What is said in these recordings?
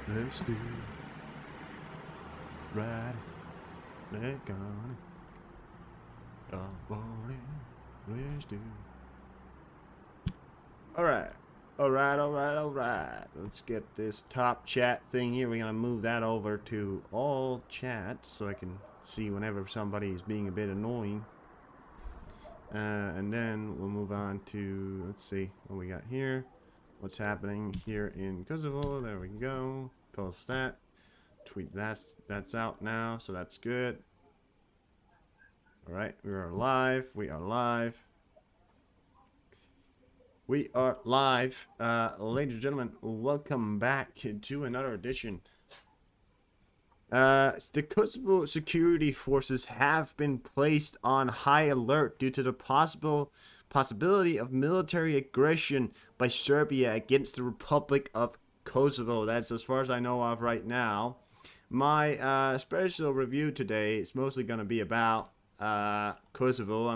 Let's do ride it, let gone it, up on it, let's do. Alright, alright. Let's get this top chat thing here. We're gonna move that over to all chats so I can see whenever somebody is being a bit annoying. And then we'll move on to, let's see what we got here. What's happening here in Kosovo. There we go. Post that. Tweet that's out now, so that's good. Alright, we are live. We are live. We are live. Ladies and gentlemen, welcome back to another edition. The Kosovo security forces have been placed on high alert due to the possibility of military aggression by Serbia against the Republic of Kosovo. That's as far as I know of right now. My special review today is mostly going to be about Kosovo.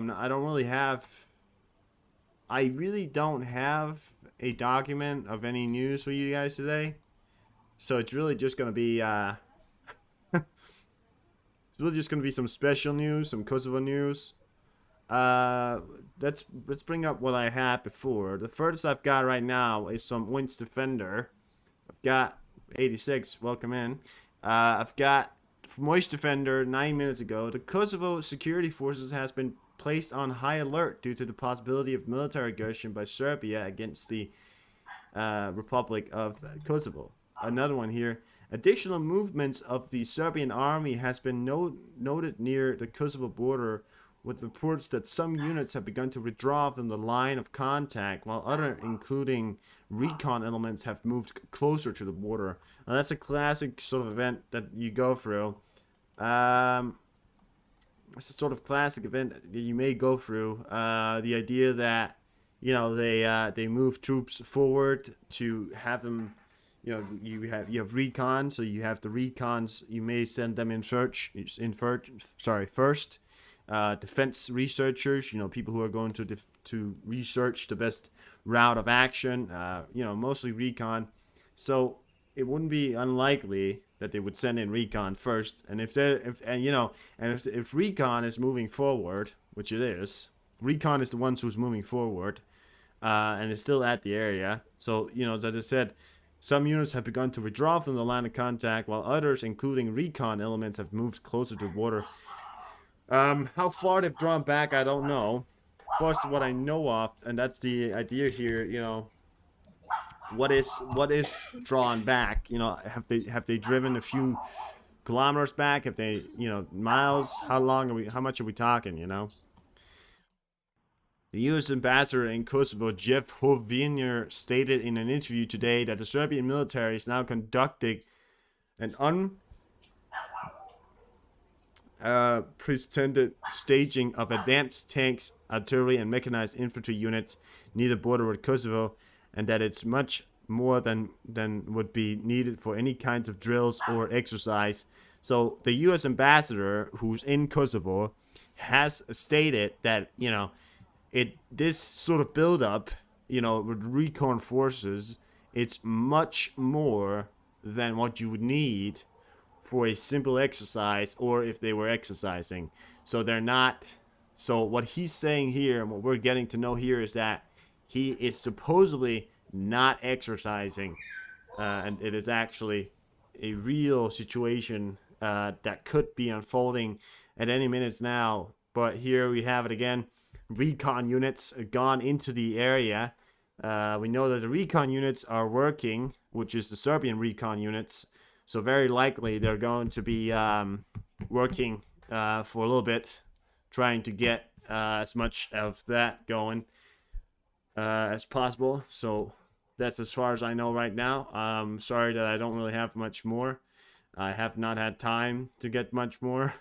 I really don't have a document of any news for you guys today. So it's really just going to be it's really just going to be some special news, some Kosovo news. Let's bring up what I had before. The furthest I've got right now is from Winds Defender. I've got 86. Welcome in. I've got Moist Defender 9 minutes ago. The Kosovo security forces has been placed on high alert due to the possibility of military aggression by Serbia against the Republic of Kosovo. Another one here. Additional movements of the Serbian army has been noted near the Kosovo border, with reports that some units have begun to withdraw from the line of contact, while other, including recon elements, have moved closer to the border. Now, that's a classic sort of event that you go through. It's a sort of classic event that you may go through. The idea that, you know, they move troops forward to have them. You know, you have recon, so you have the recons. You may send them first. Defense researchers, you know, people who are going to research the best route of action. You know, mostly recon. So it wouldn't be unlikely that they would send in recon first. And if recon is moving forward, which it is, recon is the ones who's moving forward, and is still at the area. So, you know, as I said, some units have begun to withdraw from the line of contact, while others, including recon elements, have moved closer to the border. How far they've drawn back, I don't know. Plus, what I know of, and that's the idea here, you know, what is drawn back? You know, have they driven a few kilometers back? Have they, you know, miles? How much are we talking, you know? The U.S. ambassador in Kosovo, Jeff Hoviner, stated in an interview today that the Serbian military is now conducting an unprecedented staging of advanced tanks, artillery, and mechanized infantry units near the border with Kosovo, and that it's much more than would be needed for any kinds of drills or exercise. So the U.S. ambassador, who's in Kosovo, has stated that, you know, this sort of build-up, you know, with recon forces, it's much more than what you would need for a simple exercise, or if they were exercising. So they're not. So what he's saying here, and what we're getting to know here, is that he is supposedly not exercising, and it is actually a real situation that could be unfolding at any minute now. But here we have it again. Recon units gone into the area. We know that the recon units are working, which is the Serbian recon units. So very likely they're going to be working for a little bit, trying to get as much of that going as possible. So that's as far as I know right now. I'm sorry that I don't really have much more. I have not had time to get much more.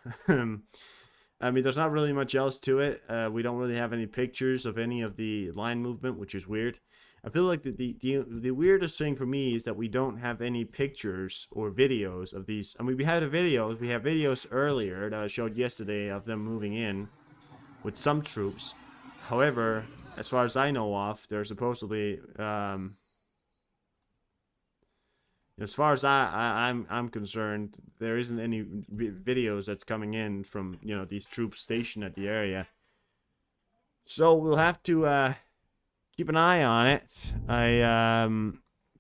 I mean, there's not really much else to it. We don't really have any pictures of any of the line movement, which is weird. I feel like the weirdest thing for me is that we don't have any pictures or videos of these. I mean, we have videos earlier that I showed yesterday of them moving in with some troops. However, as far as I know of, they're supposedly, As far as I'm concerned, there isn't any videos that's coming in from these troops stationed at the area. So we'll have to keep an eye on it.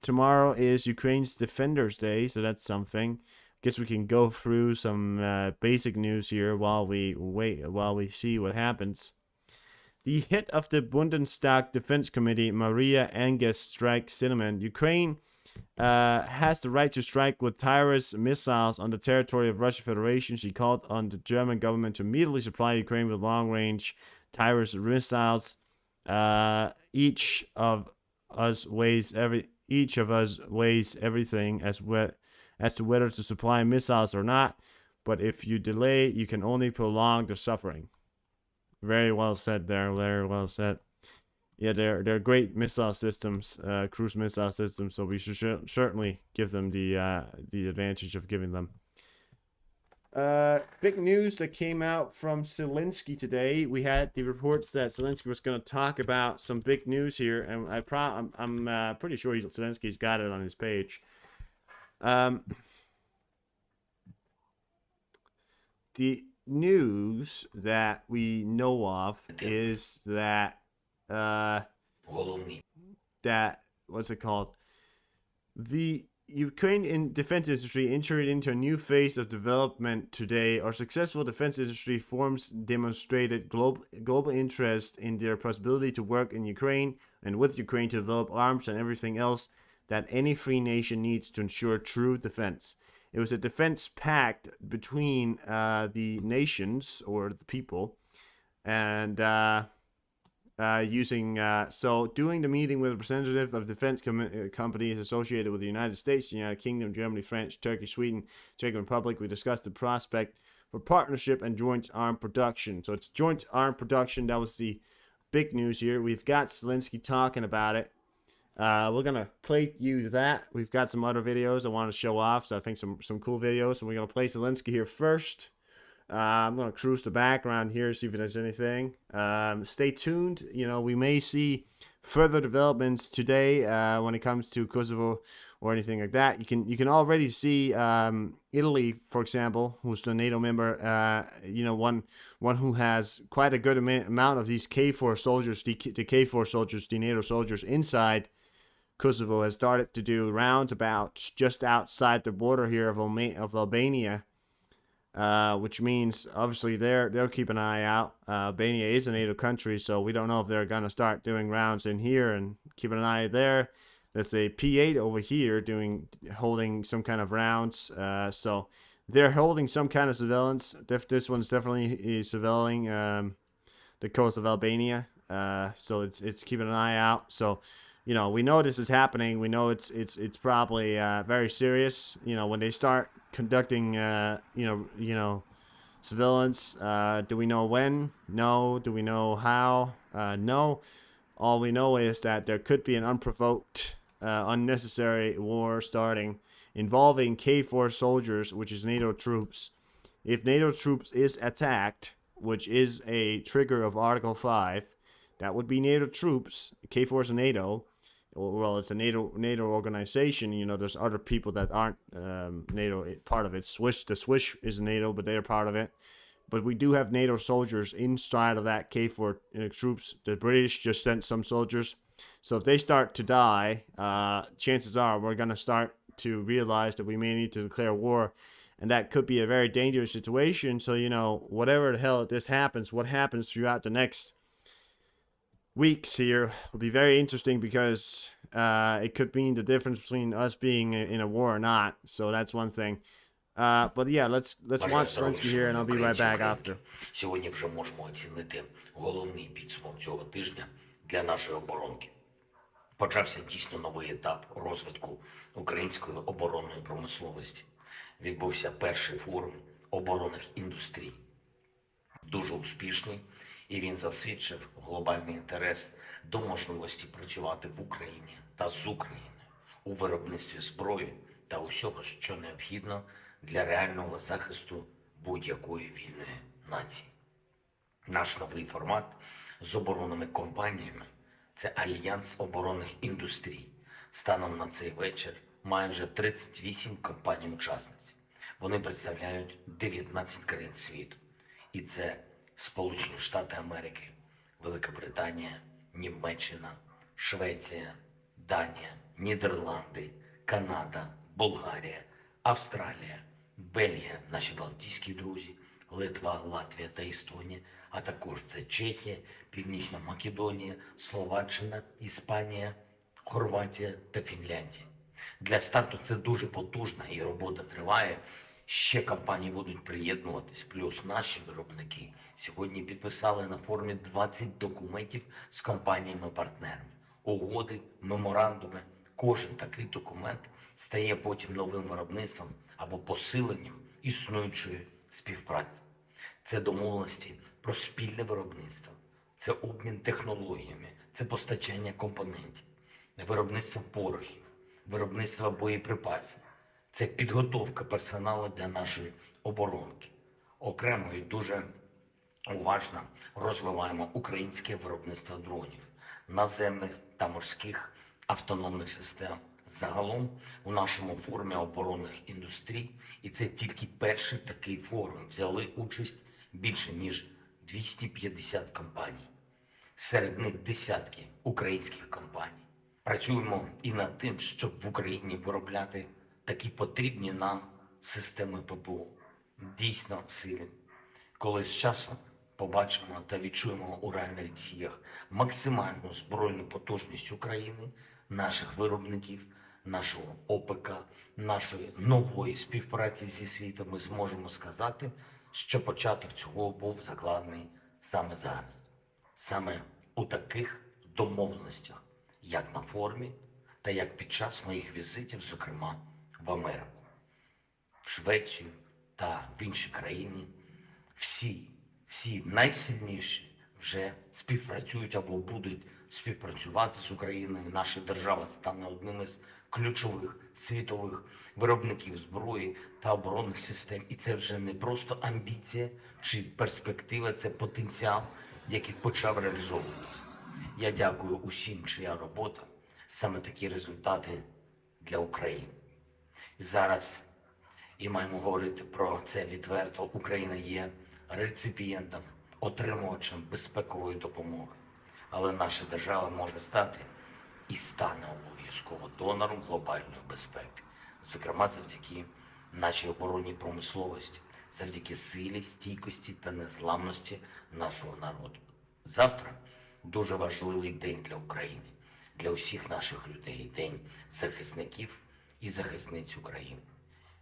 Tomorrow is Ukraine's Defenders Day, so that's something. Guess we can go through some basic news here while we see what happens. The head of the Bundestag Defense Committee, Maria Angus Strike-Cinnamon, Ukraine has the right to strike with Tyrus missiles on the territory of Russian Federation. She called on the German government to immediately supply Ukraine with long-range Tyrus missiles. Each of us weighs everything as to whether to supply missiles or not. But if you delay, you can only prolong the suffering. Very well said there. Very well said. Yeah, they're great missile systems, cruise missile systems. So we should certainly give them the advantage of giving them. Big news that came out from Zelensky today. We had the reports that Zelensky was going to talk about some big news here, and I'm pretty sure Zelensky's got it on his page. The news that we know of is that what's it called? The Ukrainian defense industry entered into a new phase of development today. Our successful defense industry firms demonstrated global interest in their possibility to work in Ukraine and with Ukraine to develop arms and everything else that any free nation needs to ensure true defense. It was a defense pact between the nations or the people, and doing the meeting with a representative of defense companies associated with the United States, the United Kingdom, Germany, France, Turkey, Sweden, Czech Republic, we discussed the prospect for partnership and joint armed production. So it's joint armed production. That was the big news here. We've got Zelensky talking about it. We're going to play you that. We've got some other videos I want to show off, so I think some cool videos. So we're going to play Zelensky here first. I'm going to cruise the background here, see if there's anything. Stay tuned. We may see further developments today when it comes to Kosovo or anything like that. You can already see Italy, for example, who's the NATO member, one who has quite a good amount of these KFOR soldiers, the KFOR soldiers, the NATO soldiers inside Kosovo, has started to do roundabouts just outside the border here of Albania. Which means obviously they'll keep an eye out. Albania is a NATO country, so we don't know if they're gonna start doing rounds in here and keeping an eye there. There's a P8 over here holding some kind of rounds. So they're holding some kind of surveillance. This one's definitely surveilling the coast of Albania. So it's keeping an eye out. So we know this is happening. We know it's probably very serious. When they start conducting surveillance, do we know when? No. Do we know how? No. All we know is that there could be an unprovoked unnecessary war starting involving KFOR soldiers, which is NATO troops. If NATO troops is attacked, which is a trigger of Article 5, that would be NATO troops. KFOR is a NATO. Well, it's a NATO organization. There's other people that aren't NATO part of it. The Swiss is NATO, but they're part of it. But we do have NATO soldiers inside of that KFOR troops. The British just sent some soldiers. So if they start to die, chances are we're going to start to realize that we may need to declare war. And that could be a very dangerous situation. So, whatever the hell this happens, what happens throughout the next weeks here will be very interesting, because it could mean the difference between us being in a war or not. So that's one thing. But yeah, let's watch Zelensky here, and I'll be right back after. Сьогодні вже можемо оцінити головний підсумок цього тижня для нашої оборонки. Почався дійсно новий етап розвитку української оборонної промисловості. Відбувся перший форум оборонних індустрій. Дуже успішний, і він засвідчив глобальний інтерес до можливості працювати в Україні та з Україною у виробництві зброї та усього, що необхідно для реального захисту будь-якої вільної нації. Наш новий формат з оборонними компаніями – це Альянс оборонних індустрій. Станом на цей вечір має вже 38 компаній-учасниць. Вони представляють 19 країн світу. І це Сполучені Штати Америки, Велика Британія, Німеччина, Швеція, Данія, Нідерланди, Канада, Болгарія, Австралія, Бельгія, наші балтійські друзі, Литва, Латвія та Естонія, а також це Чехія, Північна Македонія, Словаччина, Іспанія, Хорватія та Фінляндія. Для старту це дуже потужна і робота триває. Ще компанії будуть приєднуватись, плюс наші виробники сьогодні підписали на формі 20 документів з компаніями-партнерами. Угоди, меморандуми. Кожен такий документ стає потім новим виробництвом або посиленням існуючої співпраці. Це домовленості про спільне виробництво, це обмін технологіями, це постачання компонентів, виробництво порохів, виробництво боєприпасів, це підготовка персоналу для нашої оборонки. Окремо і дуже уважно розвиваємо українське виробництво дронів, наземних та морських автономних систем. Загалом у нашому форумі оборонних індустрій, і це тільки перший такий форум, взяли участь більше ніж 250 компаній. Серед них десятки українських компаній. Працюємо і над тим, щоб в Україні виробляти такі потрібні нам системи ППО. Дійсно сильні. Коли з часом побачимо та відчуємо у реальних діях максимальну збройну потужність України, наших виробників, нашого ОПК, нашої нової співпраці зі світом, ми зможемо сказати, що початок цього був закладений саме зараз. Саме у таких домовленостях, як на форумі, та як під час моїх візитів, зокрема, в Америку, в Швецію та в інші країни. Всі найсильніші вже співпрацюють або будуть співпрацювати з Україною. Наша держава стане одним із ключових світових виробників зброї та оборонних систем. І це вже не просто амбіція чи перспектива, це потенціал, який почав реалізовуватися. Я дякую усім, чия робота, саме такі результати для України. І зараз, і маємо говорити про це відверто, Україна є реципієнтом, отримувачем безпекової допомоги. Але наша держава може стати і стане обов'язково донором глобальної безпеки. Зокрема, завдяки нашій оборонній промисловості, завдяки силі, стійкості та незламності нашого народу. Завтра дуже важливий день для України, для усіх наших людей, день захисників і захисниць України.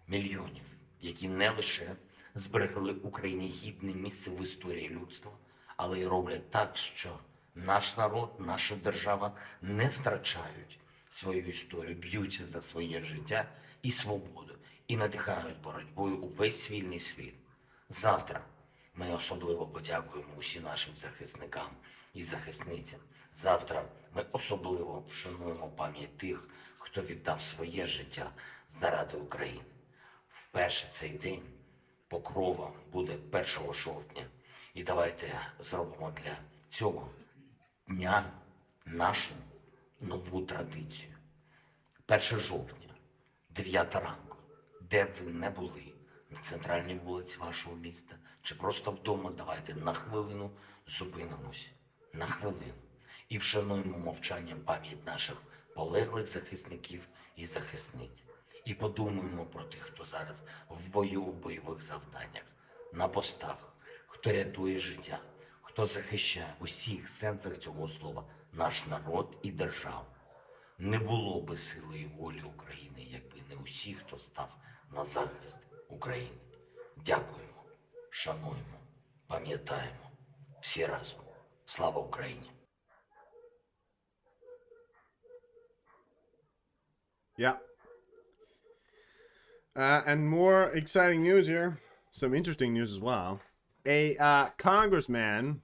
Мільйонів, які не лише зберегли Україні гідне місце в історії людства, але й роблять так, що наш народ, наша держава не втрачають свою історію, б'ються за своє життя і свободу, і надихають боротьбою увесь вільний світ. Завтра ми особливо подякуємо усім нашим захисникам і захисницям. Завтра ми особливо вшануємо пам'ять тих, хто віддав своє життя заради України. Вперше цей день Покрова буде 1 жовтня. І давайте зробимо для цього дня нашу нову традицію. 1 жовтня, 9 ранку, де б ви не були, на центральній вулиці вашого міста, чи просто вдома, давайте на хвилину зупинимось, на хвилину, і вшануємо мовчанням пам'ять наших полеглих захисників і захисниць. І подумаємо про тих, хто зараз в бою, в бойових завданнях, на постах, хто рятує життя, хто захищає в усіх сенсах цього слова наш народ і державу. Не було би сили і волі України, якби не усі, хто став на захист України. Дякуємо, шануємо, пам'ятаємо. Всі разом. Слава Україні! Yeah. And more exciting news here. Some interesting news as well. A congressman,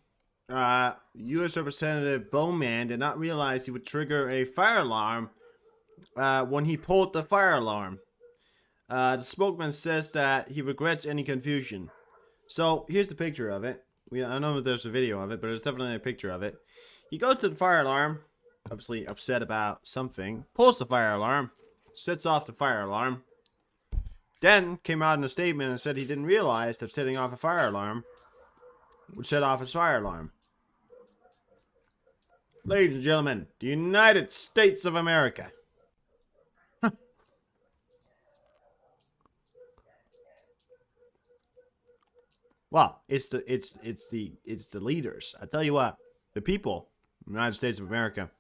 U.S. Representative Bowman, did not realize he would trigger a fire alarm when he pulled the fire alarm. The spokesman says that he regrets any confusion. So here's the picture of it. I don't know if there's a video of it, but there's definitely a picture of it. He goes to the fire alarm, obviously upset about something, pulls the fire alarm, sets off the fire alarm, then came out in a statement and said he didn't realize that setting off a fire alarm would set off his fire alarm. Ladies and gentlemen, the United States of America. Well, it's the leaders. I tell you what, the people, United States of America,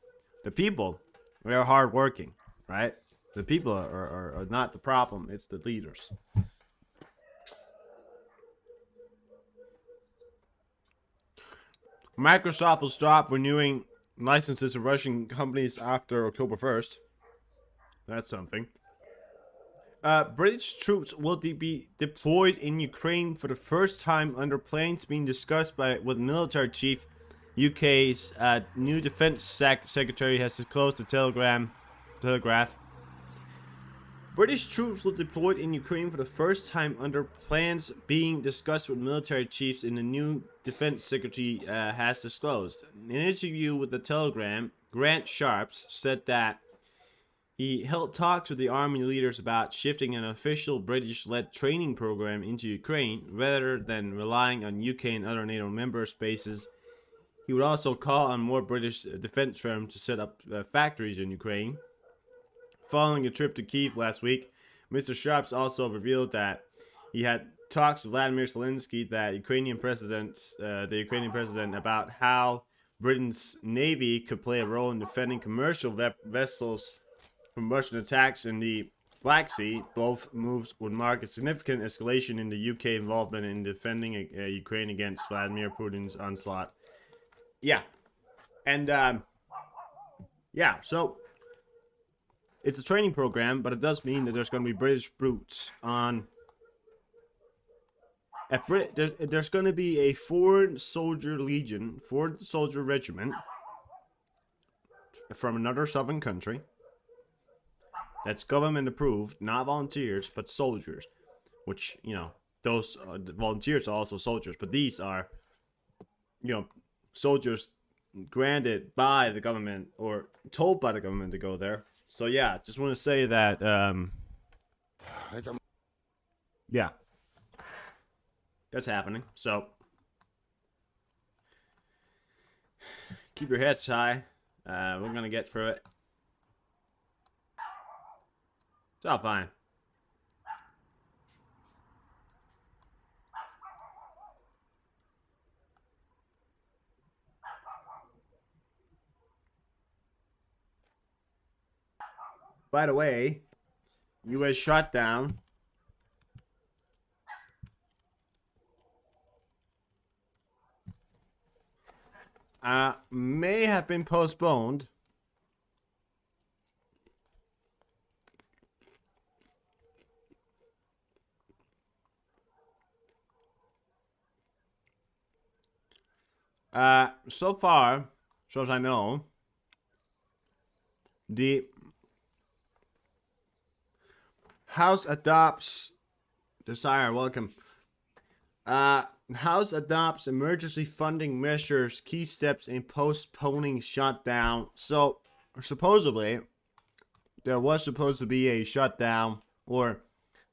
the people, they're hardworking, right? The people are not the problem. It's the leaders. Microsoft will stop renewing licenses of Russian companies after October 1st. That's something. British troops will be deployed in Ukraine for the first time under plans being discussed with military chief. UK's new defense secretary has disclosed the Telegraph. British troops will be deployed in Ukraine for the first time under plans being discussed with military chiefs, in the new defense secretary has disclosed. In an interview with the Telegram, Grant Sharps said that he held talks with the army leaders about shifting an official British-led training program into Ukraine rather than relying on UK and other NATO member bases. He would also call on more British defense firms to set up factories in Ukraine. Following a trip to Kyiv last week, Mr. Sharps also revealed that he had talks with Vladimir Zelensky, the Ukrainian president, about how Britain's navy could play a role in defending commercial vessels from Russian attacks in the Black Sea. Both moves would mark a significant escalation in the UK involvement in defending Ukraine against Vladimir Putin's onslaught. Yeah. And, so it's a training program, but it does mean that there's going to be British brutes on... There's going to be a foreign soldier regiment from another southern country. That's government approved, not volunteers, but soldiers. Which, those volunteers are also soldiers, but these are, soldiers granted by the government or told by the government to go there. So yeah, just want to say that, yeah, that's happening. So keep your heads high. We're gonna get through it. It's all fine. By the way, U.S. shutdown. May have been postponed. So far, so as I know, the House adopts welcome. House adopts emergency funding measures, key steps in postponing shutdown. So supposedly there was supposed to be a shutdown, or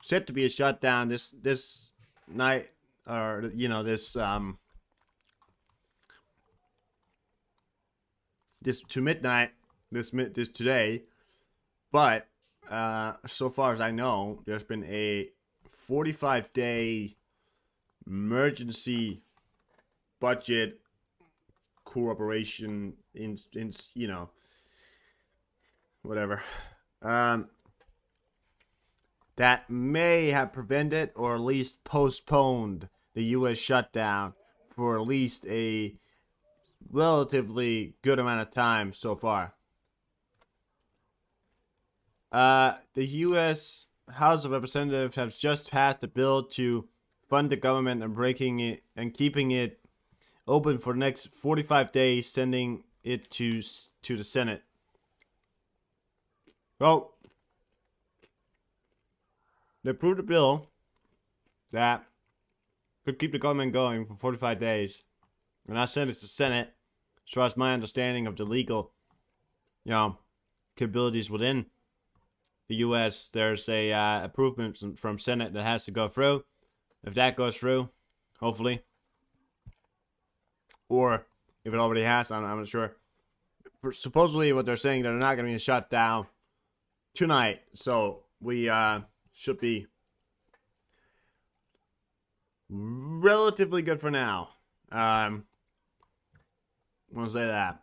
set to be a shutdown this night, or this to midnight this today, but so far as I know, there's been a 45-day emergency budget cooperation in whatever, that may have prevented or at least postponed the U.S. shutdown for at least a relatively good amount of time so far. The U.S. House of Representatives has just passed a bill to fund the government and breaking it and keeping it open for the next 45 days, sending it to the Senate. Well, they approved a bill that could keep the government going for 45 days. And I sent it to the Senate, as far as my understanding of the legal, capabilities within the U.S., there's a approval from Senate that has to go through. If that goes through, hopefully, or if it already has, I'm not sure. Supposedly, what they're saying, they're not going to be shut down tonight, so we should be relatively good for now. I'm gonna say that.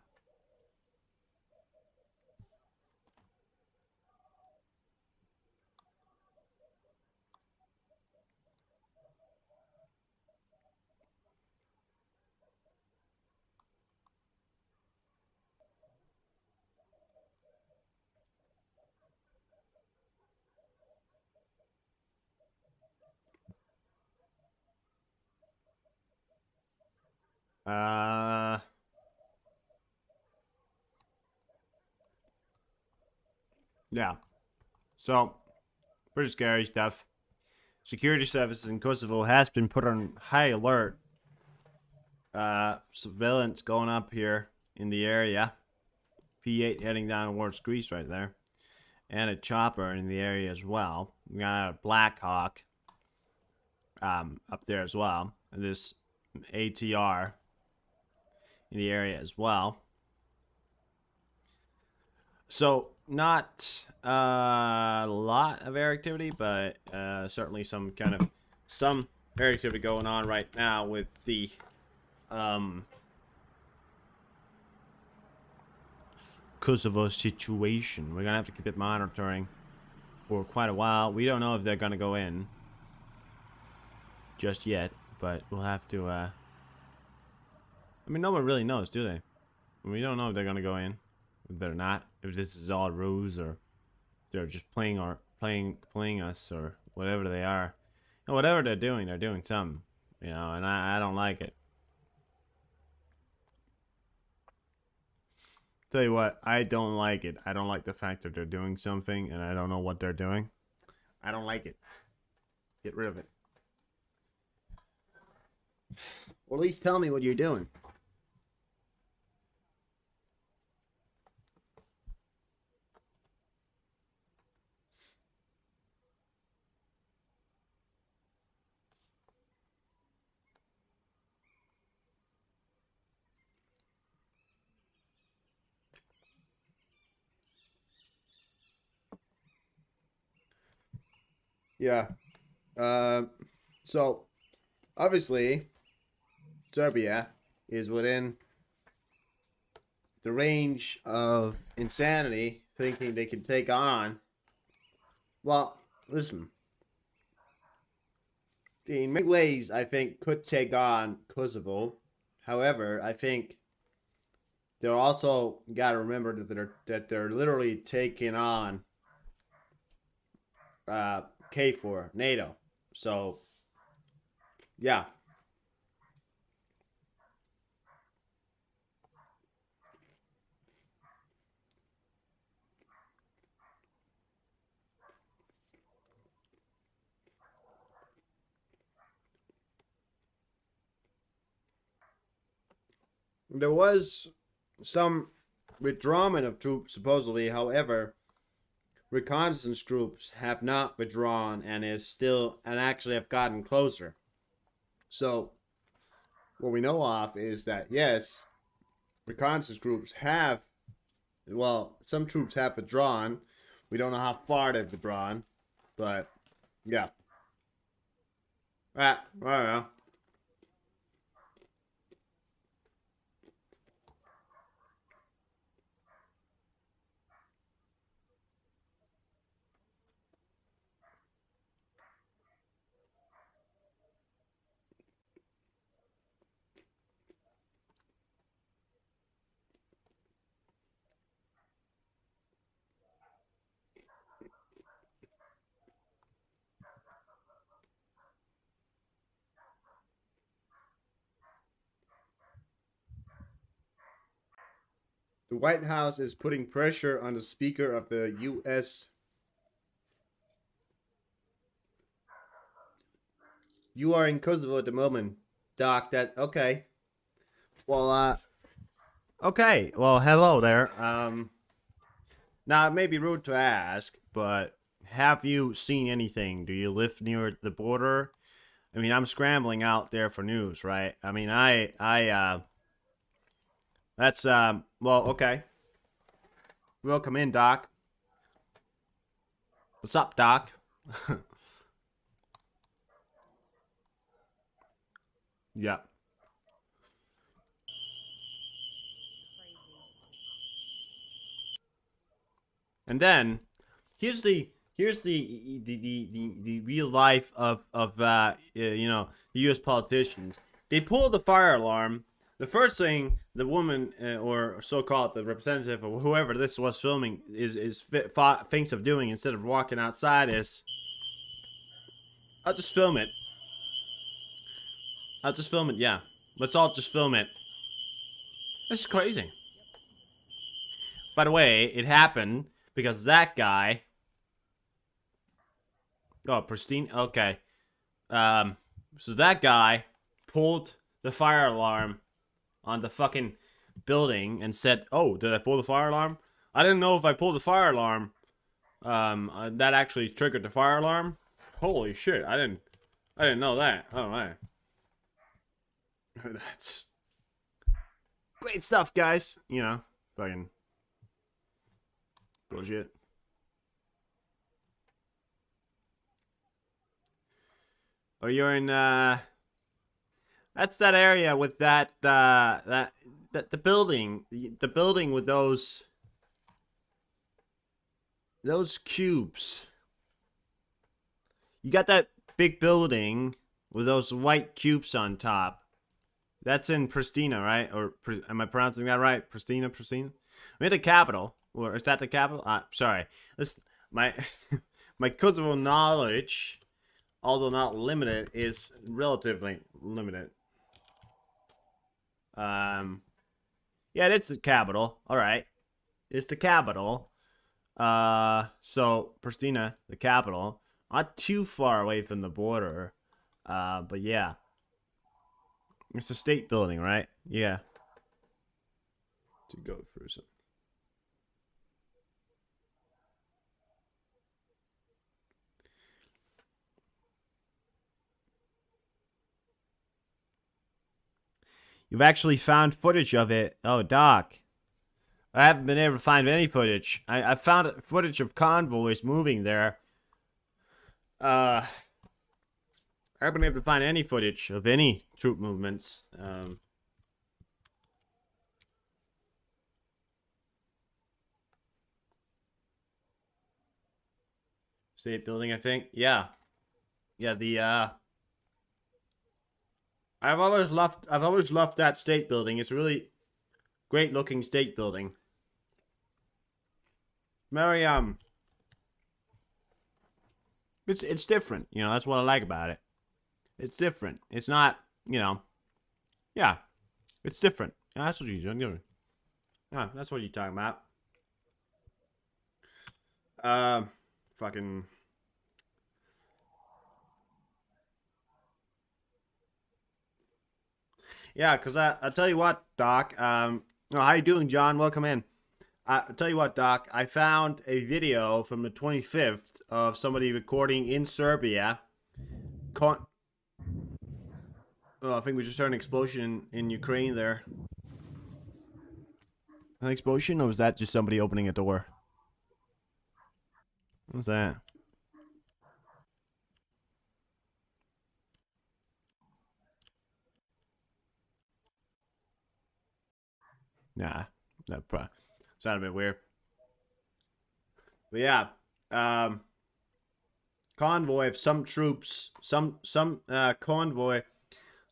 Uh, yeah. So, pretty scary stuff. Security services in Kosovo has been put on high alert. Surveillance going up here in the area. P8 heading down towards Greece right there. And a chopper in the area as well. We got a Black Hawk up there as well. And this ATR in the area as well. So not a lot of air activity, but certainly some air activity going on right now with the Kosovo situation. We're gonna have to keep it monitoring for quite a while. We don't know if they're gonna go in just yet, but we'll have to. I mean, no one really knows, do they? We don't know if they're gonna go in. They're not. If this is all ruse or they're just playing us or whatever they are. You know, whatever they're doing something. You know, and I don't like it. Tell you what, I don't like it. I don't like the fact that they're doing something and I don't know what they're doing. I don't like it. Get rid of it. Well, at least tell me what you're doing. Yeah. So, obviously, Serbia is within the range of insanity, thinking they can take on. Well, listen. In many ways, I think could take on Kosovo. However, I think they're also got to remember that they're literally taking on K4 NATO. So, yeah. There was some withdrawal of troops, supposedly. However, reconnaissance troops have not withdrawn and actually have gotten closer. So, what we know of is that, yes, reconnaissance groups have, well, some troops have withdrawn. We don't know how far they've withdrawn, but yeah. I don't know. The White House is putting pressure on the Speaker of the U.S. You are in Kosovo at the moment, Doc. Okay. Well, okay. Well, hello there. Now, it may be rude to ask, but have you seen anything? Do you live near the border? I mean, I'm scrambling out there for news, right? I mean, that's, well, okay. Welcome in, Doc. What's up, Doc? Yeah. And then here's the real life of U.S. politicians. They pull the fire alarm. The first thing the woman or so-called the representative or whoever this was filming thinks of doing instead of walking outside is, I'll just film it. I'll just film it. Yeah, let's all just film it. This is crazy. By the way, it happened because that guy. Oh, pristine. Okay. So that guy pulled the fire alarm on the fucking building and said, "Oh, did I pull the fire alarm? I didn't know if I pulled the fire alarm. That actually triggered the fire alarm. Holy shit! I didn't know that. Oh man, that's great stuff, guys. You know, fucking bullshit." Oh, you're in that's that area with that the building with those cubes. You got that big building with those white cubes on top. That's in Pristina, right? Or am I pronouncing that right? Pristina. We're the capital. Or is that the capital? Sorry. This my my Kosovo knowledge, although not limited, is relatively limited. Yeah, it's the capital. All right, it's the capital. So Pristina, the capital, not too far away from the border. But yeah, it's a state building, right? Yeah. To go through some. You've actually found footage of it. Oh, Doc. I haven't been able to find any footage. I found footage of convoys moving there. I haven't been able to find any footage of any troop movements. State building, I think. Yeah. Yeah, I've always loved that state building. It's a really great looking state building. Very it's different, you know, that's what I like about it. It's different. It's not, you know, yeah. It's different. Yeah, that's what you're doing. Yeah, that's what you're talking about. Fucking yeah, cause I tell you what, Doc. Oh, how you doing, John? Welcome in. I tell you what, Doc. I found a video from the 25th of somebody recording in Serbia. Oh, I think we just heard an explosion in Ukraine there. An explosion, or was that just somebody opening a door? What was that? Nah, that probably sounded a bit weird. But yeah, um, convoy of some troops, some convoy.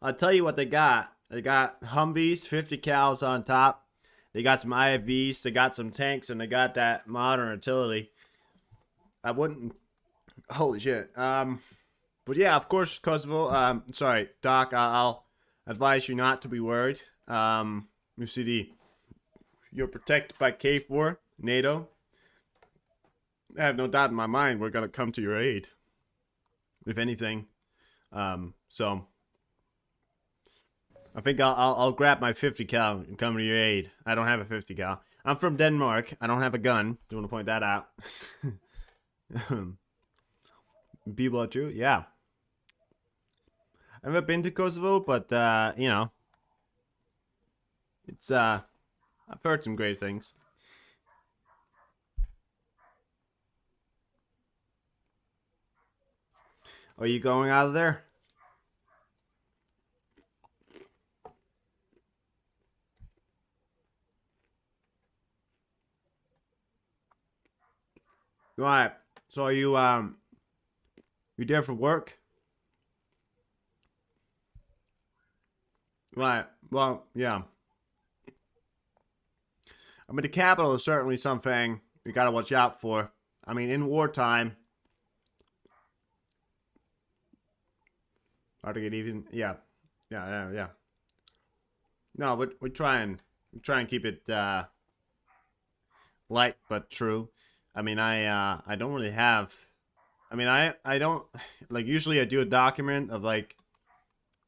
I'll tell you what they got. They got Humvees, 50 cals on top. They got some IFVs. They got some tanks, and they got that modern artillery. I wouldn't. Holy shit. But yeah, of course, Kosovo. Sorry, Doc. I'll advise you not to be worried. You see you're protected by K4, NATO. I have no doubt in my mind we're gonna come to your aid. If anything, so I think I'll grab my 50 cal and come to your aid. I don't have a 50 cal. I'm from Denmark. I don't have a gun. Do you want to point that out? People are true. Yeah. I've never been to Kosovo, but you know, it's I've heard some great things. Are you going out of there? Right. So are you there for work? Right. Well, yeah. I mean, the capital is certainly something you got to watch out for. I mean, in wartime, hard to get even. Yeah, yeah. No, we try and keep it light but true. I mean, I don't really have. I mean, I don't like usually I do a document of like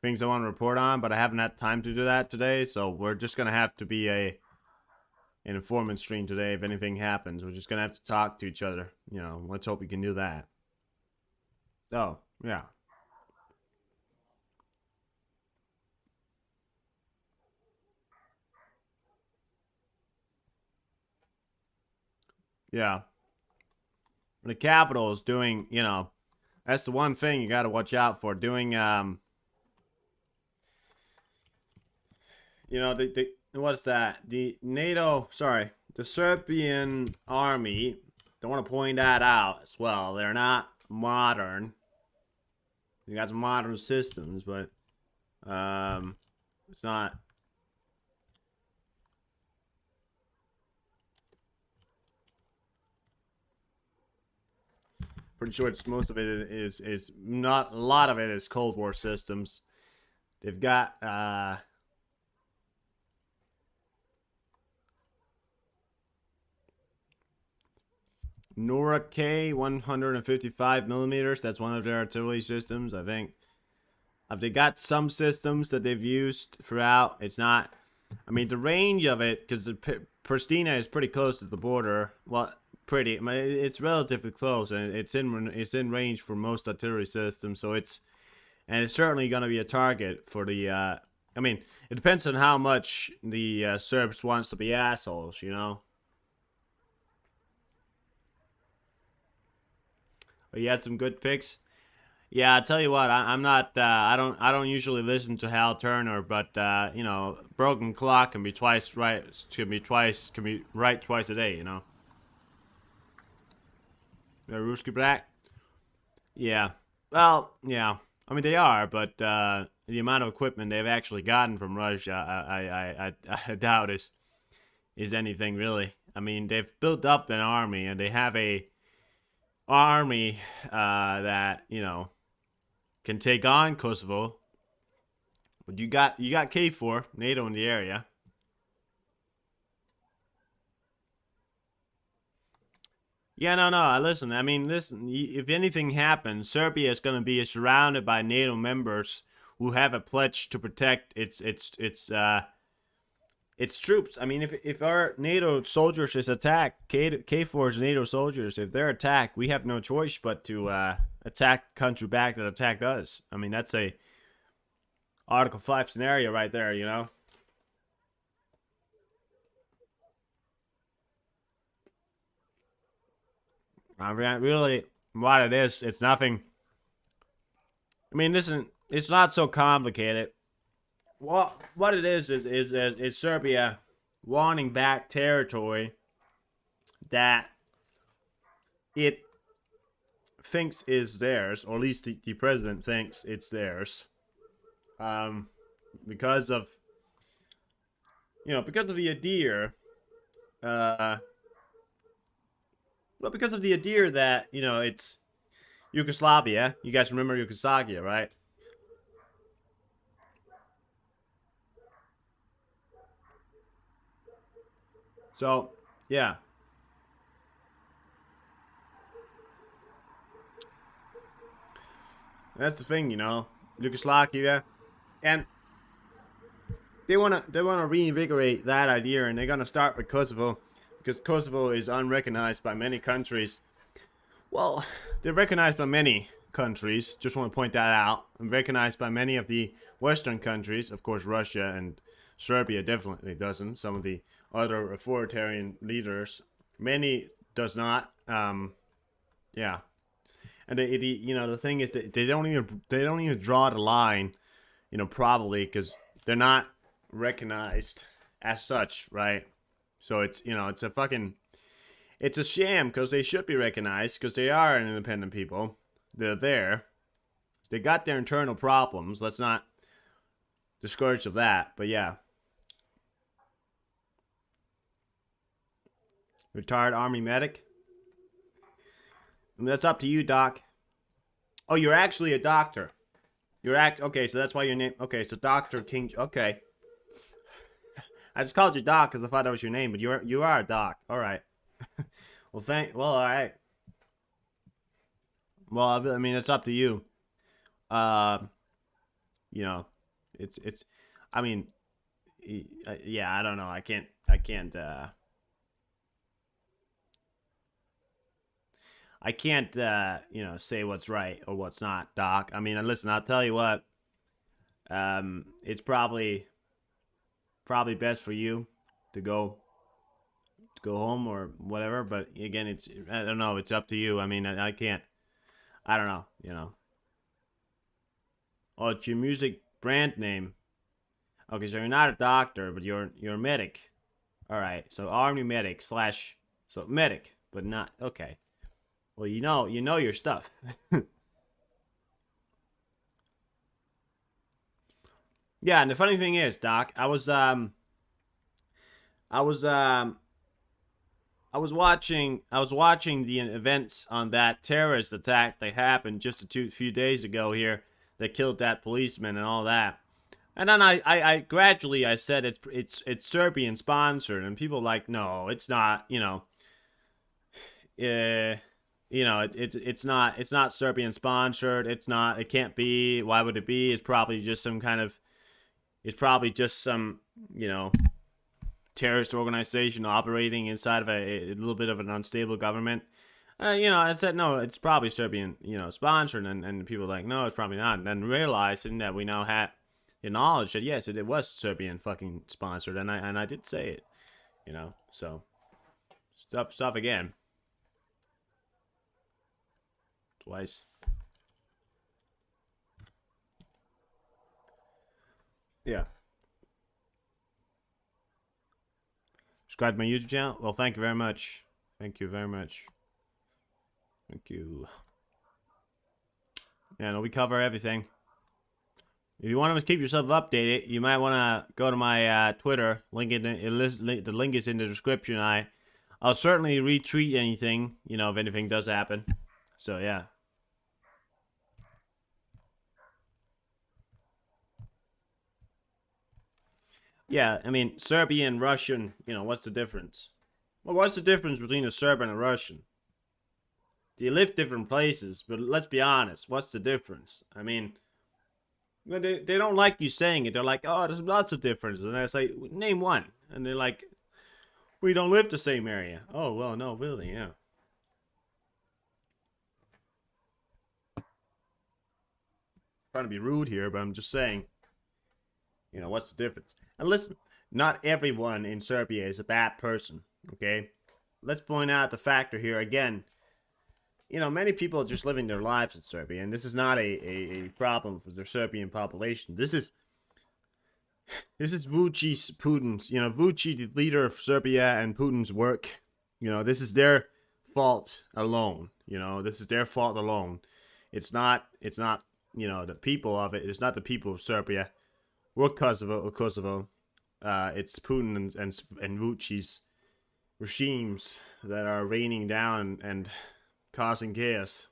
things I want to report on, but I haven't had time to do that today. So we're just gonna have to be an informant stream today. If anything happens, we're just gonna have to talk to each other. You know, let's hope we can do that. Oh, yeah. Yeah. The capital is doing, you know, that's the one thing you got to watch out for. Doing, you know, what's that? The NATO, sorry, the Serbian army. Don't want to point that out as well. They're not modern. They got some modern systems, but it's not. Pretty sure it's most of it is not a lot of it is Cold War systems. They've got Nora K 155 millimeters. That's one of their artillery systems, I think. They got some systems that they've used throughout. It's not. I mean, the range of it, because Pristina is pretty close to the border. Well, pretty. I mean, it's relatively close, and it's in range for most artillery systems. So it's certainly going to be a target for the. I mean, it depends on how much the Serbs wants to be assholes, you know. But you had some good picks. Yeah, I tell you what, I'm not. I don't usually listen to Hal Turner, but you know, broken clock can be twice right. Can be right twice a day. You know. The Ruski Black. Yeah. Well, yeah. I mean, they are, but the amount of equipment they've actually gotten from Russia, I doubt is anything really. I mean, they've built up an army, and they have a army that you know can take on Kosovo. But you got K4 NATO in the area. Yeah, no. Listen, I mean, listen. If anything happens, Serbia is going to be surrounded by NATO members who have a pledge to protect its troops. I mean, if our NATO soldiers is attacked, K4's NATO soldiers, if they're attacked, we have no choice but to attack the country back that attacked us. I mean, that's a Article 5 scenario right there, you know? I mean, really, what it is, it's nothing. I mean, listen, it's not so complicated. What it is Serbia wanting back territory that it thinks is theirs, or at least the president thinks it's theirs, because of because of the idea, because of the idea that it's Yugoslavia. You guys remember Yugoslavia, right? So yeah, that's the thing, Yugoslavia, and they wanna reinvigorate that idea, and they're gonna start with Kosovo. because Kosovo is unrecognized by many countries. Well, they're recognized by many countries. Just want to point that out. And recognized by many of the Western countries. Of course, Russia and Serbia definitely doesn't. Some of the other authoritarian leaders, many does not. Yeah, and the thing is that they don't even draw the line, probably because they're not recognized as such, right? So it's it's a sham because they should be recognized because they are an independent people. They're there. They got their internal problems. Let's not discourage of that. But yeah. Retired Army medic. That's up to you, Doc. Oh, you're actually a doctor. Okay, so that's why your name. Okay, so Dr. King. Okay. I just called you Doc because I thought that was your name, but you are a doc. All right. Well, all right. Well, I mean, it's up to you. You know, it's. I mean, yeah, I don't know. I can't. I can't, say what's right or what's not, Doc. I mean, listen, I'll tell you what. It's probably best for you to go home or whatever. But again, I don't know. It's up to you. I mean, I can't. I don't know. Oh, it's your music brand name. Okay, so you're not a doctor, but you're a medic. All right, so army medic / so medic, but not okay. Well, you know your stuff. Yeah, and the funny thing is, Doc, I was watching the events on that terrorist attack that happened just a few days ago here that killed that policeman and all that. And then I gradually I said it's Serbian sponsored, and people like, no, it's not, it's not Serbian sponsored. It can't be. Why would it be? It's probably just some, terrorist organization operating inside of a little bit of an unstable government. I said, no, it's probably Serbian, sponsored, and people were like, no, it's probably not. And then realizing that we now had the knowledge that yes, it was Serbian fucking sponsored, and I did say it, so stuff again. Twice. Yeah. Subscribe to my YouTube channel? Well, thank you very much. Thank you very much. Thank you. Yeah, no, we cover everything. If you want to keep yourself updated, you might want to go to my Twitter. The link is in the description. I'll certainly retweet anything, if anything does happen. So, yeah. Yeah, I mean, Serbian and Russian, what's the difference? Well, what's the difference between a Serb and a Russian? They live different places, but let's be honest, what's the difference? I mean, they don't like you saying it. They're like, oh, there's lots of differences. And I say, name one. And they're like, we don't live the same area. Oh, well, no, really, yeah. Trying to be rude here, but I'm just saying, what's the difference? And listen, not everyone in Serbia is a bad person, okay? Let's point out the factor here again. Many people are just living their lives in Serbia, and this is not a problem for the Serbian population. This is Vučić, Putin's, Vučić, the leader of Serbia, and Putin's work. This is their fault alone. This is their fault alone. It's not, the people of it. It's not the people of Serbia or Kosovo. It's Putin and Vučić's regimes that are raining down and causing chaos.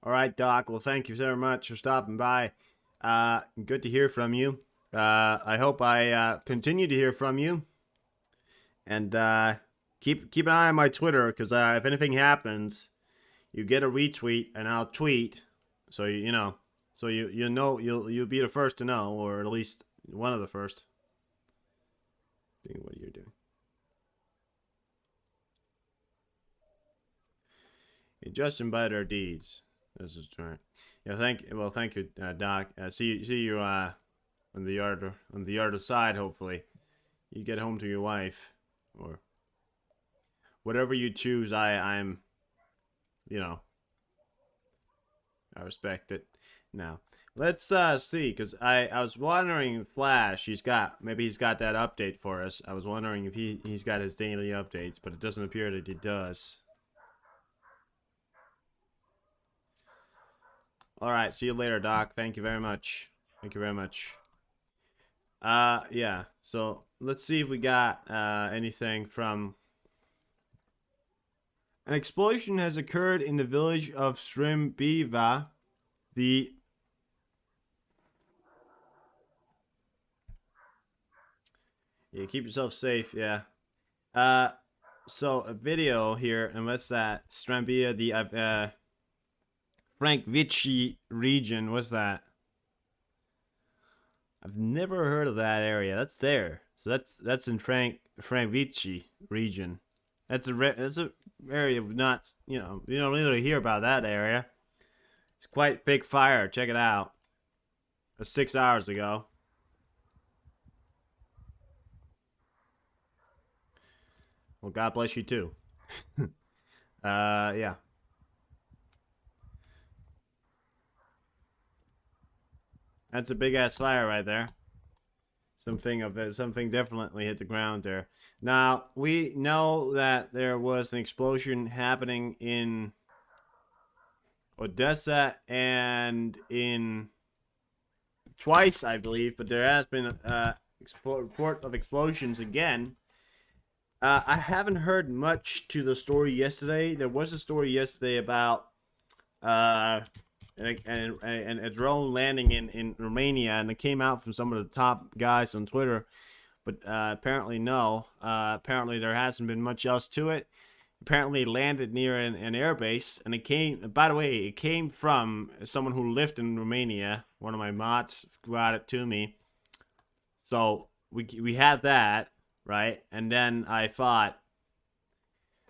All right, Doc. Well, thank you very much for stopping by. Good to hear from you. I hope I continue to hear from you. And keep an eye on my Twitter, because if anything happens, you get a retweet, and I'll tweet. So you know, so you know you'll be the first to know, or at least one of the first. What are you doing? You judge them by their deeds. This is right. Yeah, thank you, Doc. See you on the other side. Hopefully, you get home to your wife, or whatever you choose. I'm, you know, I respect it. Now let's see, because I was wondering, Flash, he's got that update for us. I was wondering if he's got his daily updates, but it doesn't appear that he does. All right, see you later, Doc. Thank you very much. Thank you very much. Yeah. So let's see if we got anything from. An explosion has occurred in the village of Serbia. The Yeah, keep yourself safe. Yeah. So a video here, and what's that? Serbia, the Frankvici region. What's that? I've never heard of that area. That's there. So that's in Frankvici region. That's a area of not, you don't really hear about that area. It's quite big fire. Check it out. 6 hours ago. Well, God bless you too. Yeah. That's a big ass fire right there. Something definitely hit the ground there. Now, we know that there was an explosion happening in Odessa and in twice, I believe, but there has been a report of explosions again. I haven't heard much to the story yesterday. There was a story yesterday about and a drone landing in Romania, and it came out from some of the top guys on Twitter. But apparently, no. Apparently, there hasn't been much else to it. Apparently, it landed near an airbase, and it came. By the way, it came from someone who lived in Romania. One of my mods brought it to me. So we had that, right? And then I thought,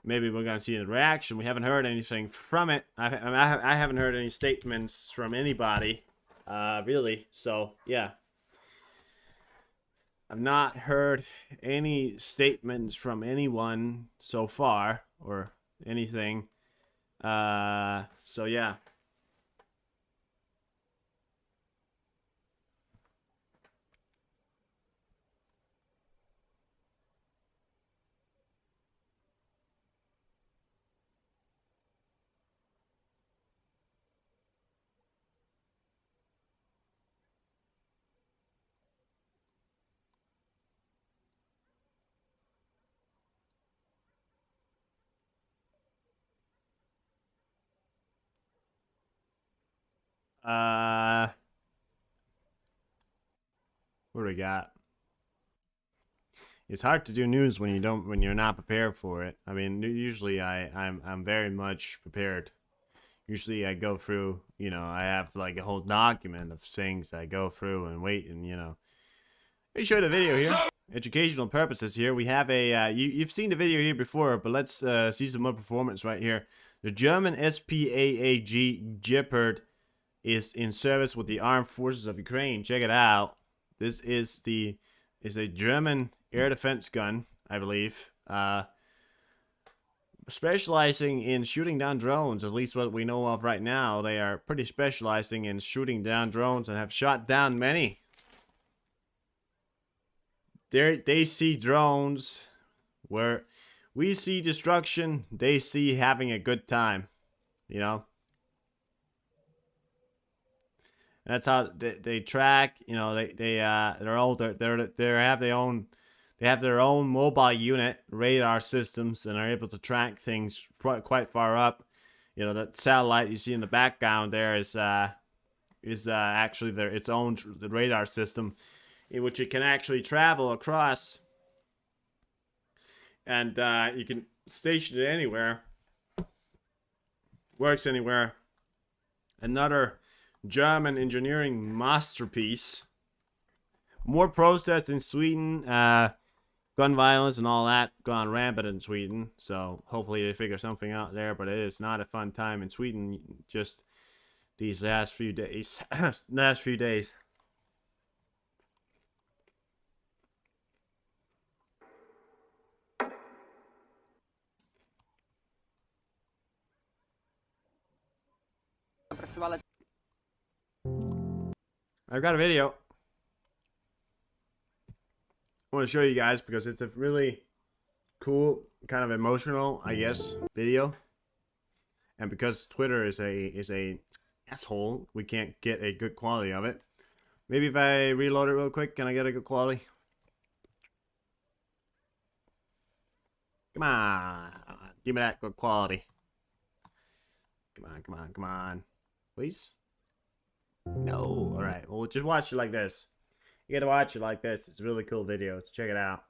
maybe we're going to see a reaction. We haven't heard anything from it. I haven't heard any statements from anybody, really. So, yeah. I've not heard any statements from anyone so far or anything. So, yeah. What do we got? It's hard to do news when you're not prepared for it. I mean, usually I'm very much prepared. Usually I go through, I have like a whole document of things I go through and wait, and let me show the video here. Educational purposes here. We have a you've seen the video here before, but let's see some more performance right here. The German SPAAG Gepard is in service with the armed forces of Ukraine. Check it out. This is a German air defense gun, I believe. Specializing in shooting down drones, at least what we know of right now. They are pretty specializing in shooting down drones and have shot down many. They see drones where we see destruction, they see having a good time, That's how they track. They have their own mobile unit radar systems and are able to track things quite far up. That satellite you see in the background there is actually its own radar system, in which it can actually travel across, and you can station it anywhere works anywhere. Another German engineering masterpiece. More protests in Sweden. Gun violence and all that gone rampant in Sweden. So hopefully they figure something out there. But it is not a fun time in Sweden just these last few days. last few days. I've got a video I want to show you guys because it's a really cool, kind of emotional, I guess, video. And because Twitter is a asshole, we can't get a good quality of it. Maybe if I reload it real quick, can I get a good quality? Come on, give me that good quality. Come on, please. No, all right. Well, just watch it like this. You gotta watch it like this. It's a really cool video. So check it out.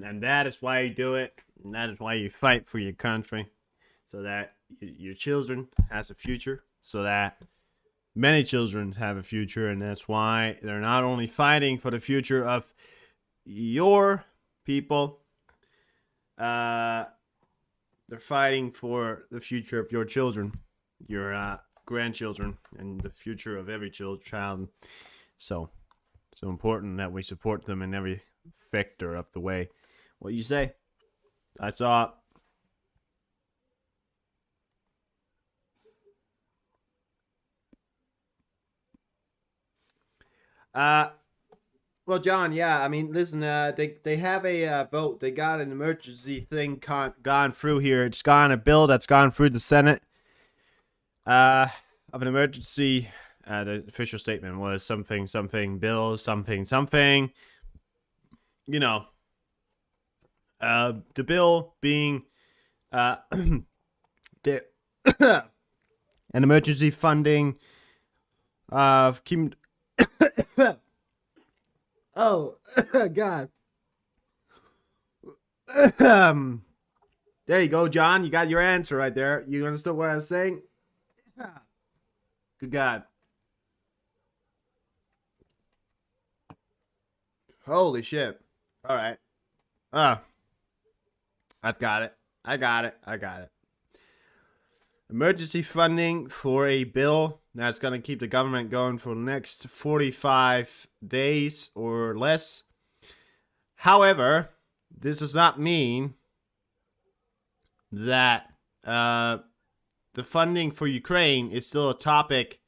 And that is why you do it. And that is why you fight for your country, so that your children has a future, so that many children have a future. And that's why they're not only fighting for the future of your people, they're fighting for the future of your children, your grandchildren, and the future of every child. So important that we support them in every vector of the way. What you say? That's all. Well, John, yeah, I mean, listen, they have a vote. They got an emergency thing gone through here. It's gone, a bill that's gone through the Senate of an emergency. The official statement was something bill, something. You know, the bill being the an emergency funding of keeping. Oh God. There you go, John. You got your answer right there. You understood what I was saying? Good God. Holy shit. All right. I've got it. I got it. Emergency funding for a bill that's going to keep the government going for the next 45 days or less. However, this does not mean that the funding for Ukraine is still a topic.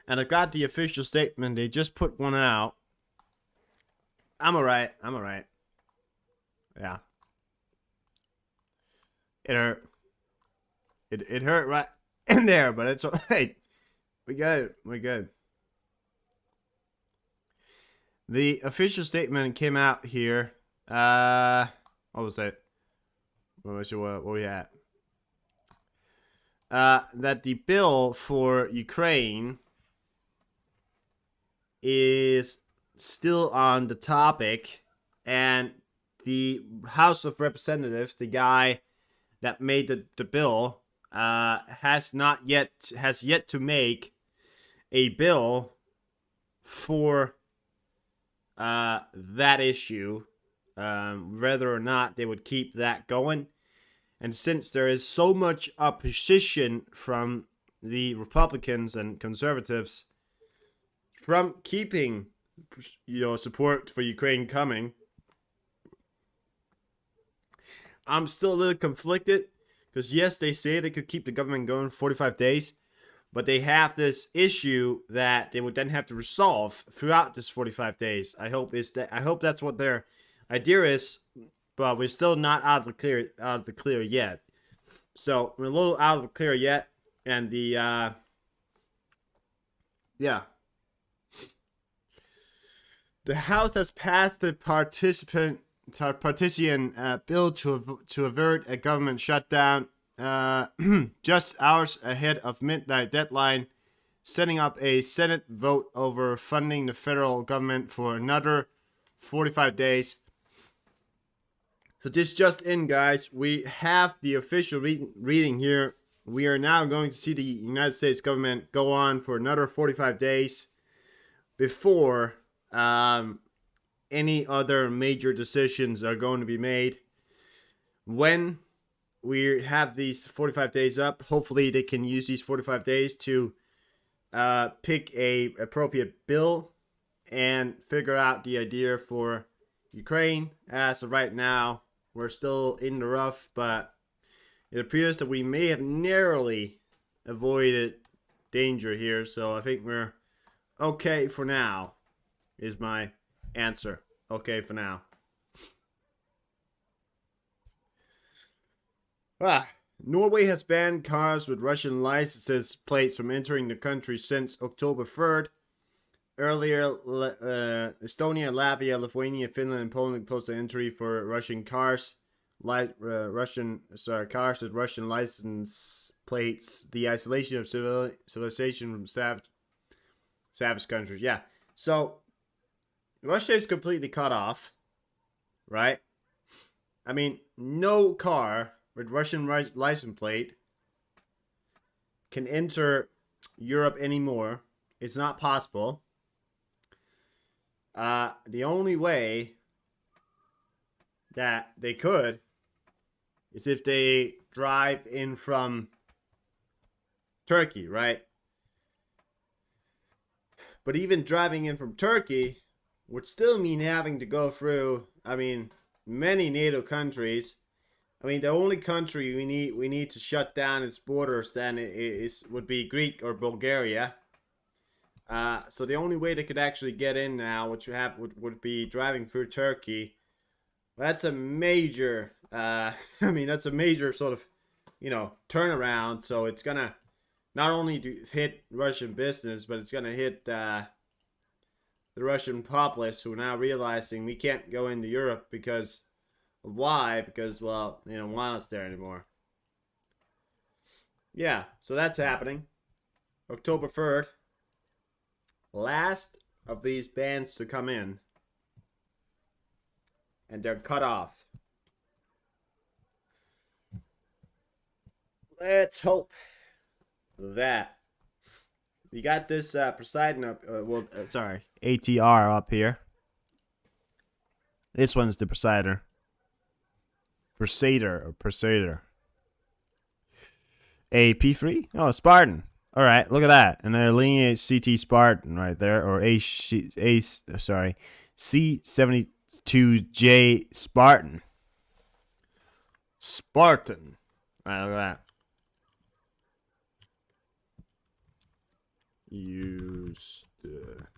And I got the official statement. They just put one out. I'm alright. Yeah. It hurt. It hurt right in there, but it's alright. We're good. The official statement came out here. What was it? What we at? That the bill for Ukraine is still on the topic, and the House of Representatives, the guy that made the bill, has yet to make a bill for that issue, whether or not they would keep that going. And since there is so much opposition from the Republicans and conservatives from keeping, support for Ukraine coming, I'm still a little conflicted, because yes, they say they could keep the government going for 45 days, but they have this issue that they would then have to resolve throughout this 45 days. I hope that's what their idea is, but we're still not out of the clear yet. So we're a little out of the clear yet, and the the House has passed the partition bill to avert a government shutdown, just hours ahead of midnight deadline, setting up a Senate vote over funding the federal government for another 45 days. So this just in, guys. We have the official reading here. We are now going to see the United States government go on for another 45 days before any other major decisions are going to be made. When we have these 45 days up, hopefully they can use these 45 days to pick a appropriate bill and figure out the idea for Ukraine. As of right now, we're still in the rough, but it appears that we may have narrowly avoided danger here. So I think we're okay for now, is my answer. Okay for now. Norway has banned cars with Russian license plates from entering the country since October 3rd. Earlier, Estonia, Latvia, Lithuania, Finland, and Poland closed the entry for Russian cars. Cars with Russian license plates. The isolation of civilization from savage countries. Yeah. So Russia is completely cut off, right? I mean, no car with Russian license plate can enter Europe anymore. It's not possible. The only way that they could is if they drive in from Turkey, right? But even driving in from Turkey would still mean having to go through, many NATO countries. The only country we need to shut down its borders then would be Greek or Bulgaria. So the only way they could actually get in now, would be driving through Turkey. That's a major, that's a major sort of, turnaround. So it's gonna not only hit Russian business, but it's gonna hit the Russian populace, who are now realizing we can't go into Europe because of why? Because, well, they don't want us there anymore. Yeah, so that's happening. October 3rd. Last of these bans to come in. And they're cut off. Let's hope that we got this Poseidon up. ATR up here. This one's the Poseidon. Persuader. A P3? Oh, Spartan. All right, look at that. And they're lineage CT Spartan right there, or C70 to J Spartan. Spartan. Alright, look at that. Used for.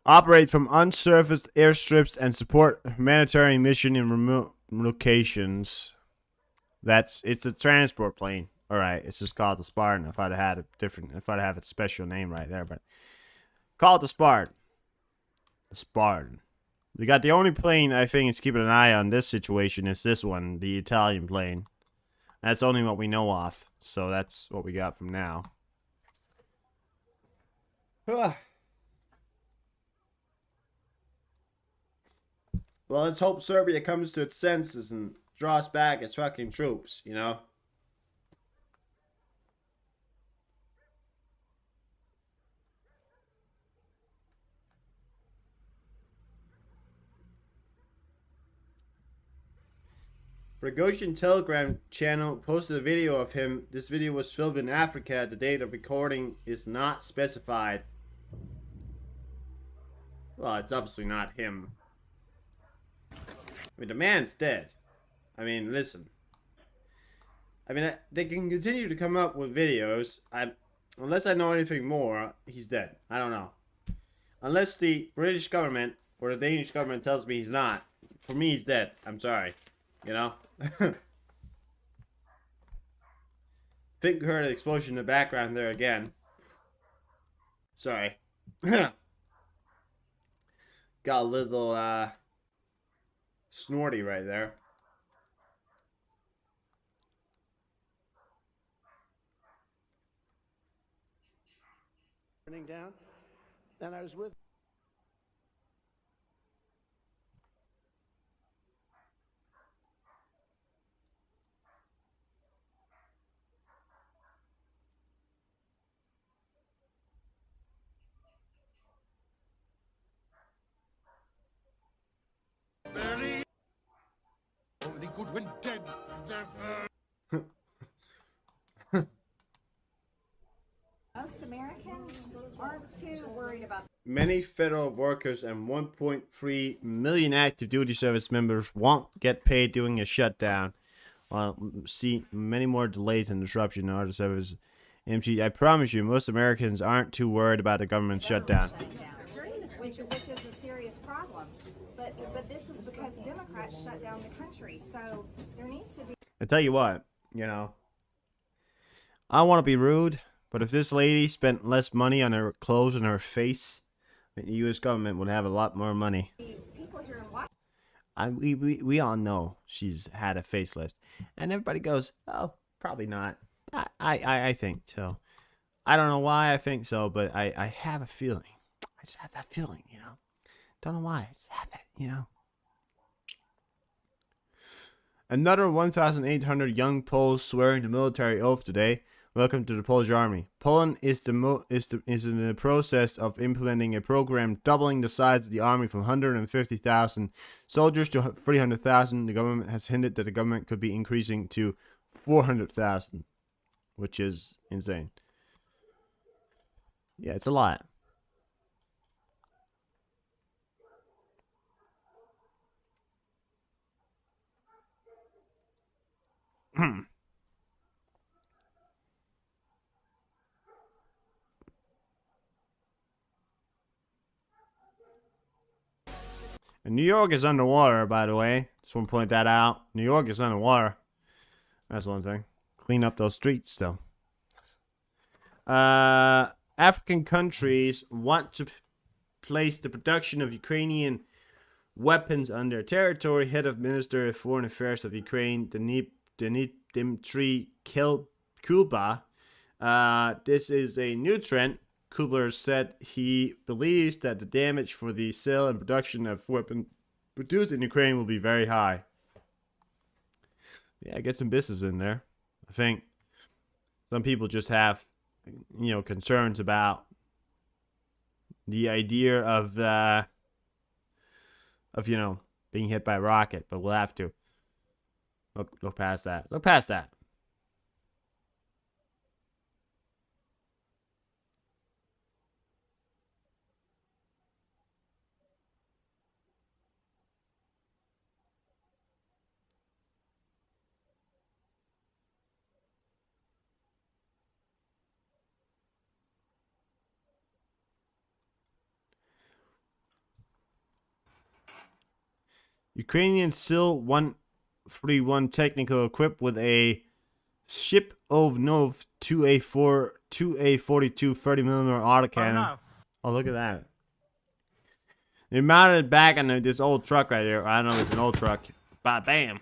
Operate from unsurfaced airstrips and support humanitarian mission in remote locations. It's a transport plane. All right, it's just called the Spartan. If I'd have a special name right there, but call it the Spartan. The Spartan. They got the only plane I think is keeping an eye on this situation is this one, the Italian plane. That's only what we know of, so that's what we got from now. Well, let's hope Serbia comes to its senses and draws back its fucking troops, you know? Prigozhin Telegram channel posted a video of him. This video was filmed in Africa. The date of recording is not specified. Well, it's obviously not him. I mean, the man's dead. I mean, listen. I mean, they can continue to come up with videos. Unless I know anything more, he's dead. I don't know. Unless the British government or the Danish government tells me he's not. For me, he's dead. I'm sorry. You know? Think we heard an explosion in the background there again. Sorry. Got a little snorty right there. Turning down, and I was with. Only good when dead. Most Americans aren't too worried about. Many federal workers and 1.3 million active duty service members won't get paid during a shutdown. See many more delays and disruption in other services. MT, I promise you, most Americans aren't too worried about the government shutdown. Which is a serious problem. But this is because Democrats shut down the country. So there needs to be. I tell you what, you know, I want to be rude, but if this lady spent less money on her clothes and her face, the U.S. government would have a lot more money. People here in Washington. We all know she's had a facelift, and everybody goes, "Oh, probably not." I think so. I don't know why I think so, but I have a feeling. I just have that feeling, you know. Don't know why. I just have it, you know. Another 1,800 young Poles swearing the military oath today. Welcome to the Polish Army. Poland is in the process of implementing a program doubling the size of the army from 150,000 soldiers to 300,000. The government has hinted that the government could be increasing to 400,000, which is insane. Yeah, it's a lot. And New York is underwater, by the way. Just want to point that out. New York is underwater. That's one thing. Clean up those streets, still. African countries want to place the production of Ukrainian weapons on their territory. Head of Minister of Foreign Affairs of Ukraine, Dmitry Kulba. This is a new trend. Kubler said he believes that the damage for the sale and production of weapons produced in Ukraine will be very high. Yeah, get some business in there. I think some people just have, you know, concerns about the idea of you know, being hit by a rocket, but we'll have to look past that. Look past that. Ukrainian Sil-131 technical equipped with a Ship of Nov 2A4 2A42 30mm autocannon. Oh, look at that. They mounted it back on this old truck right here. I don't know if it's an old truck. But bam.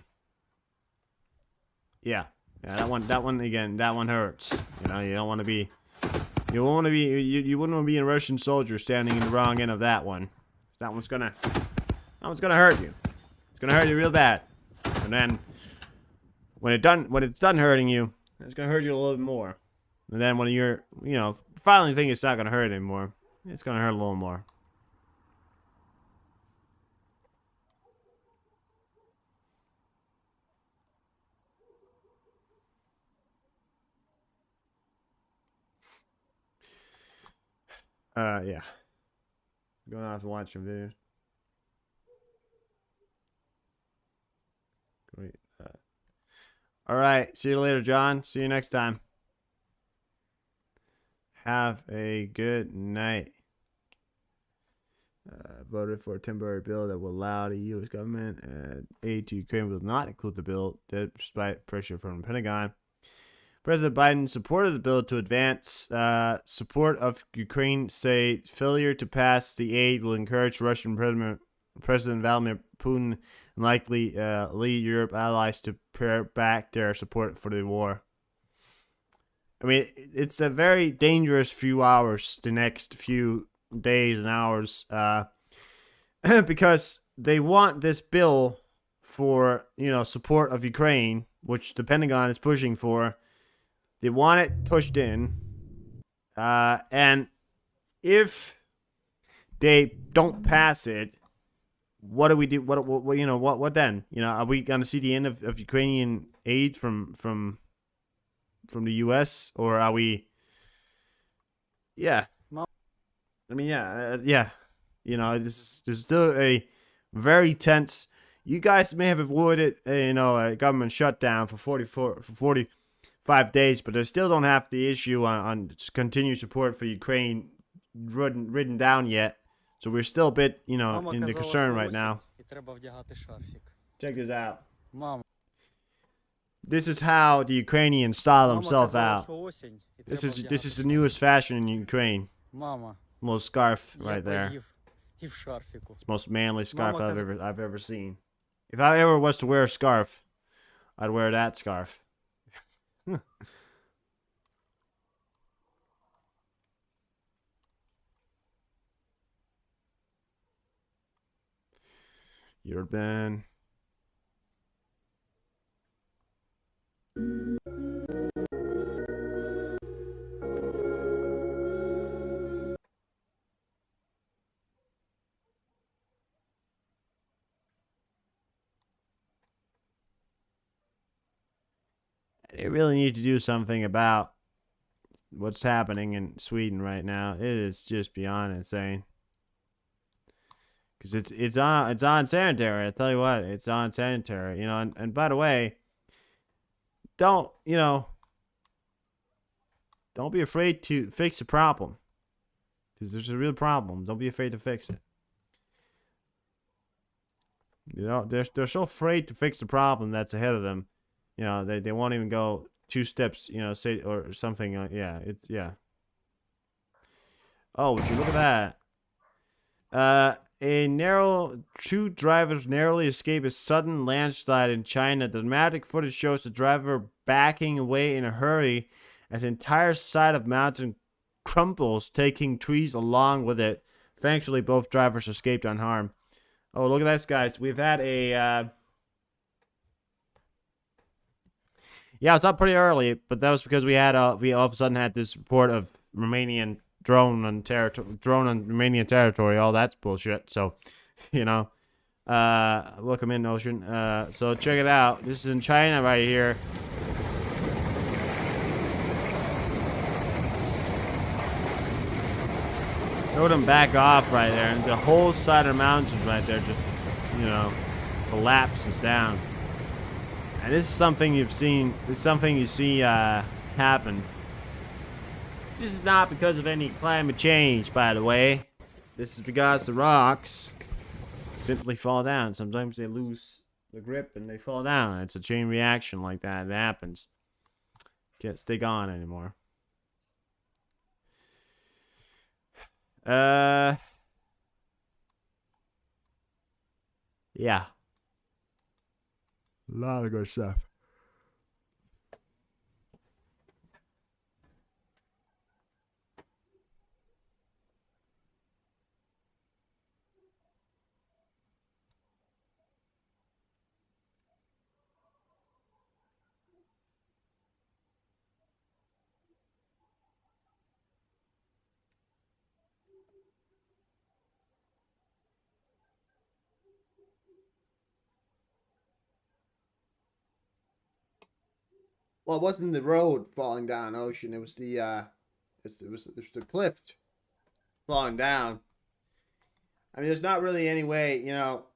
Yeah. Yeah, that one again, that one hurts. You know, you don't want to be you wouldn't want to be a Russian soldier standing in the wrong end of that one. That one's gonna hurt you. It's gonna hurt you real bad. And then when it's done hurting you, it's gonna hurt you a little bit more. And then when you're, finally think it's not gonna hurt anymore, it's gonna hurt a little more. Yeah. Gonna have to watch some videos. Great. All right. See you later, John. See you next time. Have a good night. Voted for a temporary bill that will allow the U.S. government aid to Ukraine will not include the bill, despite pressure from the Pentagon. President Biden supported the bill to advance support of Ukraine, say failure to pass the aid will encourage Russian President Vladimir Putin and likely lead Europe allies to pare back their support for the war. I mean, it's a very dangerous few hours, the next few days and hours, because they want this bill for, support of Ukraine, which the Pentagon is pushing for. They want it pushed in, and if they don't pass it, what do we do? What then? Are we gonna see the end of Ukrainian aid from the U.S. or are we? Yeah, I mean, yeah. This is still a very tense. You guys may have avoided, a government shutdown for 45 days, but they still don't have the issue on continued support for Ukraine written down yet. So we're still a bit, in the concern right now. Check this out. This is how the Ukrainians style themselves out. This is the newest fashion in Ukraine. Little scarf right there. It's the most manly scarf I've ever seen. If I ever was to wear a scarf, I'd wear that scarf. Urban. They really need to do something about what's happening in Sweden right now. It is just beyond insane. Because it's unsanitary. I tell you what, it's unsanitary. And by the way, don't be afraid to fix the problem. Because there's a real problem. Don't be afraid to fix it. They're so afraid to fix the problem that's ahead of them. They won't even go 2 steps, say or something. Yeah. Oh, would you look at that? Two drivers narrowly escape a sudden landslide in China. The dramatic footage shows the driver backing away in a hurry as the entire side of mountain crumbles, taking trees along with it. Thankfully, both drivers escaped unharmed. Oh, look at this, guys. We've had a... Yeah, it's up pretty early, but that was because we all of a sudden had this report of Romanian drone on Romanian territory. All that's bullshit. So, welcome in, Ocean. So check it out. This is in China right here. Throw them back off right there, and the whole side of the mountains right there just, collapses down. And this is something you've seen. This is something you see happen. This is not because of any climate change, by the way. This is because the rocks simply fall down. Sometimes they lose the grip and they fall down. It's a chain reaction like that. It happens. Can't stick on anymore. Yeah. A lot of good stuff. Well, it wasn't the road falling down, Ocean. It was the it was the cliff falling down. I mean, there's not really any way,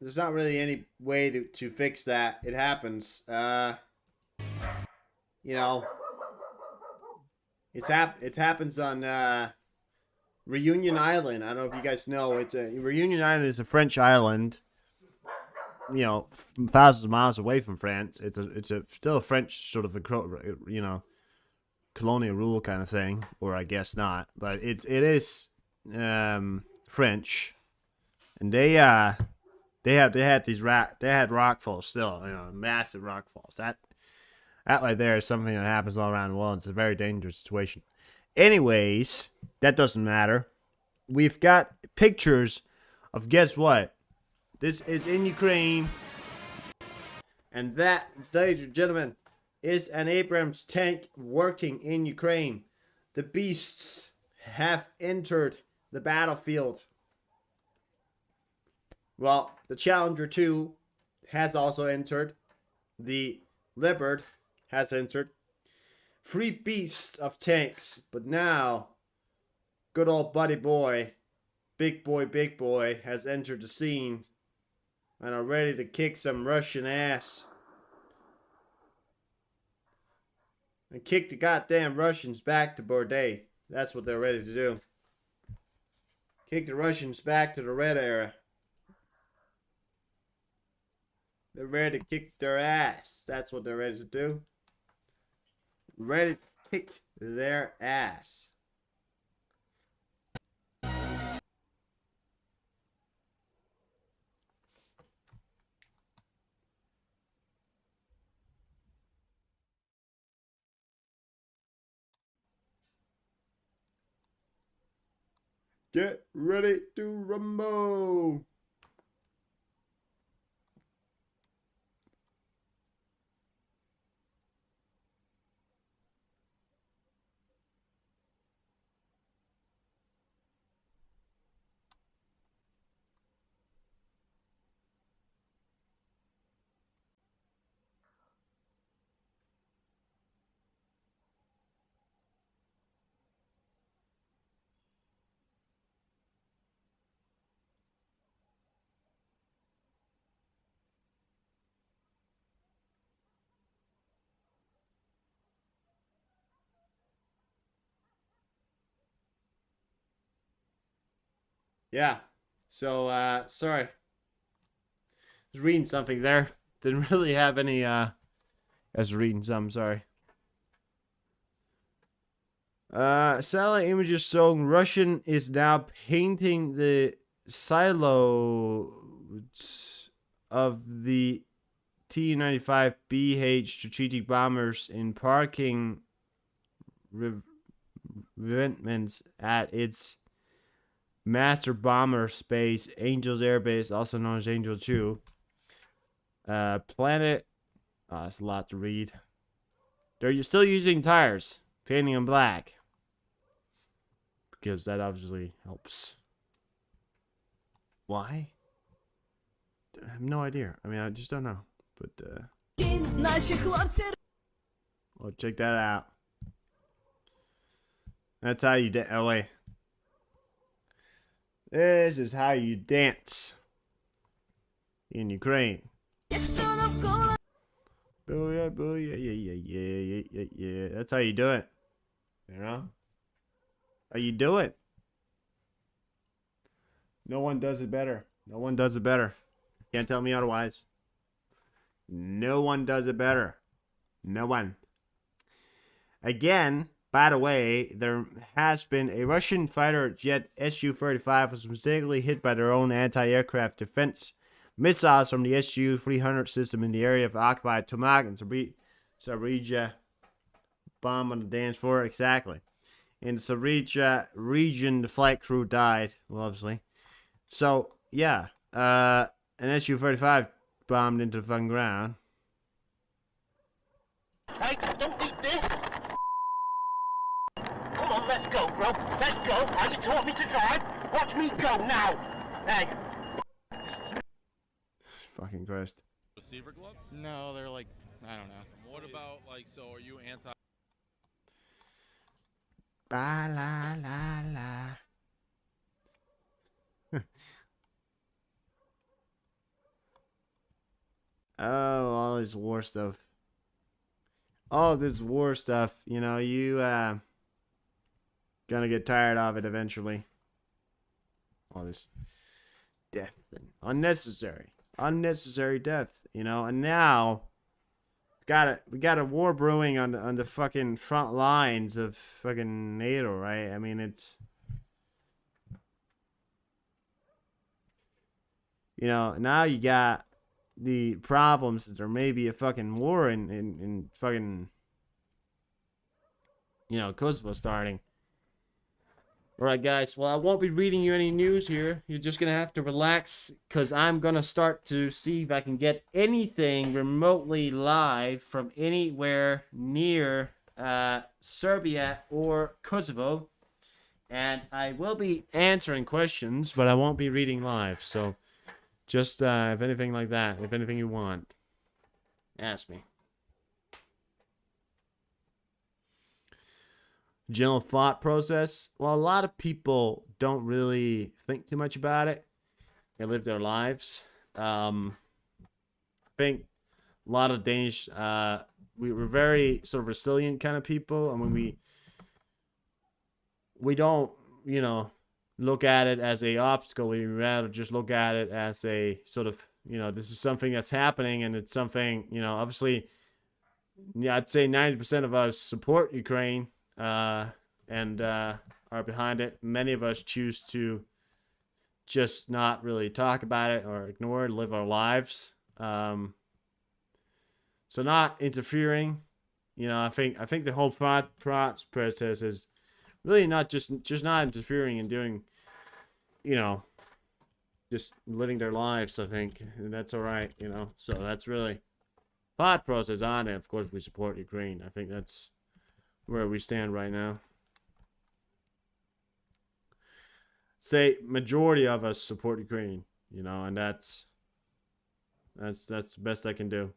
there's not really any way to fix that. It happens. You know, it happens on Reunion Island. I don't know if you guys know. Reunion Island is a French island. Thousands of miles away from France. It's still a French sort of colonial rule kind of thing, or I guess not, but it is French, and they had rock falls still, massive rock falls. That right there is something that happens all around the world. It's a very dangerous situation. Anyways, that doesn't matter. We've got pictures of, guess what? This is in Ukraine. And that, ladies and gentlemen, is an Abrams tank working in Ukraine. The beasts have entered the battlefield. Well, the Challenger 2 has also entered. The Leopard has entered. 3 beasts of tanks. But now, good old buddy boy, big boy, has entered the scene and are ready to kick some Russian ass. And kick the goddamn Russians back to Bordeaux. That's what they're ready to do. Kick the Russians back to the Red Era. They're ready to kick their ass. That's what they're ready to do. Ready to kick their ass. Get ready to rumble. Yeah. So, sorry. I was reading something there. Didn't really have any, I was reading some, sorry. Satellite images showing Russian is now painting the silos of the Tu-95BH strategic bombers in parking revetments at its master bomber space, Angels Air Base, also known as Angel 2. Planet. Oh, that's a lot to read. They're still using tires, painting them black. Because that obviously helps. Why? I have no idea. I mean, I just don't know. But, well, check that out. That's how you oh, wait. This is how you dance in Ukraine. Booyah, booyah, yeah. That's how you do it. You know? How you do it? No one does it better. No one does it better. Can't tell me otherwise. No one does it better. No one. Again, by the way, there has been a Russian fighter jet Su-35 was mistakenly hit by their own anti-aircraft defense missiles from the Su-300 system in the area of occupied Tomag and Zaporizhia. Bomb on the dance floor, exactly. In the Zaporizhia region, the flight crew died, well, obviously. So, yeah, an Su-35 bombed into the fucking ground. Hey, don't eat this! Come on, let's go, bro. Let's go. Are you taught me to drive? Watch me go now. Hey. Fucking Christ. Receiver gloves? No, they're like, I don't know. What about, like, so are you anti... Ba la la la. Oh, all this war stuff. All this war stuff, you know, you gonna get tired of it eventually. All this death and unnecessary death, you know. And now we got a war brewing on the fucking front lines of fucking NATO, right? I mean, it's, you know, now you got the problems that there may be a fucking war in fucking, you know, Kosovo starting. Alright, guys, well, I won't be reading you any news here. You're just gonna have to relax, because I'm gonna start to see if I can get anything remotely live from anywhere near Serbia or Kosovo. And I will be answering questions, but I won't be reading live, so just if anything like that, if anything you want, ask me. General thought process. Well, a lot of people don't really think too much about it. They live their lives. I think a lot of Danish, we're very sort of resilient kind of people. I mean, we don't, you know, look at it as a obstacle. We rather just look at it as a sort of, you know, this is something that's happening, and it's something, you know, obviously, yeah, I'd say 90% of us support Ukraine. And are behind it. Many of us choose to just not really talk about it or ignore it, live our lives. So not interfering. You know, I think the whole process is really not just not interfering and doing, you know, just living their lives. I think, and that's all right. You know, so that's really thought process on it. Of course, we support Ukraine. I think that's where we stand right now. Say majority of us support Ukraine, you know, and that's the best I can do.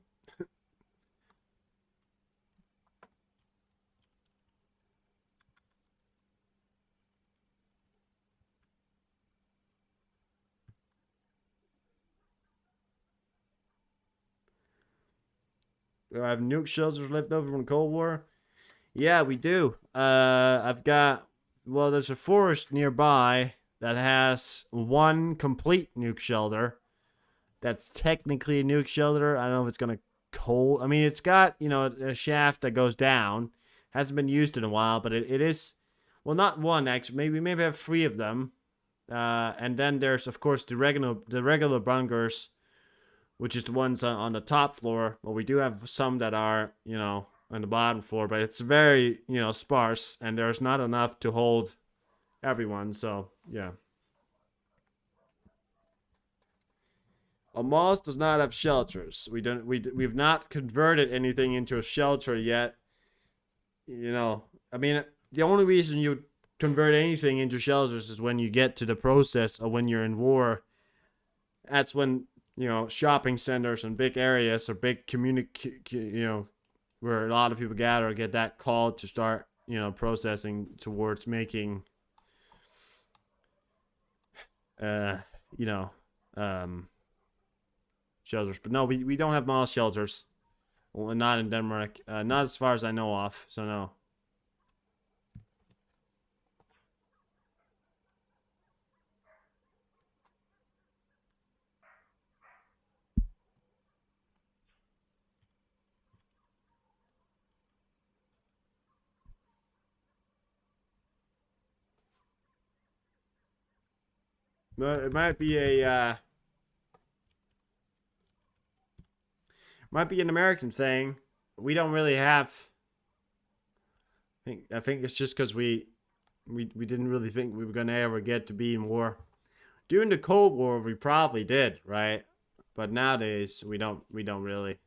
Do I have nuke shelters left over from the Cold War? Yeah, we do. I've got, well, there's a forest nearby that has one complete nuke shelter. That's technically a nuke shelter. I don't know if it's going to hold. I mean, it's got, you know, a shaft that goes down. Hasn't been used in a while, but it is, well, not one, actually. Maybe have 3 of them. And then there's, of course, the regular bunkers, which is the ones on the top floor. Well, we do have some that are, you know, on the bottom floor, but it's very, you know, sparse, and there's not enough to hold everyone, so yeah. Almaz does not have shelters. We've not converted anything into a shelter yet. You know, I mean, the only reason you convert anything into shelters is when you get to the process of when you're in war. That's when, you know, shopping centers and big areas or big you know, where a lot of people gather, get that call to start, you know, processing towards making, you know, shelters. But no, we don't have mall shelters. Well, not in Denmark. Not as far as I know of, so no. It might be a might be an American thing. We don't really have. I think it's just because we didn't really think we were gonna ever get to be in war. During the Cold War, we probably did, right? But nowadays, we don't really.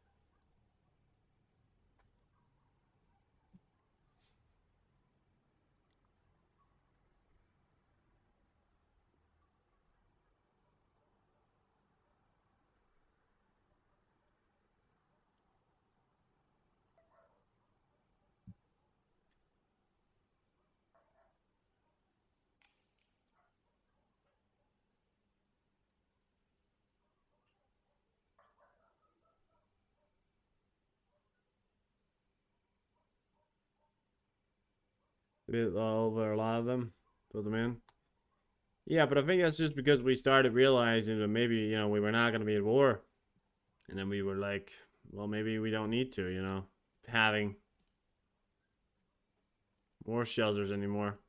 Over a lot of them, fill them in. Yeah, but I think that's just because we started realizing that maybe, we were not going to be at war. And then we were like, well, maybe we don't need to, having war shelters anymore.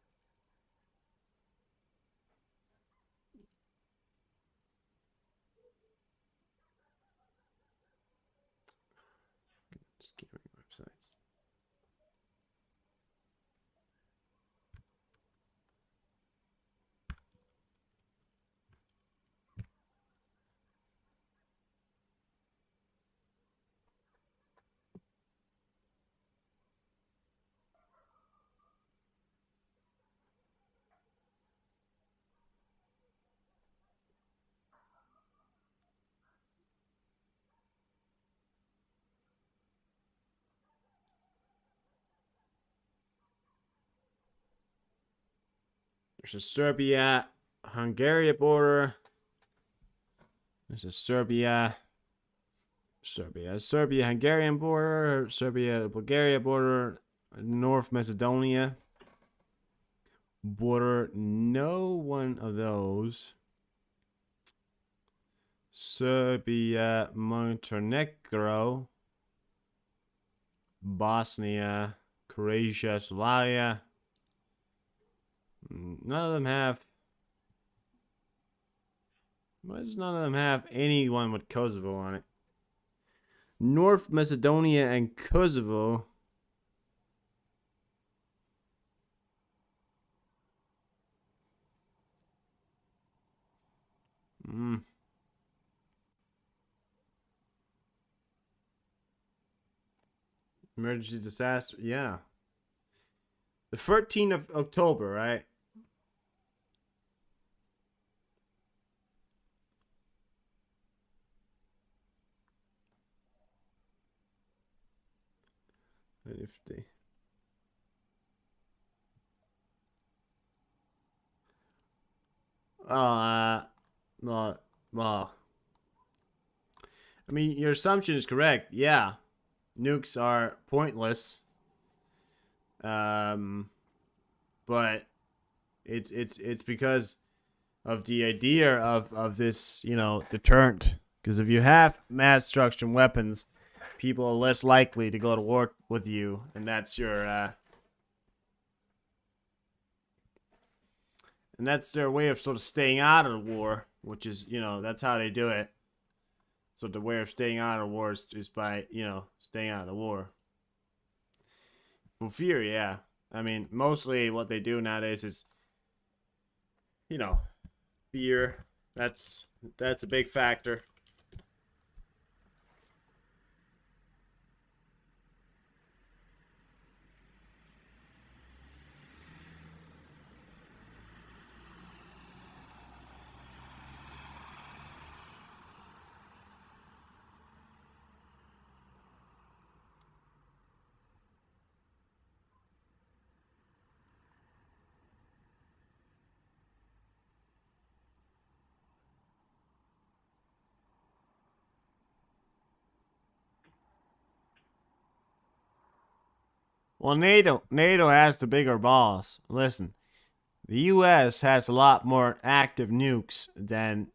Scamming websites. There's a Serbia-Hungary border. There's a Serbia-Hungarian border, Serbia-Bulgaria border, North Macedonia border. No one of those. Serbia, Montenegro, Bosnia, Croatia, Slovakia. None of them have. Why does none of them have anyone with Kosovo on it? North Macedonia and Kosovo. Emergency disaster. Yeah. The 13th of October, right? Nifty. Well, I mean, your assumption is correct. Yeah, nukes are pointless. But it's because of the idea of this, deterrent. Because if you have mass destruction weapons, people are less likely to go to war with you, and that's your and that's their way of sort of staying out of the war, which is, that's how they do it. So the way of staying out of war is by, staying out of the war. For fear, yeah. I mean, mostly what they do nowadays is, fear. That's a big factor. Well, NATO has the bigger balls. Listen, the U.S. has a lot more active nukes than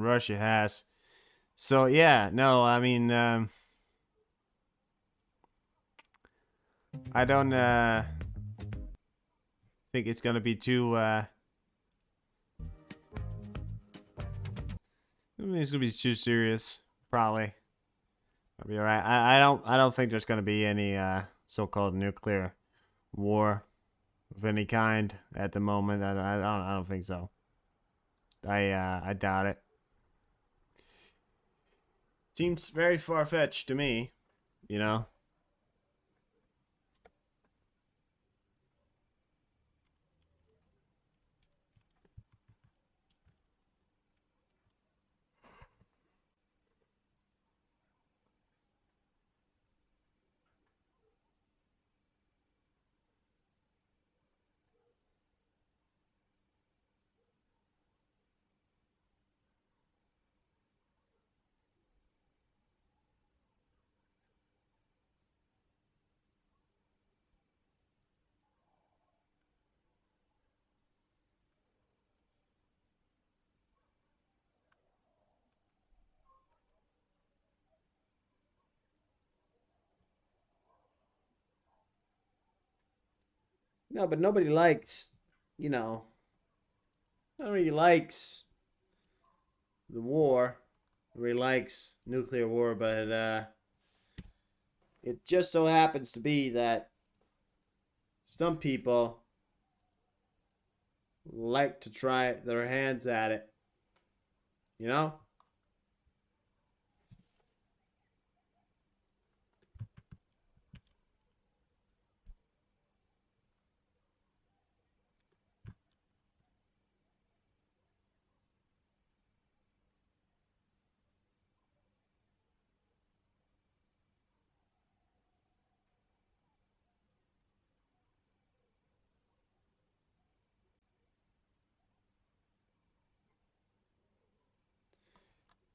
Russia has. So yeah, no, I mean, I don't think it's gonna be too don't think it's gonna be too serious. Probably. I'll be alright. I don't think there's gonna be any so-called nuclear war of any kind at the moment. I don't think so. I doubt it. Seems very far-fetched to me, you know. No, but nobody likes, you know, nobody likes the war. Nobody likes nuclear war, but it just so happens to be that some people like to try their hands at it. You know?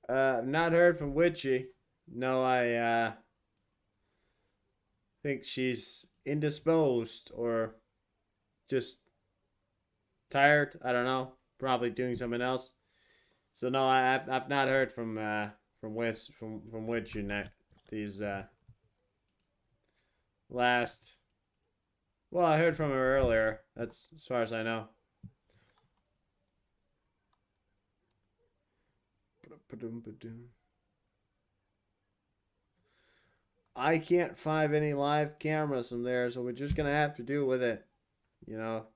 I've not heard from Witchy. No, I think she's indisposed or just tired. I don't know. Probably doing something else. So no, I've not heard from Witchy these last. Well, I heard from her earlier. That's as far as I know. I can't find any live cameras from there, so we're just gonna have to deal with it. You know.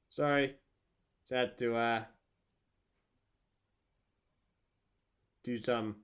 Sorry. Just had to do some.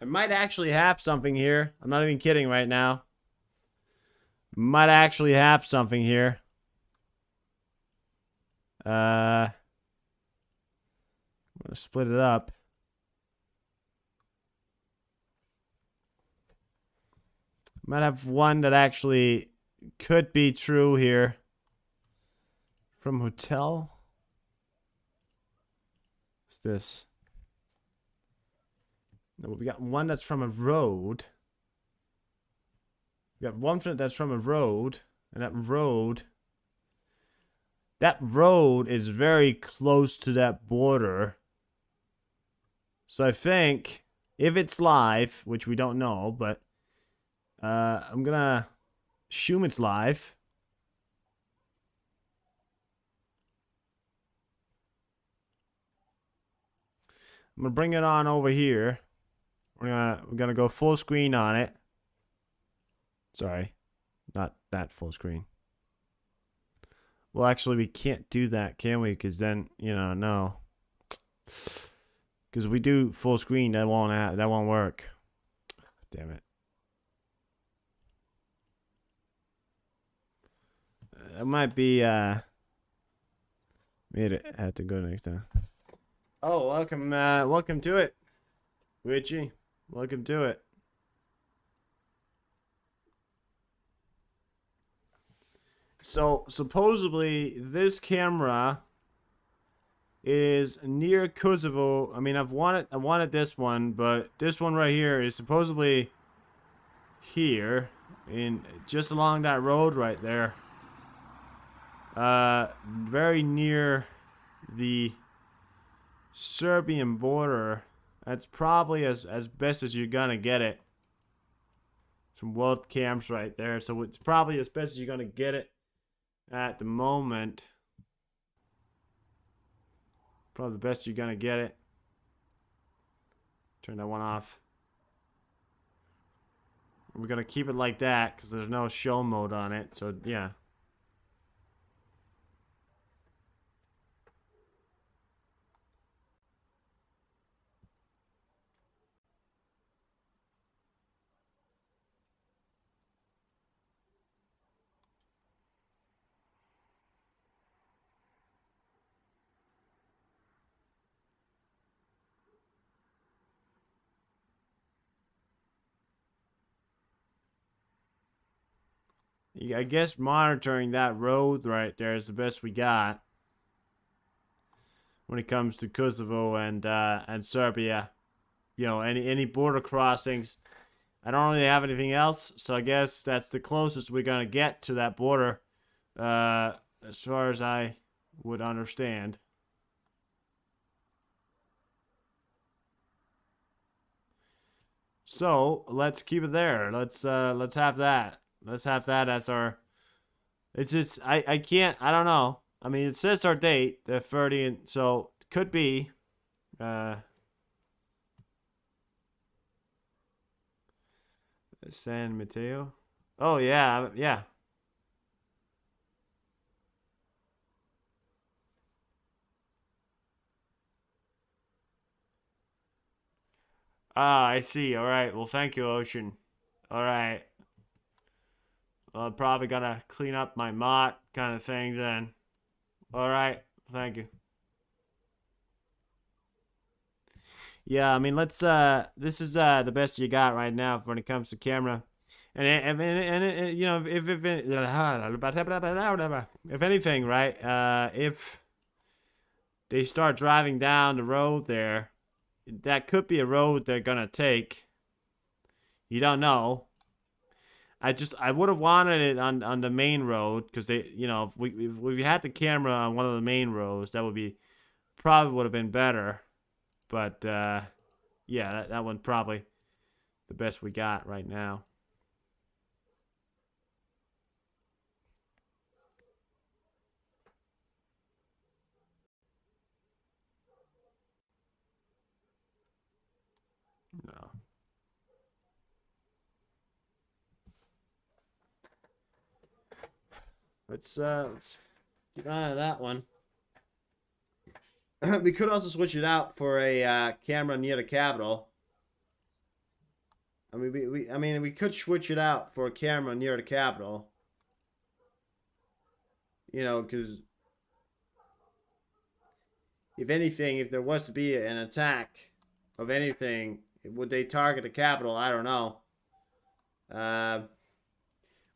I might actually have something here. I'm not even kidding right now. Might actually have something here. I'm gonna split it up. Might have one that actually could be true here. From hotel. What's this? No, we got one that's from a road. We got one that's from a road, and that road That road is very close to that border. So I think if it's live, which we don't know, but I'm gonna assume it's live. I'm gonna bring it on over here. We're gonna go full screen on it. Sorry, not that full screen. Well, actually, we can't do that, can we? Because then, no. Because we do full screen, that won't work. Damn it. It might be made it had to go next time. Oh, welcome to it, Richie. Welcome to it. So supposedly this camera is near Kosovo. I mean, I wanted this one, but this one right here is supposedly here, in just along that road right there. Very near the Serbian border. That's probably as best as you're gonna get it. Some world camps right there, so it's probably as best as you're gonna get it at the moment. Probably the best you're gonna get it. Turn that one off. We're gonna keep it like that because there's no show mode on it, so yeah. I guess monitoring that road right there is the best we got when it comes to Kosovo and Serbia. Any border crossings. I don't really have anything else, so I guess that's the closest we're gonna get to that border, as far as I would understand. So let's keep it there. Let's have that. Let's have that as our. It's just I can't. I don't know. I mean, it says our date, the 30th, so it could be. San Mateo. Oh yeah, yeah. Ah, I see. All right. Well, thank you, Ocean. All right. Well, I'm probably gonna clean up my mott kind of thing then. All right. Thank you. Yeah, I mean, let's. This is the best you got right now when it comes to camera, and you know, if anything, right? If they start driving down the road there, that could be a road they're gonna take. You don't know. I would have wanted it on the main road because if we had the camera on one of the main roads, that probably would have been better. But yeah, that one probably the best we got right now. No. Let's get on to that one. We could also switch it out for a camera near the Capitol. I mean, we could switch it out for a camera near the Capitol. Because if anything, if there was to be an attack of anything, would they target the Capitol? I don't know.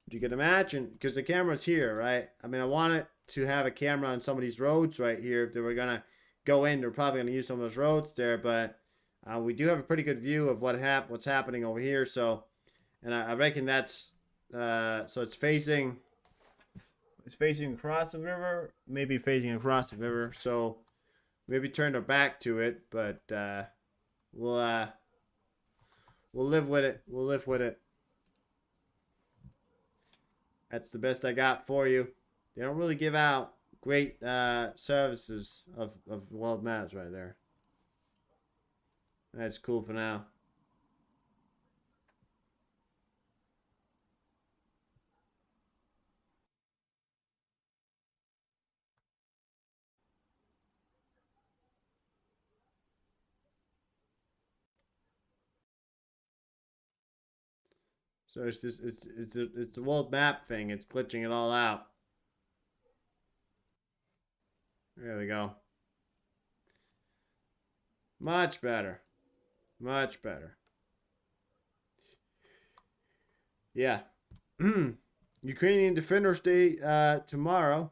You can imagine, because the camera's here, right? I mean, I wanted to have a camera on some of these roads right here. If they were gonna go in, they're probably gonna use some of those roads there, but we do have a pretty good view of what's happening over here. So, and I reckon that's so it's facing. is facing across the river, maybe facing across the river, so maybe turn our back to it, but we'll live with it. We'll live with it. That's the best I got for you. They don't really give out great services of world maps right there. That's cool for now. So it's this it's the world map thing. It's glitching it all out. There we go. Much better. Much better. Yeah. Ukrainian Defenders Day tomorrow.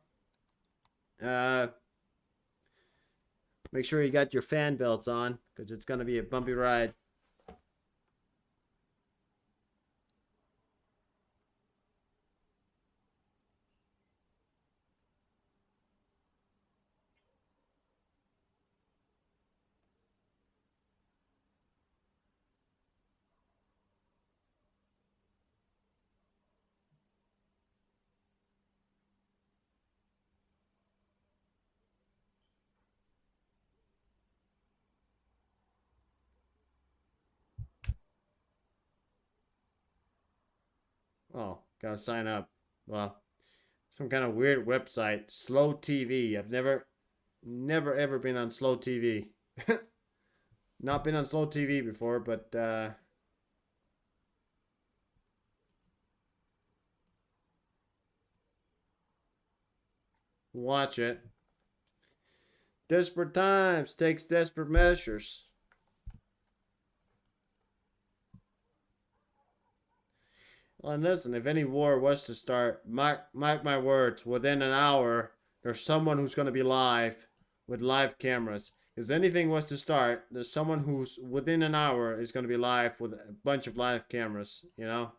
Make sure you got your fan belts on, because it's going to be a bumpy ride. Oh, gotta sign up. Well, some kind of weird website. Slow TV. I've never ever been on Slow TV. Not been on Slow TV before, but watch it. Desperate times takes desperate measures. Well, and listen, if any war was to start, mark my words, within an hour, there's someone who's going to be live with live cameras. If anything was to start, there's someone who's within an hour is going to be live with a bunch of live cameras, you know?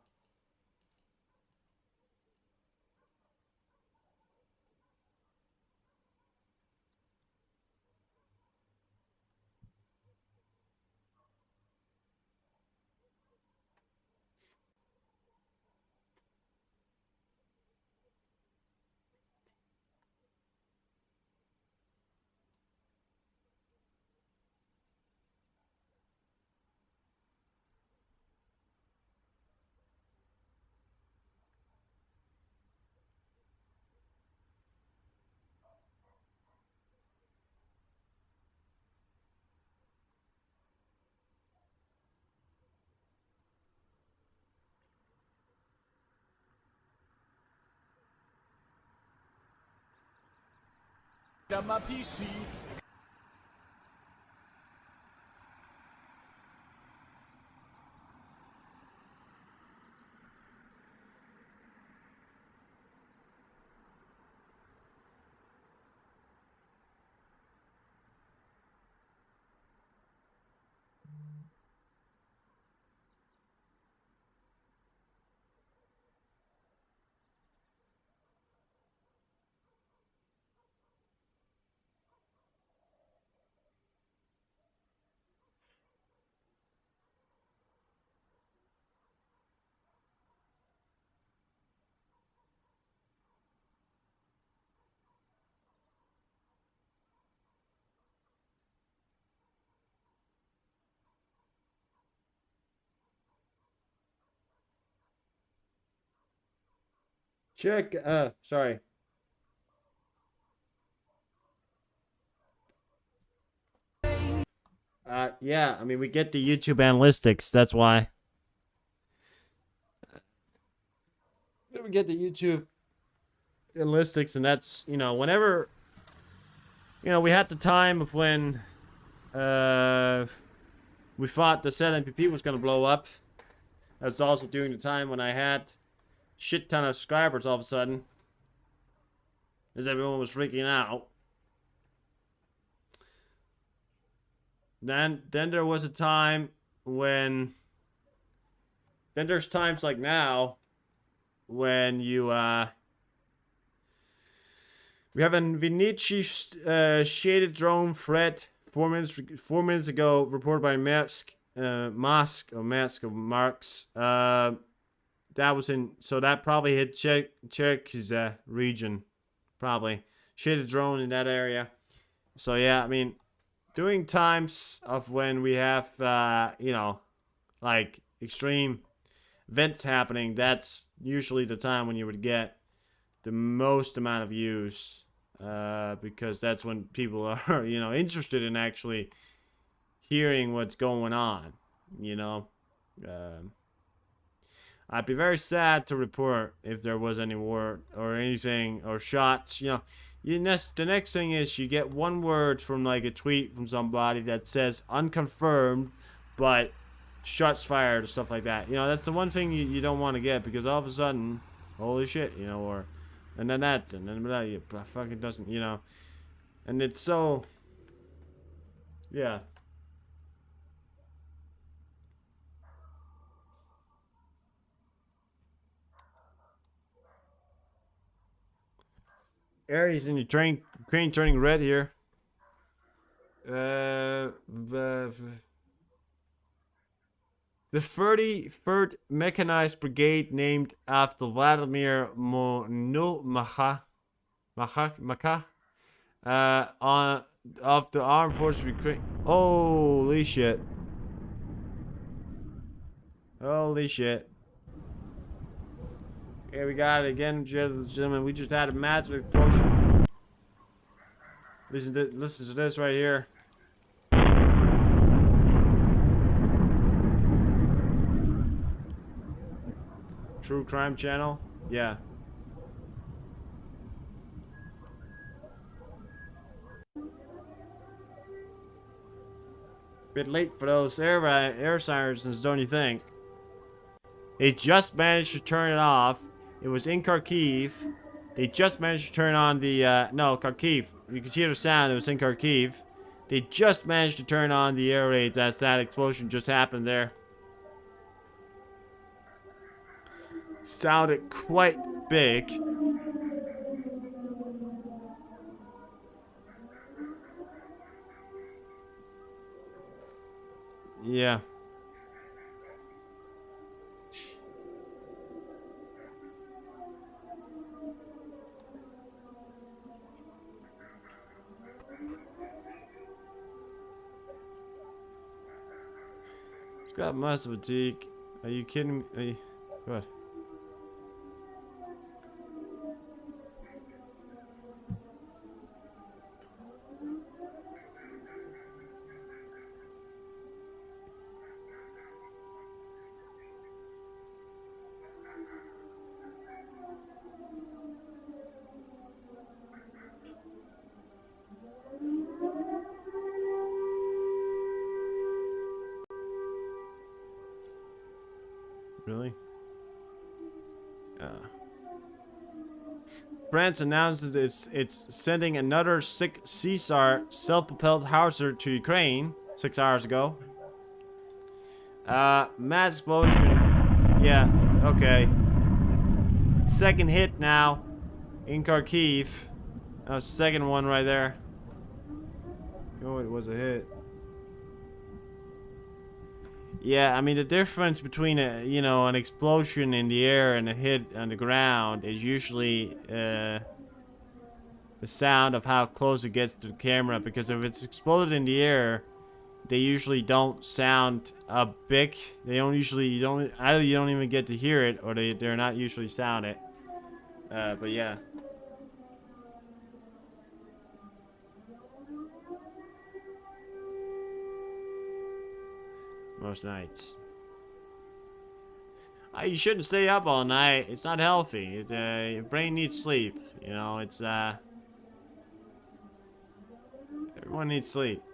On my PC. Check, sorry. Yeah, I mean, we get the YouTube analytics, that's why. We get the YouTube analytics, and that's, you know, whenever, you know, we had the time of when, we thought the ZNPP was gonna blow up. That was also during the time when I had shit ton of subscribers all of a sudden, as everyone was freaking out. Then there was a time when, then there's times like now when you We have a Vinci shaded drone threat 4 minutes ago reported by Marks. That was in, so that probably hit Czech's region, probably shaded drone in that area. So yeah, I mean, during times of when we have like extreme events happening, that's usually the time when you would get the most amount of views, because that's when people are interested in actually hearing what's going on. I'd be very sad to report if there was any war or anything or shots. The next thing is you get one word from like a tweet from somebody that says unconfirmed, but shots fired or stuff like that. That's the one thing you don't want to get, because all of a sudden, holy shit, and then that, and then that, it fucking doesn't, and it's so, yeah. Aries in your crane turning red here. The 33rd Mechanized Brigade, named after Vladimir Monomacha, of the Armed Forces of Ukraine. Holy shit. Holy shit. Okay, we got it again, gentlemen. We just had a massive explosion. Listen to this right here. True Crime Channel? Yeah. Bit late for those air sirens, don't you think? They just managed to turn it off. It was in Kharkiv. They just managed to turn on the, no, Kharkiv. You can hear the sound, it was in Kharkiv. They just managed to turn on the air raids as that explosion just happened there. Sounded quite big. Yeah. It's got muscle fatigue. Are you kidding me? Are you... What? Really? France announced that it's sending another Caesar self-propelled howitzer to Ukraine 6 hours ago. Mass explosion. Yeah, okay. Second hit now in Kharkiv. That was the second one right there. Oh, it was a hit. Yeah, I mean, the difference between an explosion in the air and a hit on the ground is usually the sound of how close it gets to the camera, because if it's exploded in the air, they usually don't sound big. They don't usually, either you don't even get to hear it, or they're not usually sounded. But yeah. Most nights. You shouldn't stay up all night. It's not healthy. Your brain needs sleep. It's everyone needs sleep.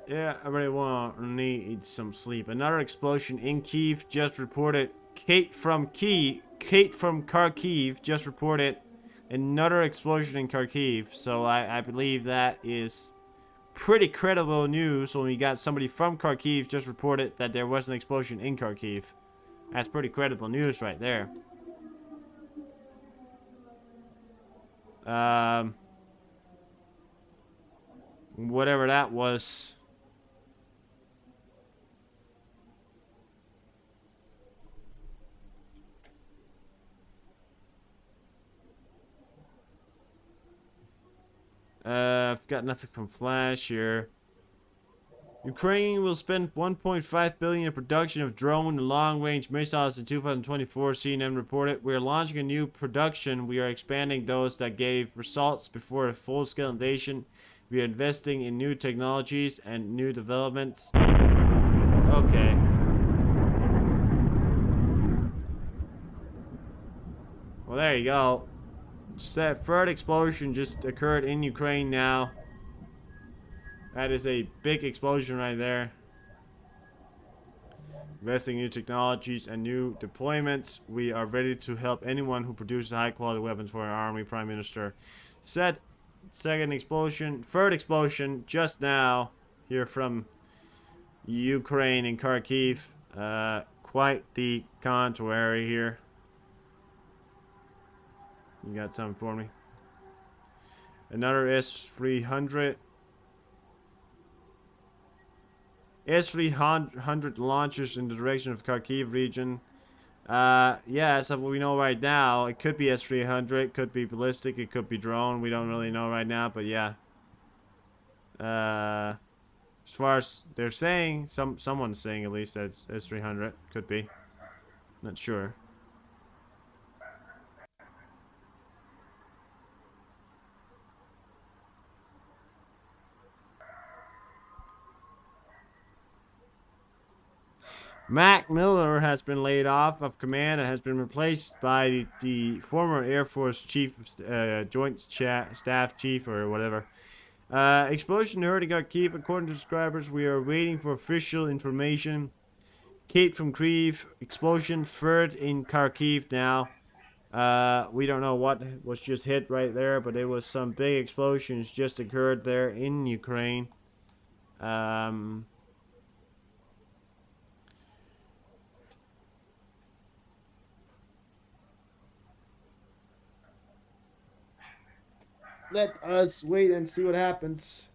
Yeah, everyone needs some sleep. Another explosion in Kyiv just reported. Kate from Kharkiv just reported another explosion in Kharkiv. So I believe that is pretty credible news when we got somebody from Kharkiv just reported that there was an explosion in Kharkiv. That's pretty credible news right there. Whatever that was. I've got nothing from Flash here. Ukraine will spend 1.5 billion in production of drone and long-range missiles in 2024, CNN reported. We are launching a new production. We are expanding those that gave results before a full-scale invasion. We are investing in new technologies and new developments. Okay. Well, there you go. Just that third explosion just occurred in Ukraine now. That is a big explosion right there. Investing in new technologies and new deployments. We are ready to help anyone who produces high-quality weapons for our army, Prime Minister said. Third explosion just now here from Ukraine and Kharkiv. Quite the contrary here. You got something for me? Another S-300. S-300 launches in the direction of Kharkiv region. Yeah, so what we know right now, it could be S-300, it could be ballistic, it could be drone. We don't really know right now, but yeah. As far as they're saying, someone's saying at least that it's S-300. Could be. Not sure. Mac Miller has been laid off of command and has been replaced by the former Air Force Chief, Joint Staff Chief or whatever. Explosion heard in Kharkiv. According to subscribers, we are waiting for official information. Kate from Kyiv. Explosion third in Kharkiv now. We don't know what was just hit right there, but it was some big explosions just occurred there in Ukraine. Let us wait and see what happens.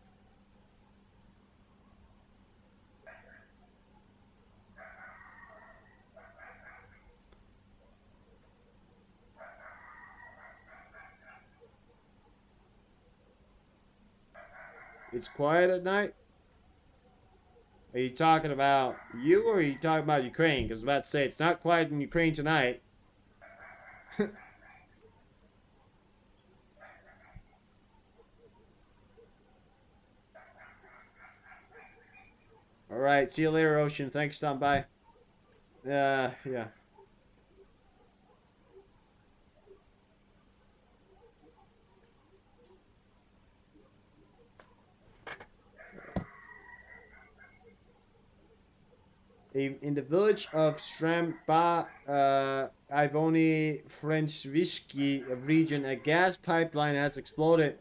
It's quiet at night? Are you talking about you or are you talking about Ukraine? Because I was about to say it's not quiet in Ukraine tonight. Alright, see you later, Ocean. Thanks for stopping by. Yeah. In the village of Stramba, Ivoni Frenchvishki region, a gas pipeline has exploded.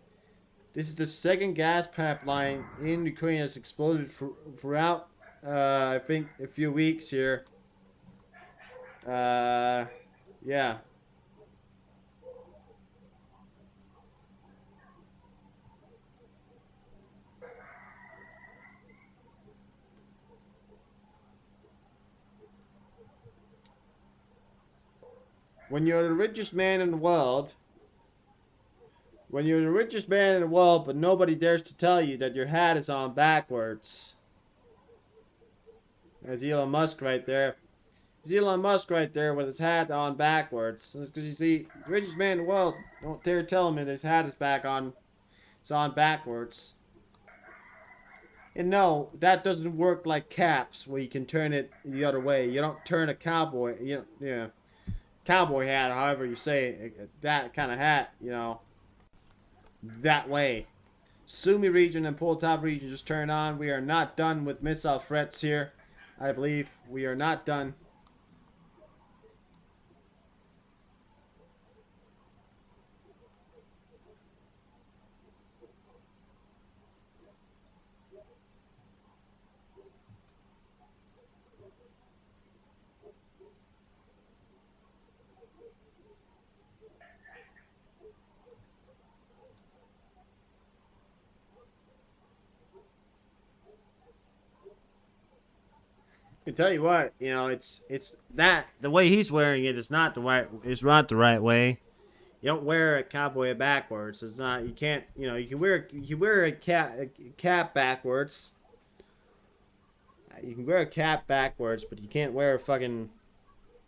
This is the second gas pipeline in Ukraine that's exploded throughout, I think, a few weeks here. Yeah. When you're the richest man in the world, but nobody dares to tell you that your hat is on backwards. There's Elon Musk right there. There's Elon Musk right there with his hat on backwards. That's because you see, the richest man in the world, don't dare tell him that his hat is back on. It's on backwards. And no, that doesn't work like caps where you can turn it the other way. You don't turn a cowboy, cowboy hat, however you say it, that kind of hat, that way. Sumy region and Poltava region just turned on. We are not done with missile threats here. I believe we are not done. I tell you what, you know, it's that the way he's wearing it is not the right. It's not the right way. You don't wear a cowboy hat backwards. It's not. You can't. You know. You can wear a cap backwards. You can wear a cap backwards, but you can't wear a fucking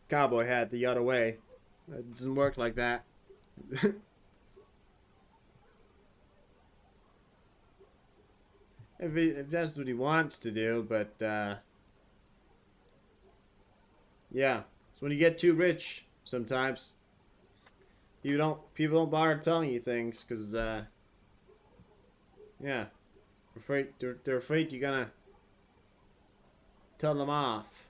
cowboy hat the other way. It doesn't work like that. If that's what he wants to do, but yeah, it's when you get too rich sometimes. People don't bother telling you things because yeah, they're afraid you're gonna tell them off.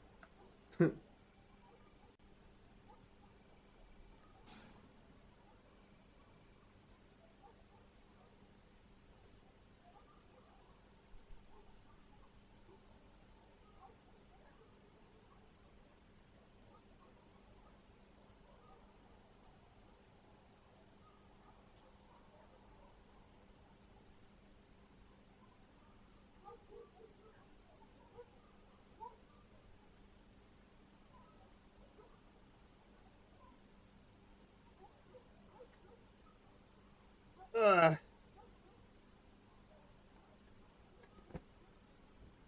Ugh.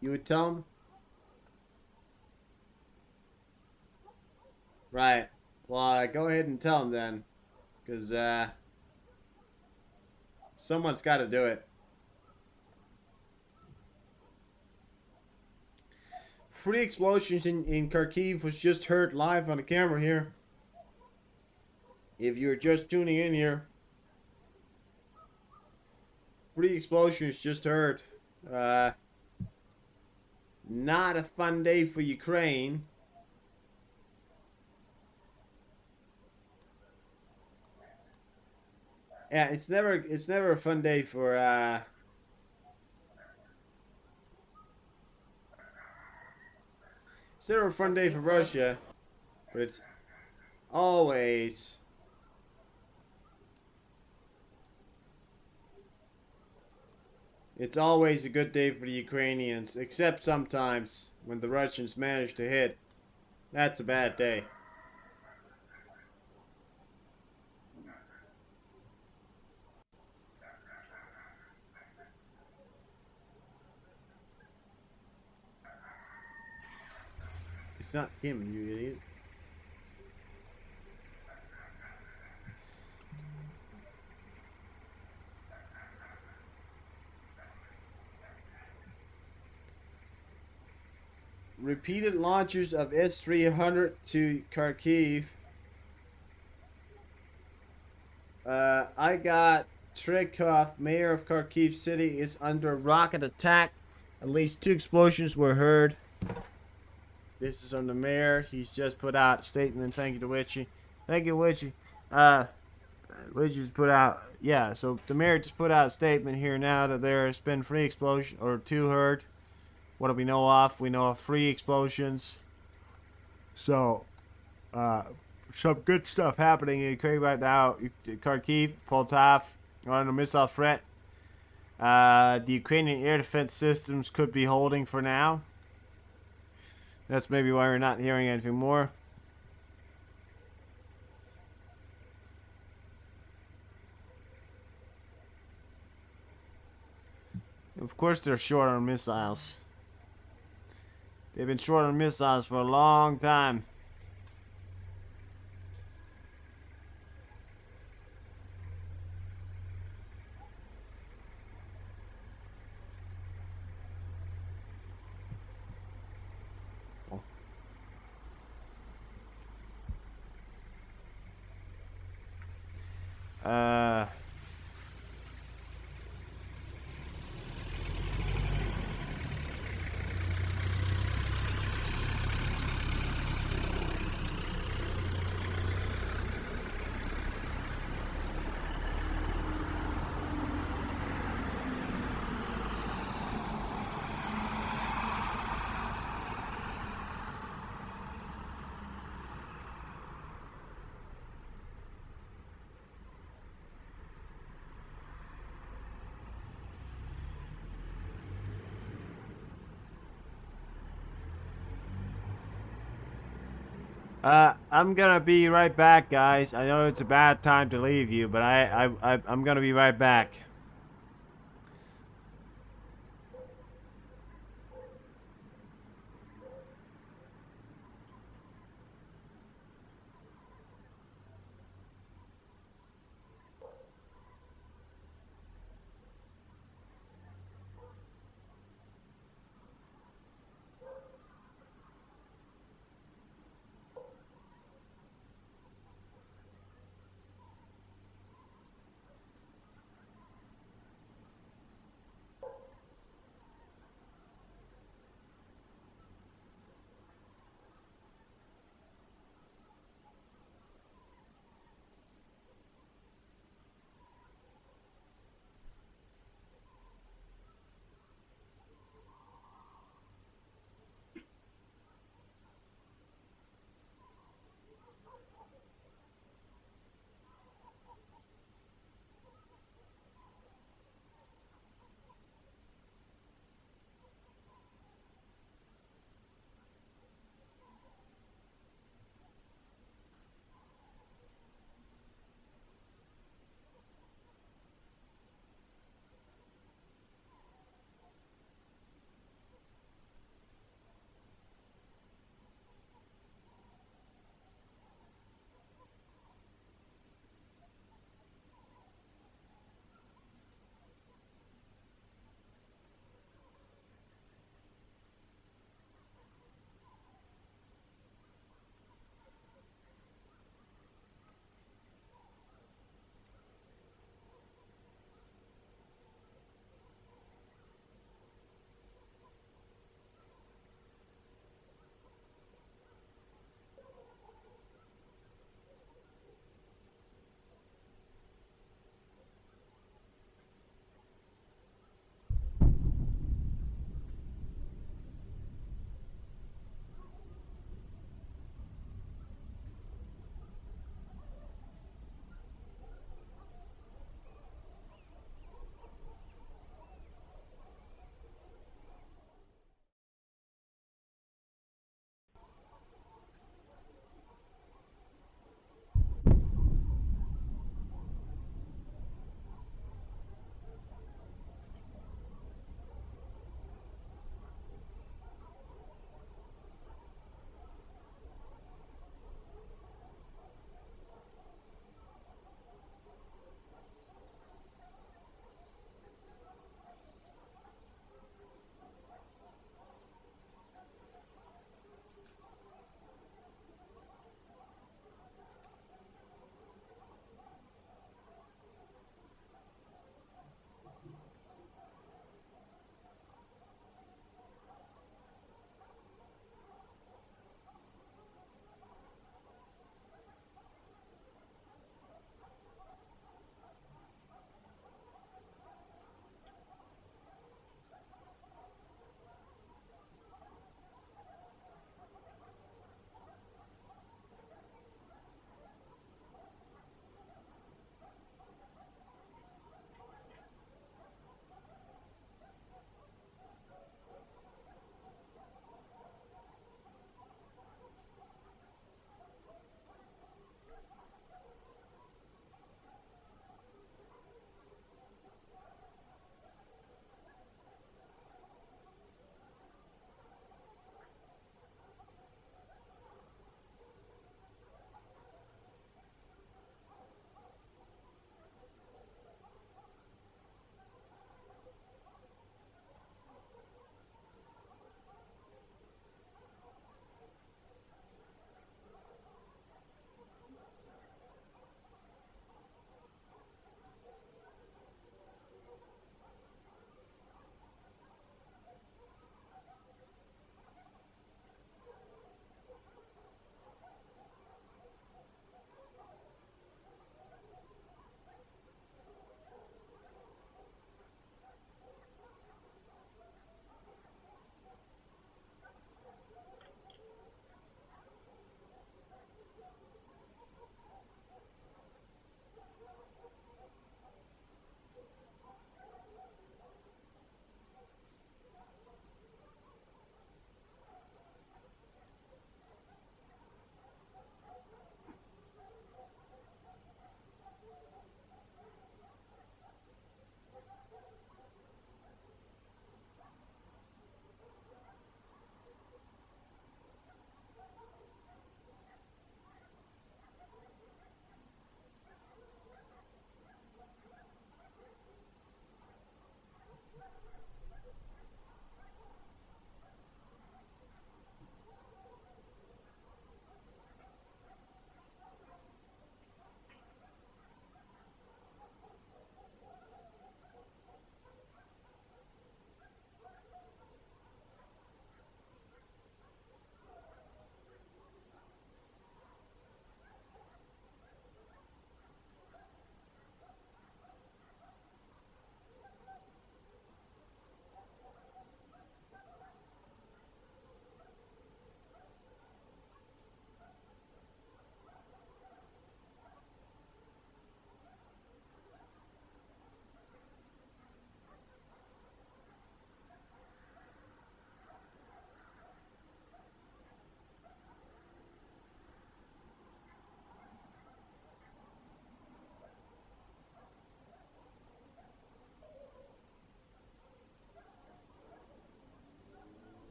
You would tell them, right? Well, go ahead and tell them then, because someone's got to do it. Three explosions in Kharkiv was just heard live on the camera here. If you're just tuning in here, three explosions just heard. Not a fun day for Ukraine. Yeah, it's never a fun day for it's never a fun day for Russia, but it's always a good day for the Ukrainians, except sometimes when the Russians manage to hit. That's a bad day. It's not him, you idiot. Repeated launches of S-300 to Kharkiv. I got Trekov, mayor of Kharkiv city, is under rocket attack. At least 2 explosions were heard. This is on the mayor. He's just put out a statement. Thank you to Witchy. Thank you, Witchy. Witchy's put out, yeah, so the mayor just put out a statement here now that there has been 3 explosions, or 2 heard. What do we know of? We know of 3 explosions. So, some good stuff happening in Ukraine right now. Kharkiv, Poltava are under missile threat. The Ukrainian air defense systems could be holding for now. That's maybe why we're not hearing anything more. Of course they're short on missiles. They've been short on missiles for a long time. Uh... I'm gonna be right back, guys. I know it's a bad time to leave you, but I'm gonna be right back.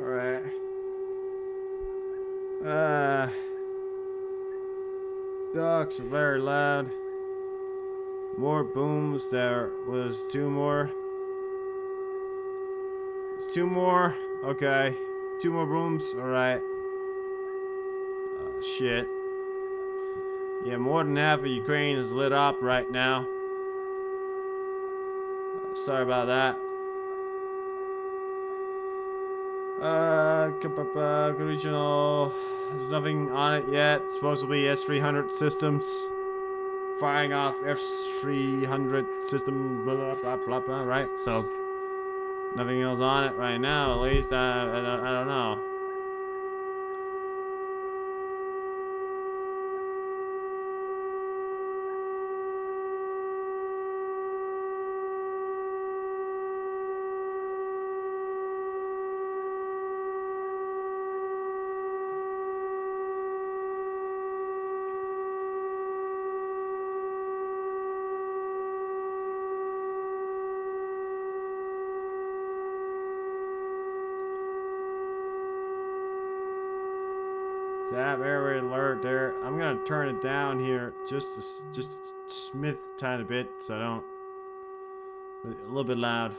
Alright. Dogs are very loud. More booms. There was two more. There's two more. Okay. Two more booms. Alright. Shit. Yeah, more than half of Ukraine is lit up right now. Sorry about that. Regional. There's nothing on it yet. It's supposed to be S-300 systems. Firing off F-300 system, blah, blah, blah, blah, right? So, nothing else on it right now, at least. I don't know. Zap area alert there. I'm gonna turn it down here just a smith tiny bit so I don't. A little bit loud.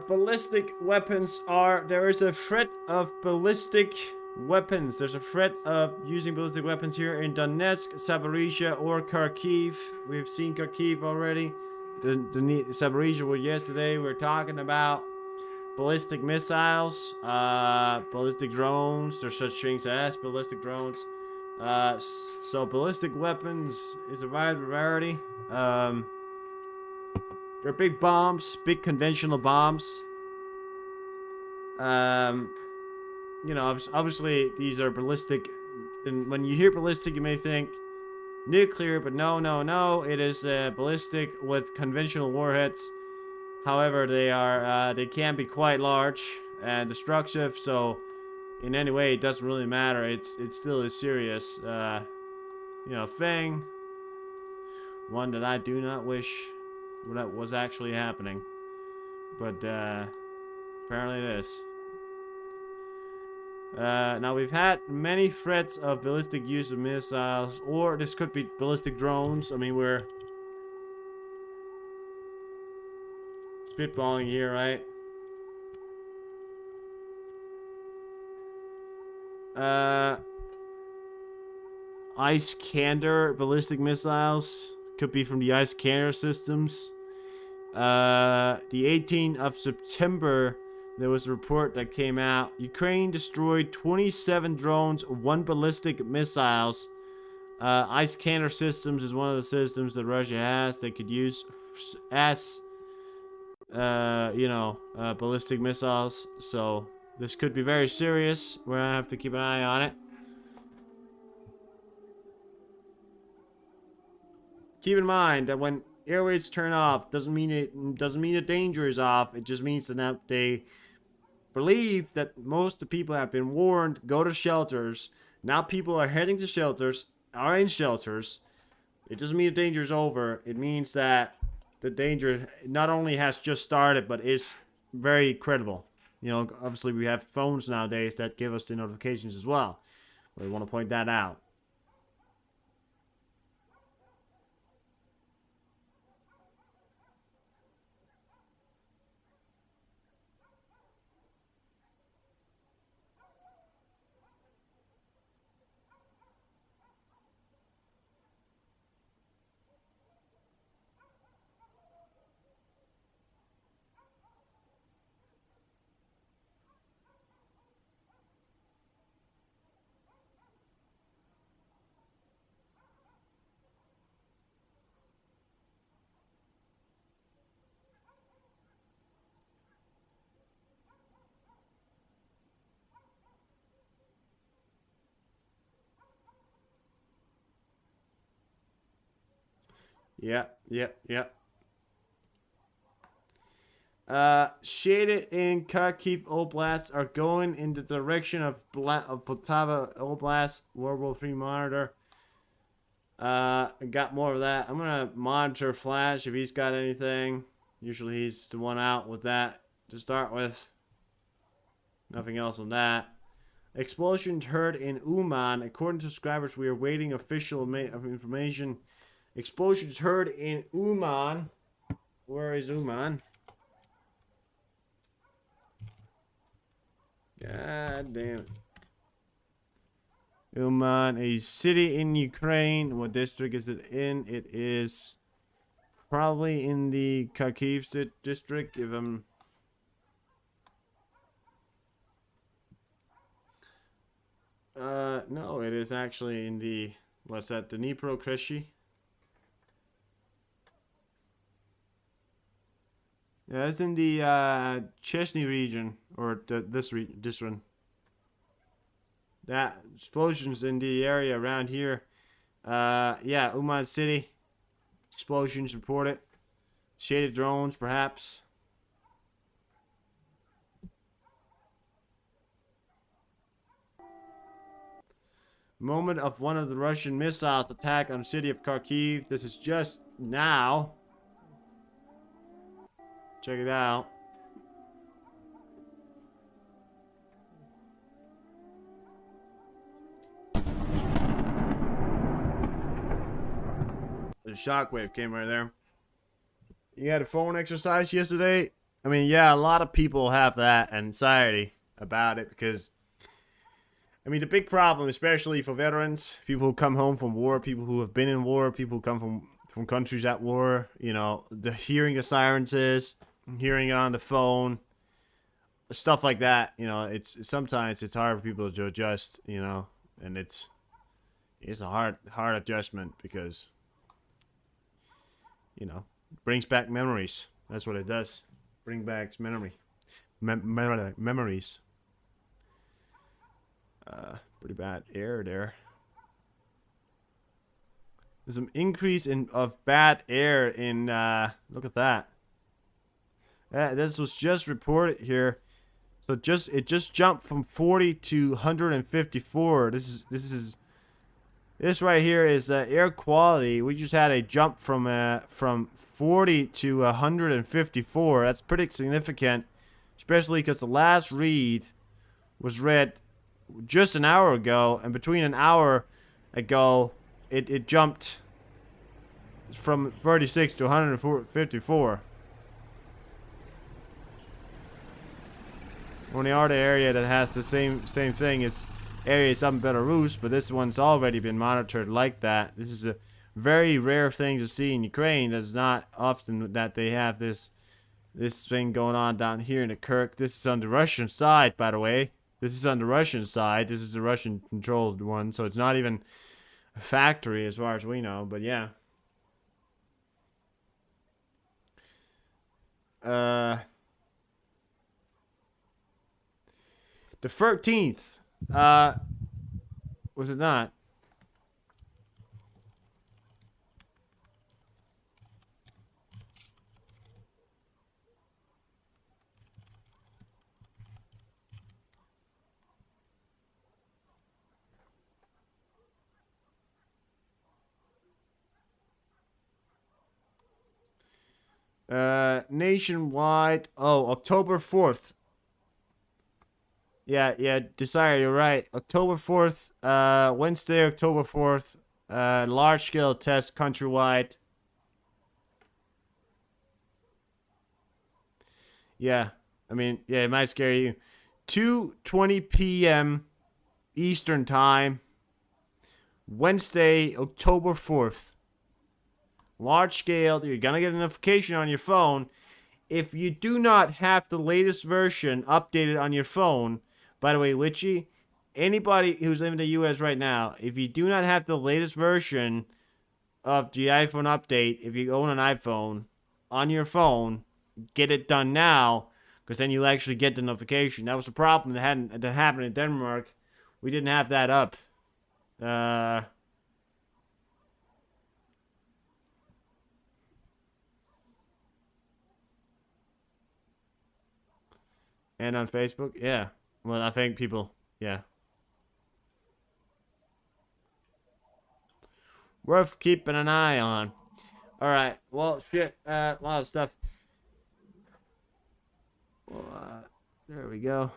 Ballistic weapons are. There is a threat of ballistic weapons. There's a threat of using ballistic weapons here in Donetsk, Zaporizhia, or Kharkiv. We've seen Kharkiv already. Zaporizhia was yesterday. We were talking about ballistic missiles, ballistic drones. There's such things as ballistic drones. So ballistic weapons is a wide variety. They're big bombs, big conventional bombs. You know, obviously these are ballistic. And when you hear ballistic, you may think nuclear, but no. It is ballistic with conventional warheads. However, they can be quite large and destructive. So, in any way, it doesn't really matter. It's still a serious, thing. One that I do not wish that was actually happening, but apparently it is. Now we've had many threats of ballistic use of missiles, or this could be ballistic drones. I mean, we're spitballing here, right? Iskander ballistic missiles could be from the Iskander systems. The 18th of September, there was a report that came out. Ukraine destroyed 27 drones, 1 ballistic missiles. Iskander systems is one of the systems that Russia has. They could use as, ballistic missiles. So this could be very serious. We're gonna have to keep an eye on it. Keep in mind that when air raids turn off, doesn't mean the danger is off. It just means that they believe that most of the people have been warned. Go to shelters. Now people are heading to shelters. Are in shelters. It doesn't mean the danger is over. It means that the danger not only has just started, but is very credible. You know, obviously we have phones nowadays that give us the notifications as well. We want to point that out. Yep. Shaded in Kharkiv Oblast are going in the direction of Poltava Oblast. World War III monitor. I got more of that. I'm gonna monitor Flash if he's got anything. Usually he's the one out with that to start with. Nothing else on that. Explosions heard in Uman. According to subscribers, we are waiting official information. Explosions heard in Uman. Where is Uman? God damn it. Uman, a city in Ukraine. What district is it in? It is probably in the Kharkiv district, if I'm... no, it is actually in the... What's that? The Dnipro Kreshi? Yeah, it's in the Chesney region, or this one. That explosions in the area around here. Yeah, Uman City. Explosions reported. Shaded drones, perhaps. Moment of one of the Russian missiles attack on the city of Kharkiv. This is just now. Check it out. The shockwave came right there. You had a phone exercise yesterday? I mean, yeah, a lot of people have that anxiety about it because, I mean, the big problem, especially for veterans, people who come home from war, people who have been in war, people who come from countries at war, you know, the hearing the sirens, hearing it on the phone, stuff like that, you know, it's sometimes it's hard for people to adjust, you know, and it's a hard adjustment because, you know, brings back memories. That's what it does. Bring back memories. Pretty bad air there. There's some increase of bad air in look at that. This was just reported here. So it just jumped from 40 to 154. This right here is air quality. We just had a jump from 40 to 154. That's pretty significant, especially because the last read was read just an hour ago, and between an hour ago, it jumped from 36 to 154. Only other area that has the same thing is areas up in Belarus, but this one's already been monitored like that. This is a very rare thing to see in Ukraine. There's not often that they have this thing going on down here in the Kirk. This is on the Russian side, by the way. This is on the Russian side. This is the Russian-controlled one, so it's not even a factory as far as we know, but yeah. The 13th, was it not? Nationwide. Oh, October 4th. Yeah, Desire, you're right. October 4th, Wednesday, October 4th, large-scale test countrywide. Yeah, I mean, yeah, it might scare you. 2:20 p.m. Eastern Time, Wednesday, October 4th. Large scale, you're gonna get a notification on your phone. If you do not have the latest version updated on your phone, by the way, Witchy, anybody who's living in the US right now, if you do not have the latest version of the iPhone update, if you own an iPhone, on your phone, get it done now, because then you'll actually get the notification. That was the problem that happened in Denmark. We didn't have that up. And on Facebook, yeah. Well, I think people, yeah. Worth keeping an eye on. Alright, well, shit, a lot of stuff. There we go.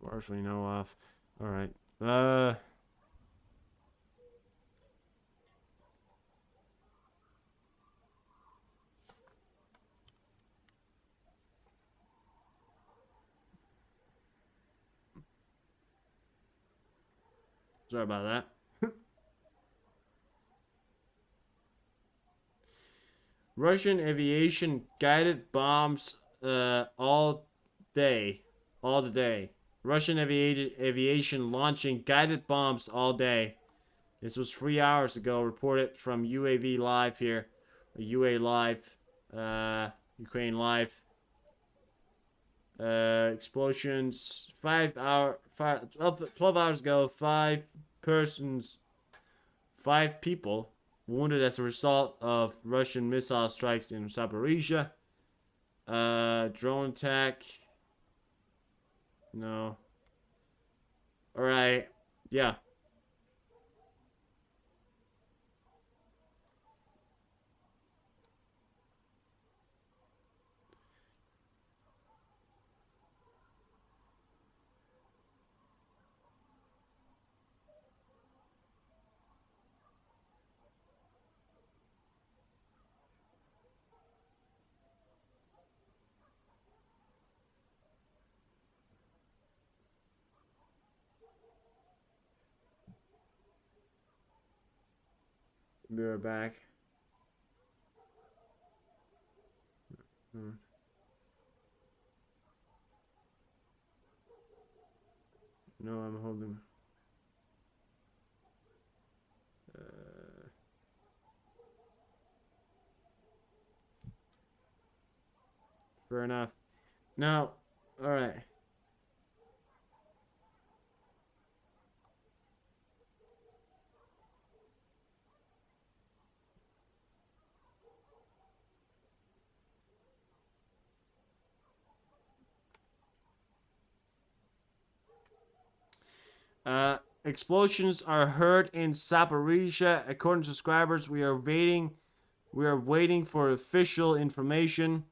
Partially no off. All right. Sorry about that. Russian aviation guided bombs all day. All the day. Russian aviation launching guided bombs all day. This was 3 hours ago. Reported from UAV Live here. UA Live. Ukraine Live. Explosions. 12 hours ago. 5 people wounded as a result of Russian missile strikes in Zaporizhia. Drone attack. No. Alright. Yeah. Be right back. No, I'm holding. Fair enough. Now, alright. Explosions are heard in Zaporizhia. According to subscribers, we are waiting for official information.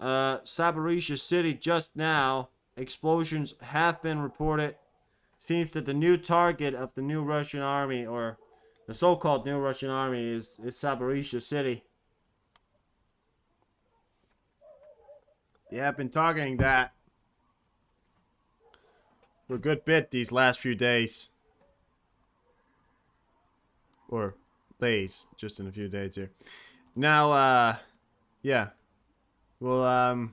Zaporizhia city just now. Explosions have been reported. Seems that the new target of the new Russian army, or the so-called new Russian army, is Zaporizhia city. Yeah, I've been targeting that for a good bit these last few days. Or days, just in a few days here. Now, yeah. We'll,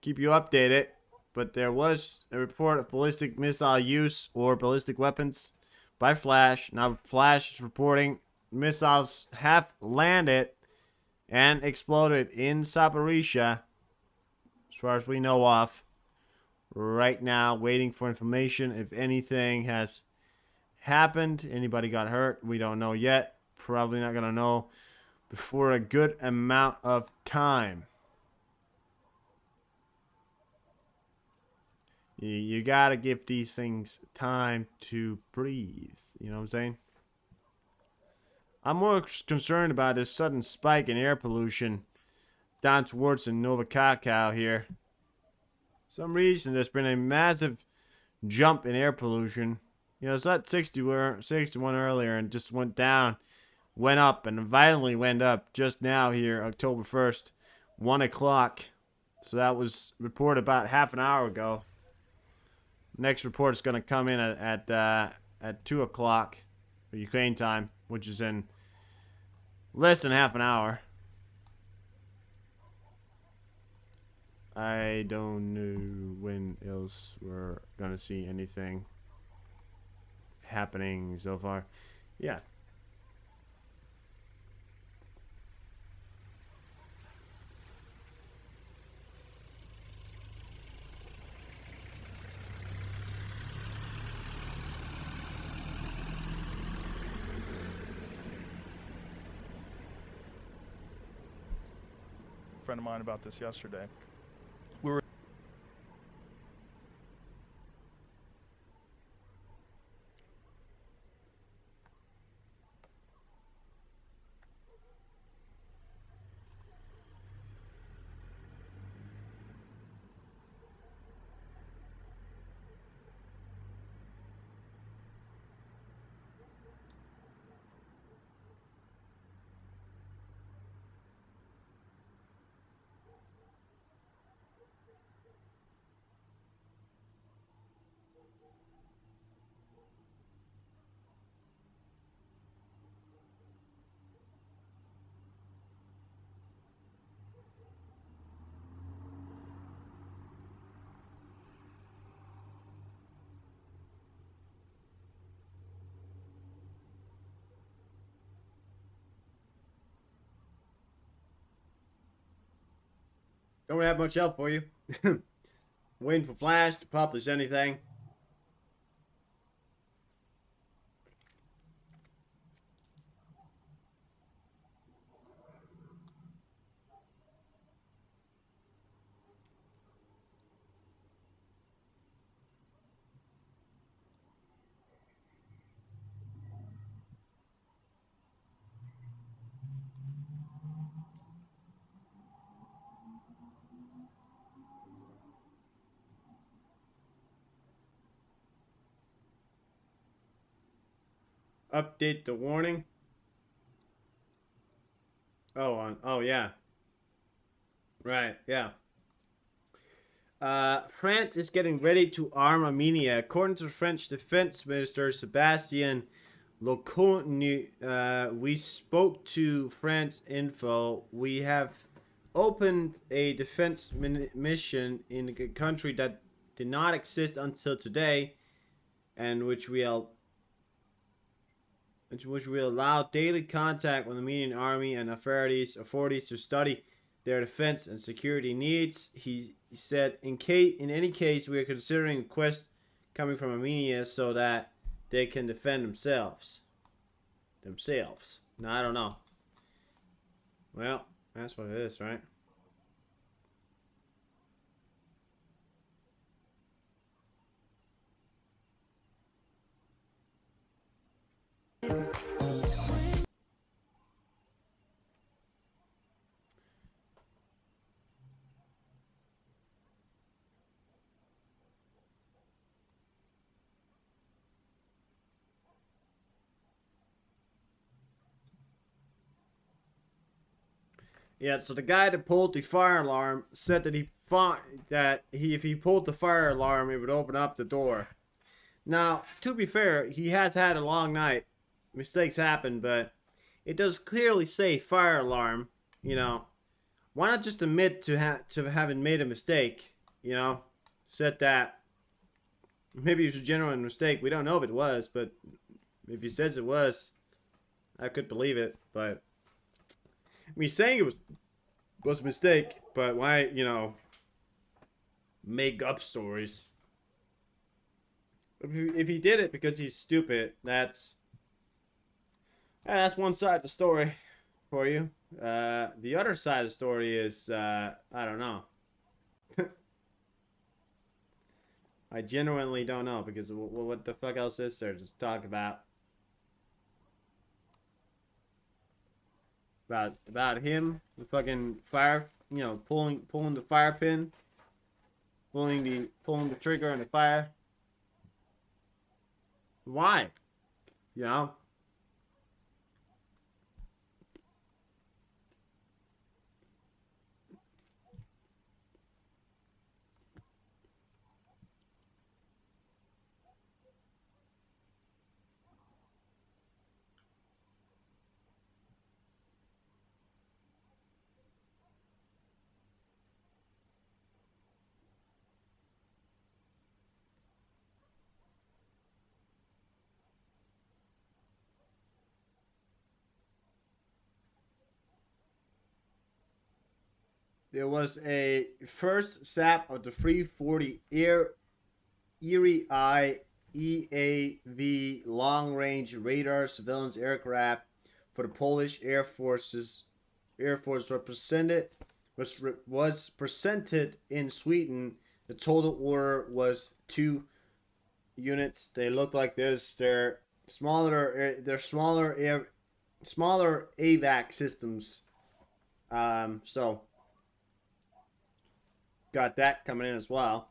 keep you updated. But there was a report of ballistic missile use or ballistic weapons by Flash. Now, Flash is reporting missiles have landed and exploded in Zaporizhia, as far as we know of. Right now, waiting for information if anything has happened. Anybody got hurt? We don't know yet. Probably not gonna know before a good amount of time. You gotta give these things time to breathe. You know what I'm saying? I'm more concerned about this sudden spike in air pollution down towards the Nova Cacao here. For some reason, there's been a massive jump in air pollution. You know, it's at 61 earlier and just went down, went up, and violently went up just now here, October 1st, 1 o'clock. So that was reported about half an hour ago. Next report is going to come in at 2 o'clock for Ukraine time, which is in less than half an hour. I don't know when else we're going to see anything happening so far. Yeah. Friend of mine about this yesterday. Don't have much else for you. Waiting for Flash to publish anything. Update the warning. Oh yeah. Right, yeah. France is getting ready to arm Armenia. According to French Defense Minister Sebastien Lecornu, we spoke to France Info. We have opened a defense mission in a country that did not exist until today, and which will allow daily contact with the Armenian army and authorities to study their defense and security needs. He said, in any case, we are considering requests coming from Armenia so that they can defend themselves. No, I don't know. Well, that's what it is, right? Yeah, so the guy that pulled the fire alarm said that if he pulled the fire alarm, it would open up the door. Now, to be fair, he has had a long night. Mistakes happen, but it does clearly say fire alarm. You know, why not just admit to having made a mistake? You know, said that maybe it was a genuine mistake. We don't know if it was, but if he says it was, I could believe it. But I mean, saying it was a mistake, but why, make up stories? If he did it because he's stupid, that's one side of the story for you. The other side of the story is, I don't know. I genuinely don't know, because what the fuck else is there to talk about? About him, the fucking fire, pulling the fire pin, pulling the trigger on the fire. Why? You know? There was a first SAP of the 340 Erie Eye EAV long-range radar surveillance aircraft for the Polish Air Force was presented in Sweden. The total order was 2 units. They look like this. They're smaller. Smaller AVAC systems. So got that coming in as well.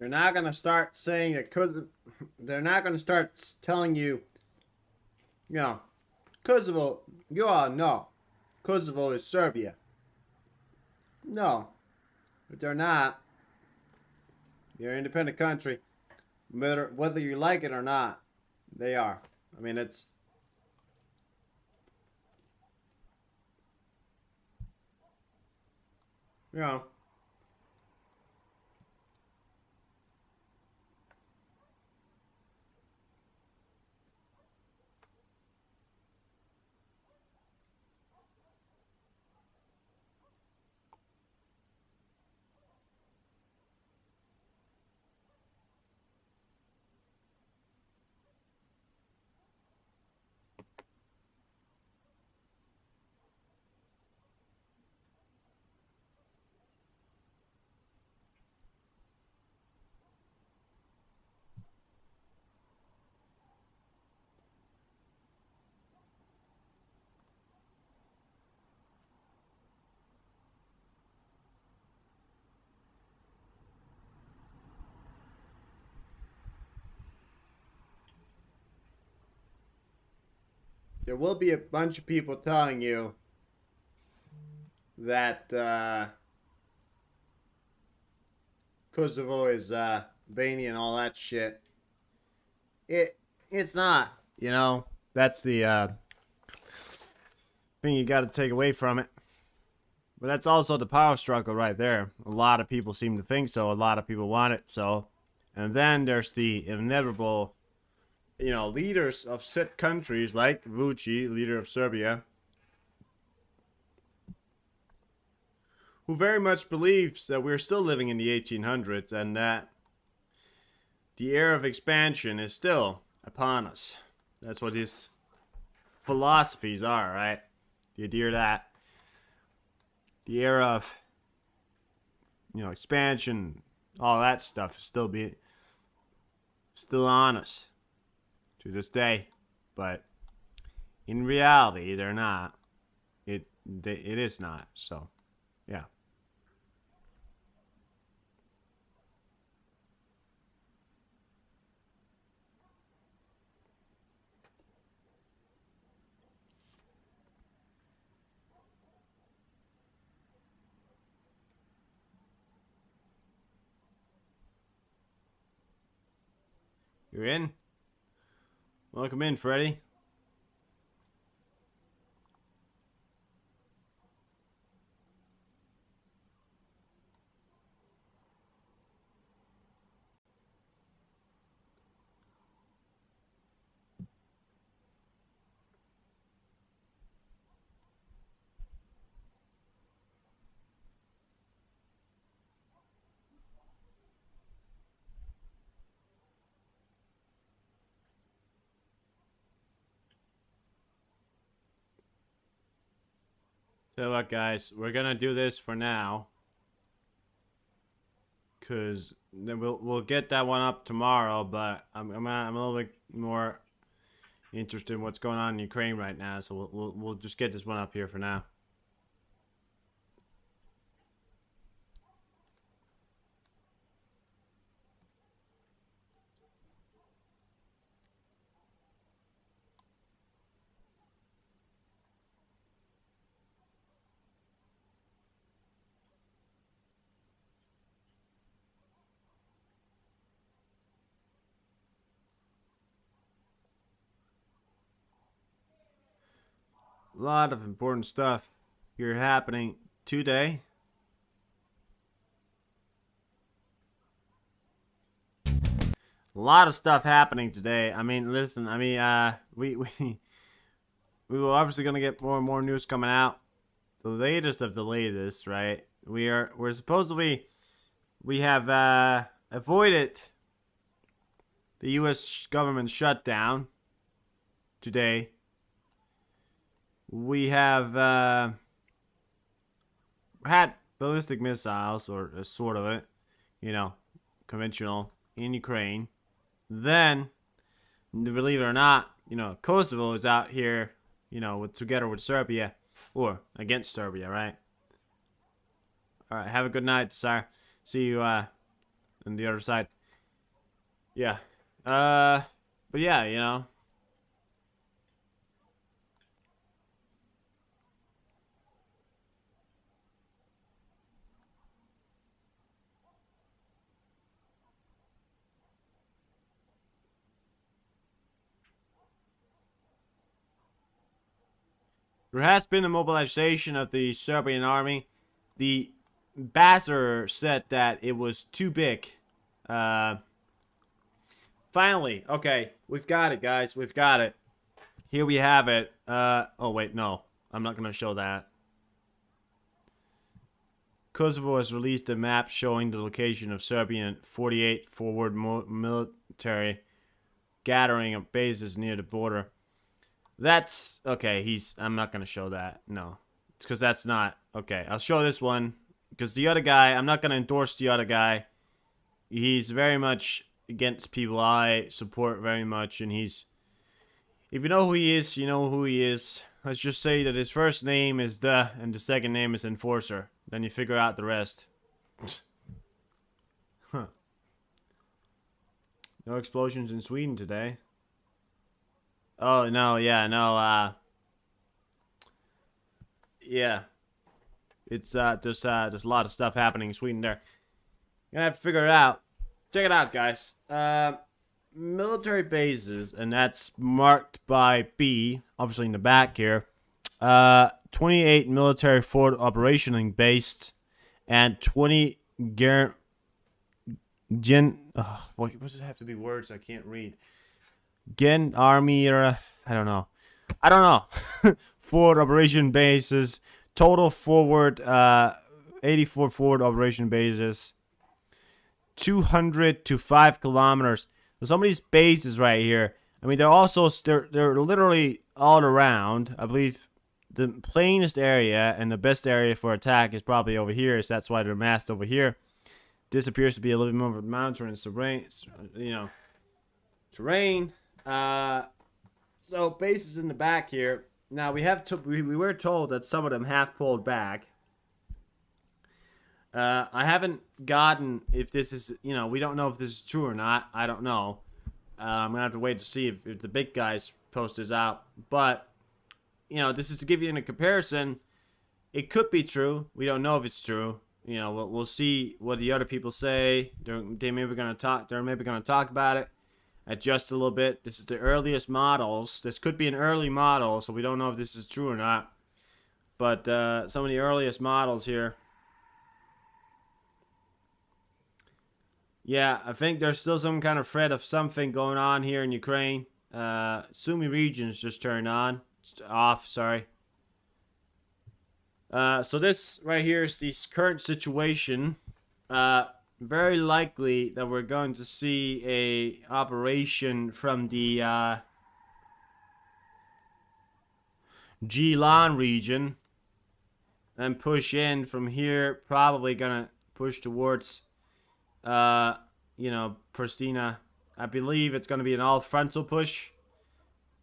They're not gonna start saying that they're not gonna start telling you, you know, Kosovo, you all know, Kosovo is Serbia. No, but they're not. You're an independent country, whether you like it or not. They are. I mean, it's. You know. There will be a bunch of people telling you that Kosovo is Albania and all that shit. It's not. You know, that's the thing you got to take away from it. But that's also the power struggle right there. A lot of people seem to think so. A lot of people want it so. And then there's the inevitable, you know, leaders of said countries like Vucic, leader of Serbia, who very much believes that we're still living in the 1800s and that the era of expansion is still upon us. That's what his philosophies are, right? Do you hear that? The era of, you know, expansion, all that stuff is still on us to this day. But in reality, they're not. It is not. So, yeah. You're in? Welcome in, Freddy. So what, guys, we're gonna do this for now, cause then we'll get that one up tomorrow. But I'm a little bit more interested in what's going on in Ukraine right now, so we'll just get this one up here for now. A lot of important stuff here happening today. A lot of stuff happening today. I mean, listen. I mean, we were obviously gonna get more and more news coming out. The latest of the latest, right? We're supposedly we have avoided the U.S. government shutdown today. We have had ballistic missiles, or sort of it, you know, conventional, in Ukraine. Then, believe it or not, you know, Kosovo is out here, you know, together with Serbia, or against Serbia, right? All right, have a good night, sir. See you and the other side. Yeah. But yeah, you know. There has been a mobilization of the Serbian army. The ambassador said that it was too big. Finally, okay, we've got it, guys. We've got it. Here we have it. Oh wait, no, I'm not gonna show that. Kosovo has released a map showing the location of Serbian 48 forward military gathering of bases near the border. That's okay. I'm not gonna show that. No, it's because that's not okay. I'll show this one because the other guy. I'm not gonna endorse the other guy. He's very much against people I support very much, and he's. If you know who he is, you know who he is. Let's just say that his first name is and the second name is Enforcer. Then you figure out the rest. Huh. No explosions in Sweden today. Oh, no, yeah, no, yeah. It's, there's a lot of stuff happening in Sweden there. You're gonna have to figure it out. Check it out, guys. Military bases, and that's marked by B, obviously in the back here. 28 military forward operationally based, and 20 what does it have to be words I can't read? Army, or I don't know. Forward operation bases. Total forward, 84 forward operation bases. 200 to 5 kilometers. So some of these bases right here, I mean, they're literally all around. I believe the plainest area and the best area for attack is probably over here, so that's why they're massed over here. This appears to be a little bit more of a mountainous terrain, so bases in the back here. Now we were told that some of them have pulled back. I haven't gotten if this is, we don't know if this is true or not. I don't know. I'm gonna have to wait to see if the big guys post this out. But this is to give you a comparison. It could be true. We don't know if it's true. We'll see what the other people say. They're maybe gonna talk about it. Adjust a little bit. This is the earliest models. This could be an early model, so we don't know if this is true or not. But some of the earliest models here. Yeah, I think there's still some kind of threat of something going on here in Ukraine. Sumy regions just turned off, sorry. So this right here is the current situation. Very likely that we're going to see a operation from the Gilan region and push in from here. Probably gonna push towards Pristina. I believe it's gonna be an all frontal push.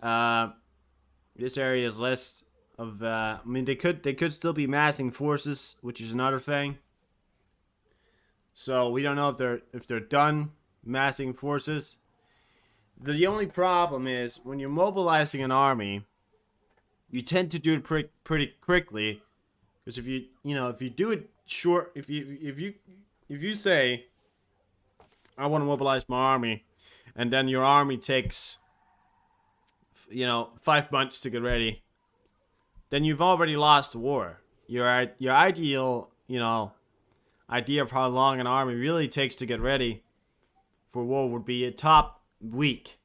This area is less of I mean, they could still be massing forces, which is another thing. So we don't know if they're done massing forces. The only problem is when you're mobilizing an army, you tend to do it pretty quickly, because if you do it short, if you say I want to mobilize my army, and then your army takes 5 months to get ready, then you've already lost the war. Your ideal idea of how long an army really takes to get ready for war would be a top week,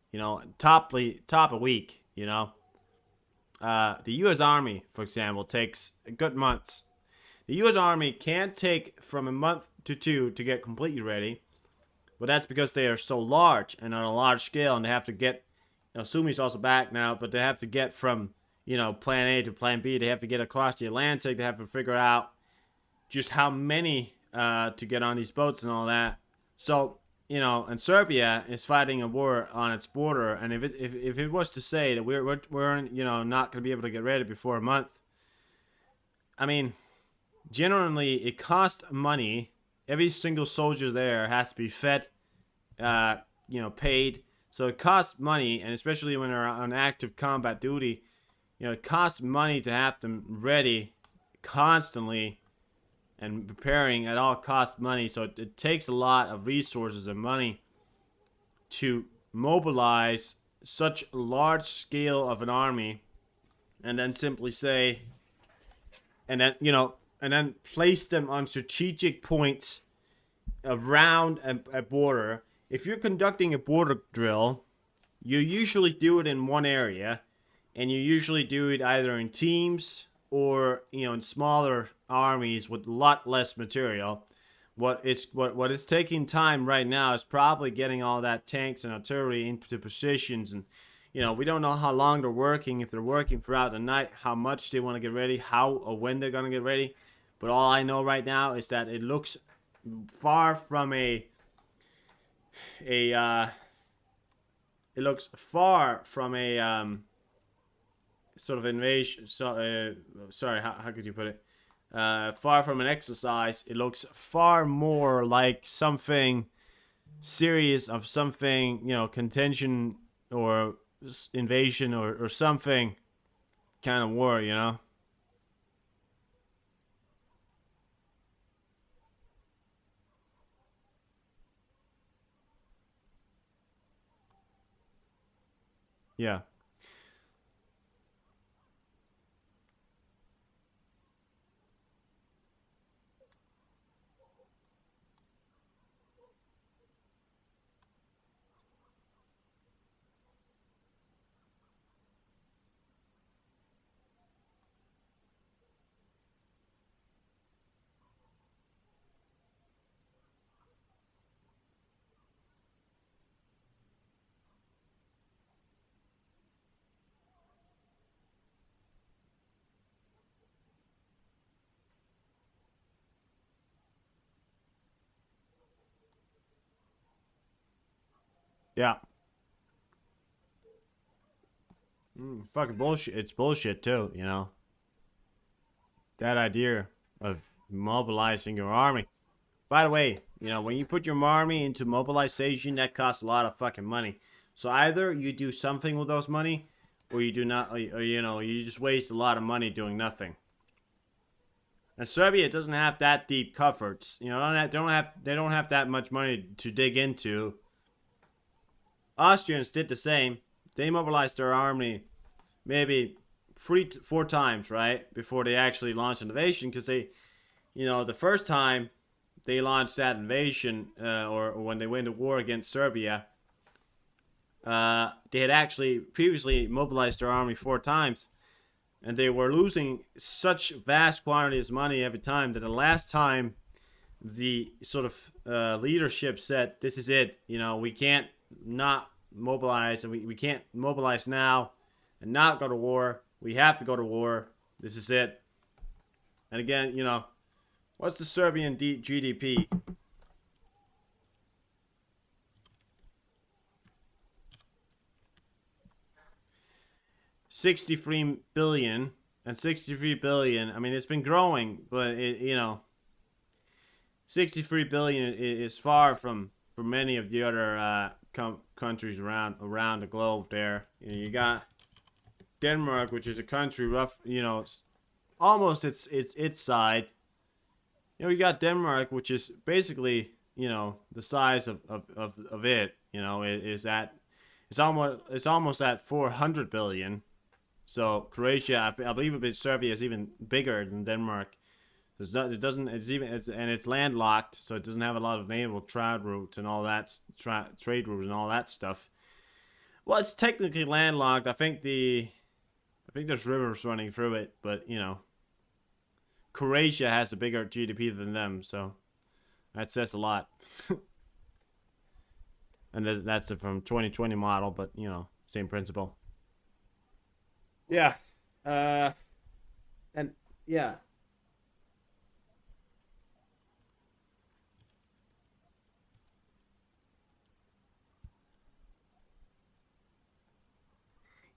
top a week, The U.S. Army, for example, takes a good month. The U.S. Army can take from a month to 2 to get completely ready, but that's because they are so large and on a large scale, and they have to get, Sumi's also back now, but they have to get from, plan A to plan B. They have to get across the Atlantic. They have to figure out just how many to get on these boats and all that. So, and Serbia is fighting a war on its border, and if it was to say that we're not going to be able to get ready before a month, I mean, generally it costs money every single soldier there has to be fed, paid. So it costs money, and especially when they're on active combat duty, it costs money to have them ready constantly and preparing at all cost money. So it takes a lot of resources and money to mobilize such a large scale of an army, and then simply say, and then place them on strategic points around a border. If you're conducting a border drill, you usually do it in one area, and you usually do it either in teams or in smaller armies with a lot less material. What is taking time right now is probably getting all that tanks and artillery into positions, and we don't know how long they're working, if they're working throughout the night, how much they want to get ready, how or when they're gonna get ready. But all I know right now is that it looks far from a sort of invasion. Sorry, how could you put it? Far from an exercise. It looks far more like something serious, of something, contention or invasion or something kind of war, Yeah. Yeah. Fucking bullshit. It's bullshit too, That idea of mobilizing your army. By the way, when you put your army into mobilization, that costs a lot of fucking money. So either you do something with those money, or you do not, or you just waste a lot of money doing nothing. And Serbia doesn't have that deep coffers. They don't have that much money to dig into. Austrians did the same. They mobilized their army maybe 4 times, right, before they actually launched an invasion, because they, the first time they launched that invasion, or when they went to war against Serbia, they had actually previously mobilized their army 4 times, and they were losing such vast quantities of money every time that the last time the sort of leadership said, this is it, we can't not mobilize, and we can't mobilize now and not go to war. We have to go to war. This is it. And again, what's the Serbian GDP? $63 billion, and 63 billion. I mean, it's been growing, but 63 billion is far from many of the other countries around the globe. There, you got Denmark, which is a country almost its side. You got Denmark, which is basically the size of it. It's almost at 400 billion. So Croatia, I believe Serbia is even bigger than Denmark. It's landlocked, so it doesn't have a lot of naval trade routes and all that trade routes and all that stuff. Well, it's technically landlocked. I think there's rivers running through it, but Croatia has a bigger GDP than them, so that says a lot. And that's from 2020 model, but same principle. Yeah. And yeah.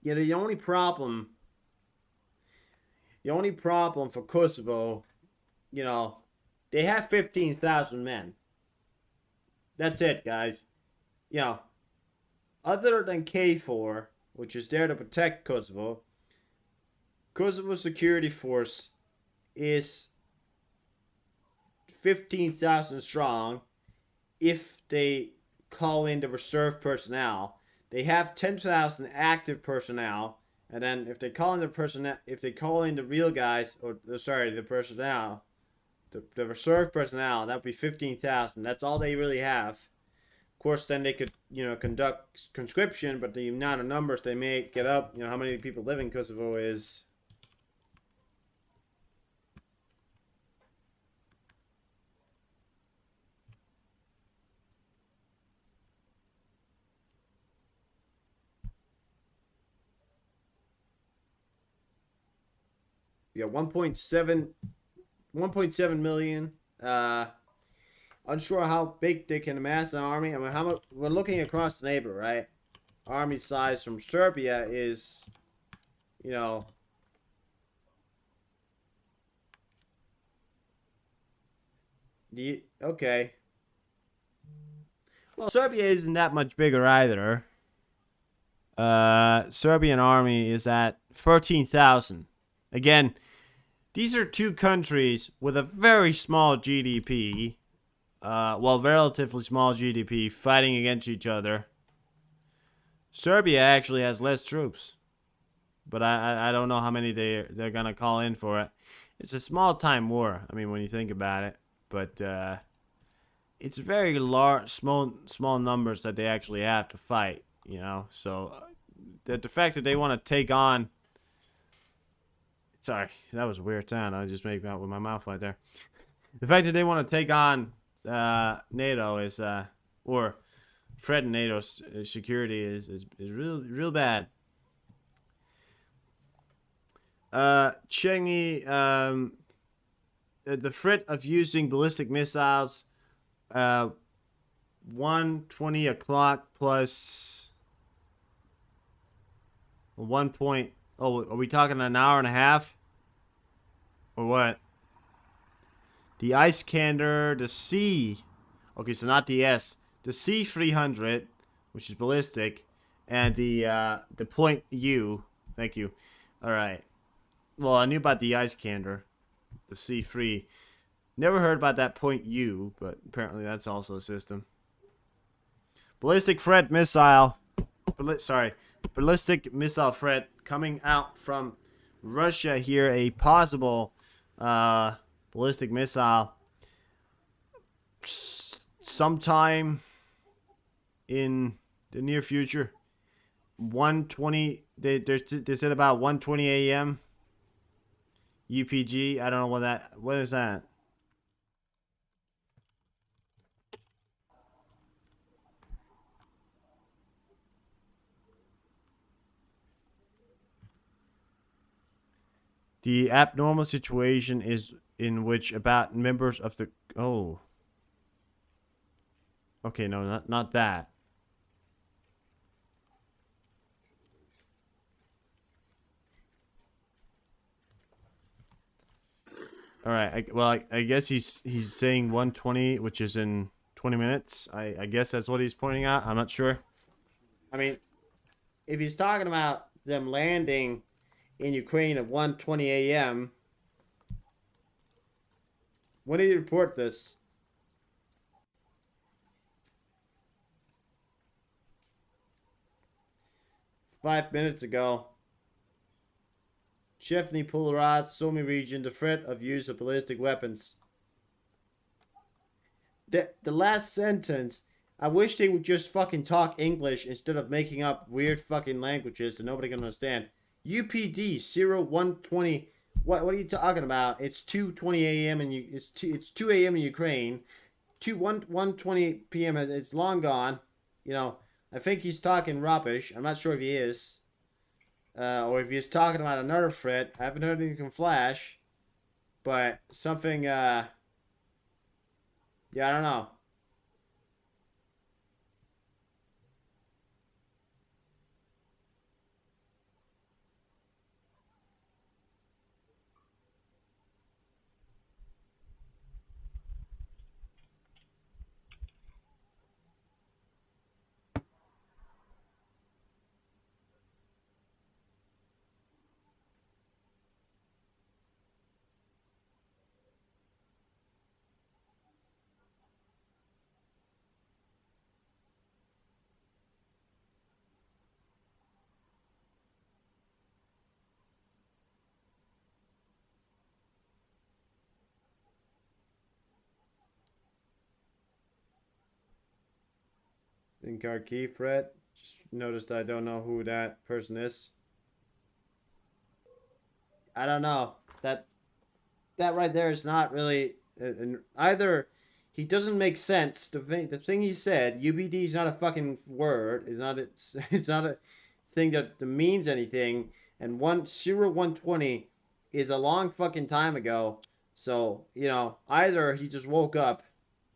The only problem for Kosovo, They have 15,000 men. That's it, guys. You know, other than K4, which is there to protect Kosovo, Kosovo Security Force is 15,000 strong if they call in the reserve personnel. They have 10,000 active personnel, and then if they call in the real guys, or sorry, the personnel, the reserve personnel, that would be 15,000. That's all they really have. Of course, then they could, conduct conscription, but the amount of numbers they may get up, how many people live in Kosovo is. Yeah, 1.7 million. Unsure how big they can amass an army. I mean, how much we're looking across the neighbor, right? Army size from Serbia is, okay. Well, Serbia isn't that much bigger either. Serbian army is at 13,000. Again, these are two countries with a very small GDP. Relatively small GDP, fighting against each other. Serbia actually has less troops, but I don't know how many they're gonna call in for it. It's a small time war. I mean, when you think about it, but it's very large, small numbers that they actually have to fight. So the fact that they want to take on. Sorry, that was a weird sound. I just made out with my mouth right there. The fact that they want to take on NATO is, or threaten NATO's security is real bad. Chengi, the threat of using ballistic missiles, 1:20 o'clock plus 1 point. Oh, are we talking an hour and a half? Or what? The Iskander, the C. Okay, so not the S. The C-300, which is ballistic, and the point U. Thank you. All right. Well, I knew about the Iskander, the C-3. Never heard about that point U, but apparently that's also a system. Ballistic threat missile. Ballistic missile threat coming out from Russia here. A possible ballistic missile sometime in the near future. 1:20. They said about 1:20 a.m. UPG. I don't know what is that. The abnormal situation is in which about members of the Okay, no, not that. All right. I guess he's saying 1:20, which is in 20 minutes. I guess that's what he's pointing at. I'm not sure. I mean, if he's talking about them landing in Ukraine at 1:20 a.m., when did he report this? 5 minutes ago. Chefny Polarat, Sumy region, the threat of use of ballistic weapons. The last sentence, I wish they would just fucking talk English instead of making up weird fucking languages that nobody can understand. UPD 0120. What are you talking about? It's 2:20 a.m. and it's 2 a.m. in Ukraine. 1:20 p.m. It's long gone. I think he's talking rubbish. I'm not sure if he is. Or if he's talking about another threat. I haven't heard anything from Flash. But something, yeah, I don't know. in Kharkiv, Fred. Just noticed I don't know who that person is. I don't know. That right there is not really either. He doesn't make sense. The thing he said, UBD is not a fucking word. It's not a thing that means anything. And 120 is a long fucking time ago. So, you know, either he just woke up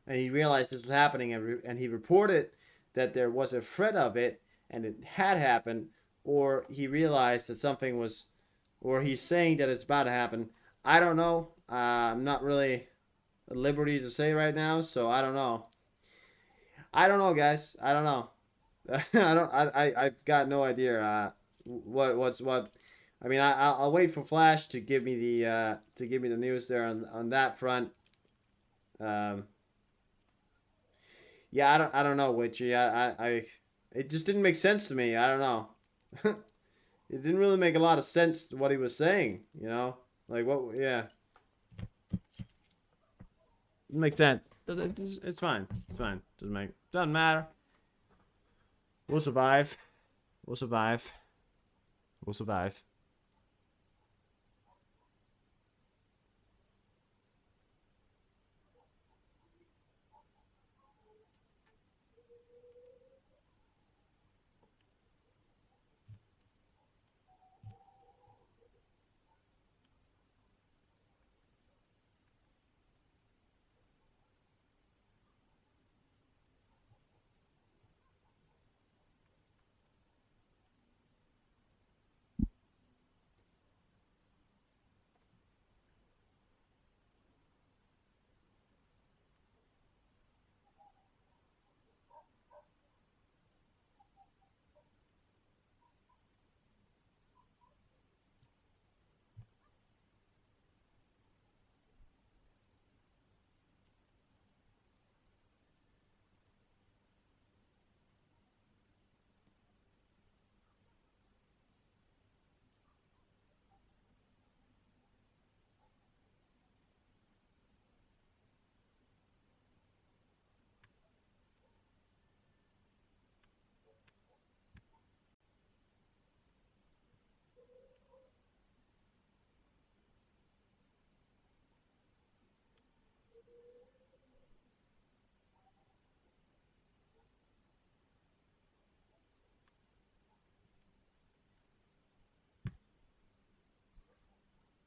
and he realized this was happening and he reported that there was a threat of it and it had happened, or he realized that something was, or he's saying that it's about to happen. I don't know. I'm not really at liberty to say right now, so I don't know. I don't know, guys. I don't know. I've got no idea. What's what? I mean, I'll wait for Flash to give me the news there on that front. Yeah, I don't know, Witchy. It just didn't make sense to me. I don't know. It didn't really make a lot of sense what he was saying. You know, like what? Yeah. Doesn't make sense. It's fine. It's fine. Doesn't matter. We'll survive. We'll survive. We'll survive.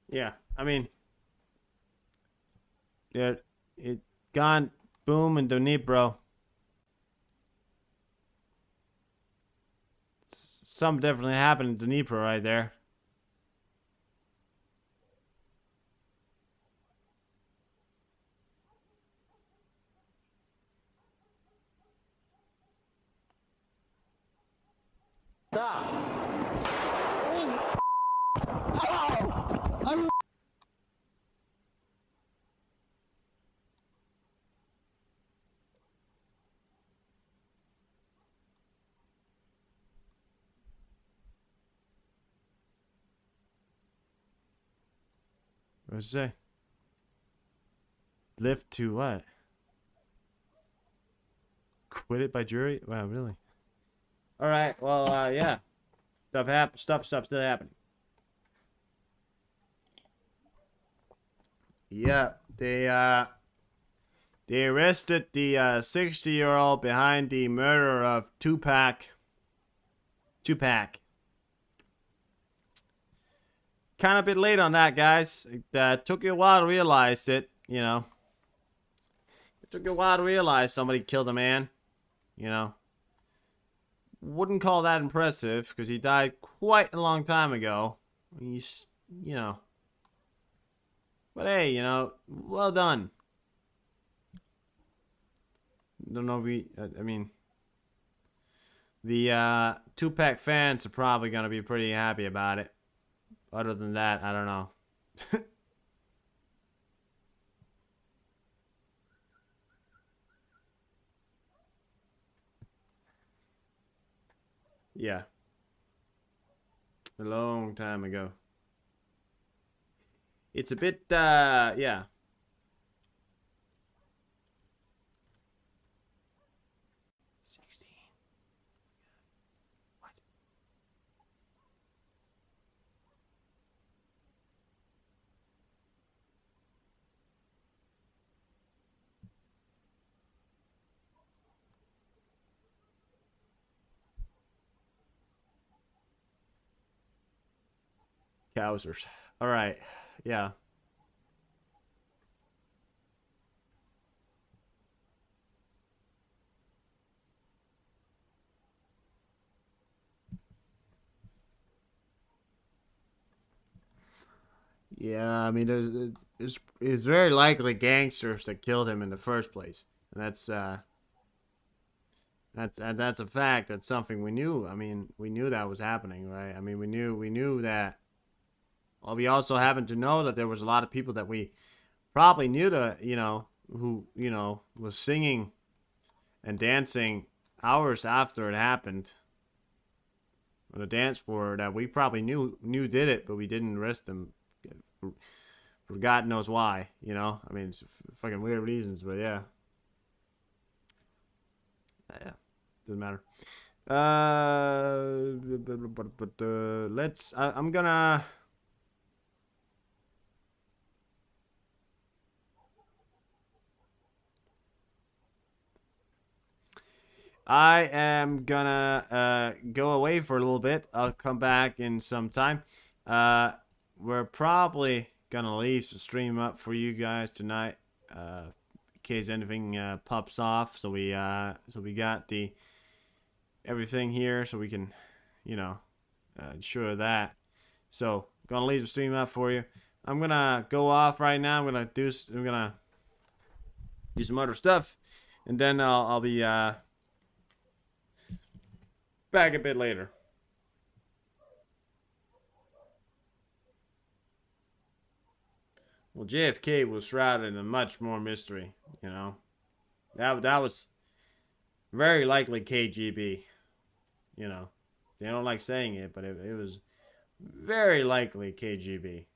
Yeah, I mean, it gone boom in Dnipro. Something definitely happened in Dnipro right there. What does it say? Lift to what? Quitted by jury? Wow, really? All right. Well, yeah. Stuff still happening. Yeah, they arrested the 60-year-old behind the murder of Tupac. Kind of a bit late on that, guys. It took you a while to realize it, you know. It took you a while to realize somebody killed a man, you know. Wouldn't call that impressive, because he died quite a long time ago. He's, you know. But hey, you know, well done. Don't know if I mean, the Tupac fans are probably going to be pretty happy about it. Other than that, I don't know. Yeah. A long time ago. It's a bit, yeah. Cowsers. All right. Yeah. Yeah, I mean, it's very likely gangsters that killed him in the first place, and that's a fact. That's something we knew. I mean, we knew that was happening, right? I mean, we knew that. Well, we also happen to know that there was a lot of people that we probably knew that who was singing and dancing hours after it happened on the dance floor that we probably knew did it, but we didn't arrest them for God knows why. I mean, it's fucking weird reasons, but yeah. Yeah, doesn't matter. But let's. I'm gonna. I am gonna go away for a little bit. I'll come back in some time. We're probably gonna leave the stream up for you guys tonight, in case anything pops off. So we got the everything here, so we can, ensure that. So gonna leave the stream up for you. I'm gonna go off right now. I'm gonna do some other stuff, and then I'll be back a bit later. Well, JFK was shrouded in much more mystery, That was very likely KGB, They don't like saying it, but it was very likely KGB.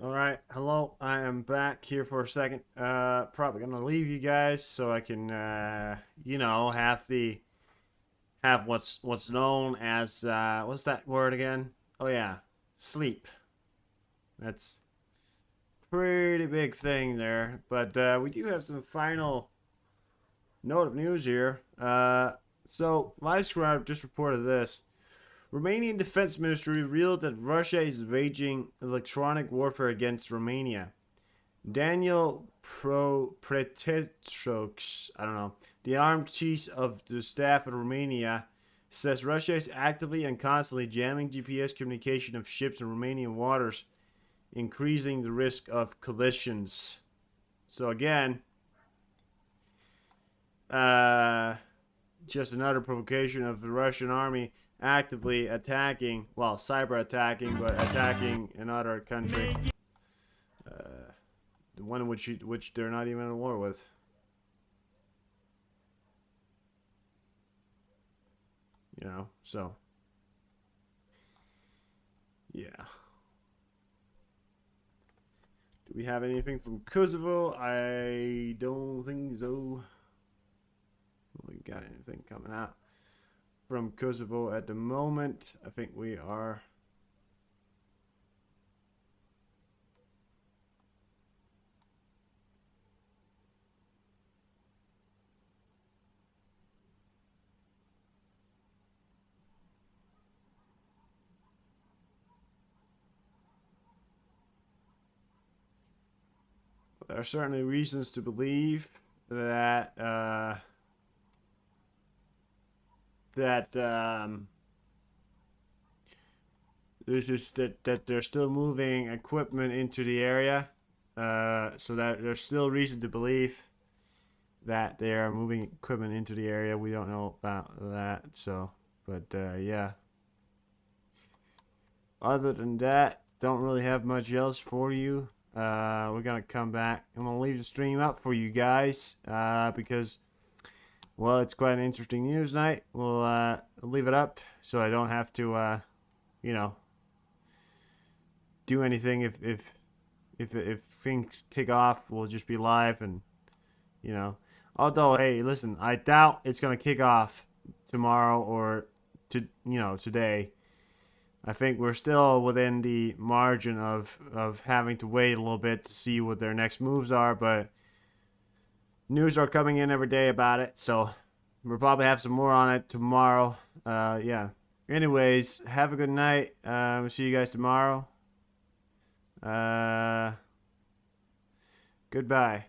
All right, hello. I am back here for a second. Probably gonna leave you guys so I can, have what's known as what's that word again? Oh yeah, sleep. That's pretty big thing there. But we do have some final note of news here. So LiveScribe just reported this. Romanian Defense Ministry revealed that Russia is waging electronic warfare against Romania. Daniel Pretetrox, I don't know, the armed chief of the staff of Romania, says Russia is actively and constantly jamming GPS communication of ships in Romanian waters, increasing the risk of collisions. So again, just another provocation of the Russian army actively attacking, well, cyber attacking, but attacking another country. The one which they're not even at war with. You know, so yeah. Do we have anything from Kosovo? I don't think so. We got anything coming out from Kosovo at the moment? I think we are. There are certainly reasons to believe that that they're still moving equipment into the area. So that there's still reason to believe that they are moving equipment into the area. We don't know about that. So, but yeah. Other than that, don't really have much else for you. We're gonna come back. I'm gonna leave the stream up for you guys because, well, it's quite an interesting news night. We'll leave it up so I don't have to, do anything if things kick off. We'll just be live and, Although, hey, listen, I doubt it's gonna kick off tomorrow or today. I think we're still within the margin of having to wait a little bit to see what their next moves are, but news are coming in every day about it, so we'll probably have some more on it tomorrow. Yeah. Anyways, have a good night. We'll see you guys tomorrow. Goodbye.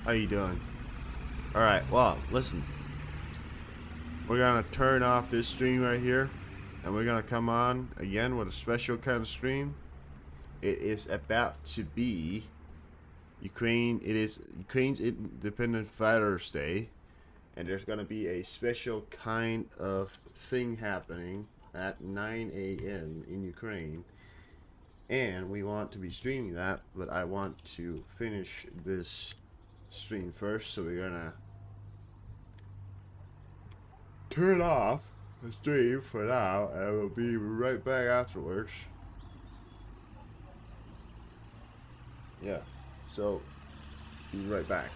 How you doing? Alright, well, listen. We're gonna turn off this stream right here, and we're gonna come on again with a special kind of stream. It is about to be Ukraine. It is Ukraine's Independent Fighters Day, and there's gonna be a special kind of thing happening at 9 a.m. in Ukraine. And we want to be streaming that, but I want to finish this stream first, so we're gonna turn off the stream for now, and we'll be right back afterwards. Yeah, so be right back.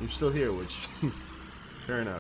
You're still here, which fair enough.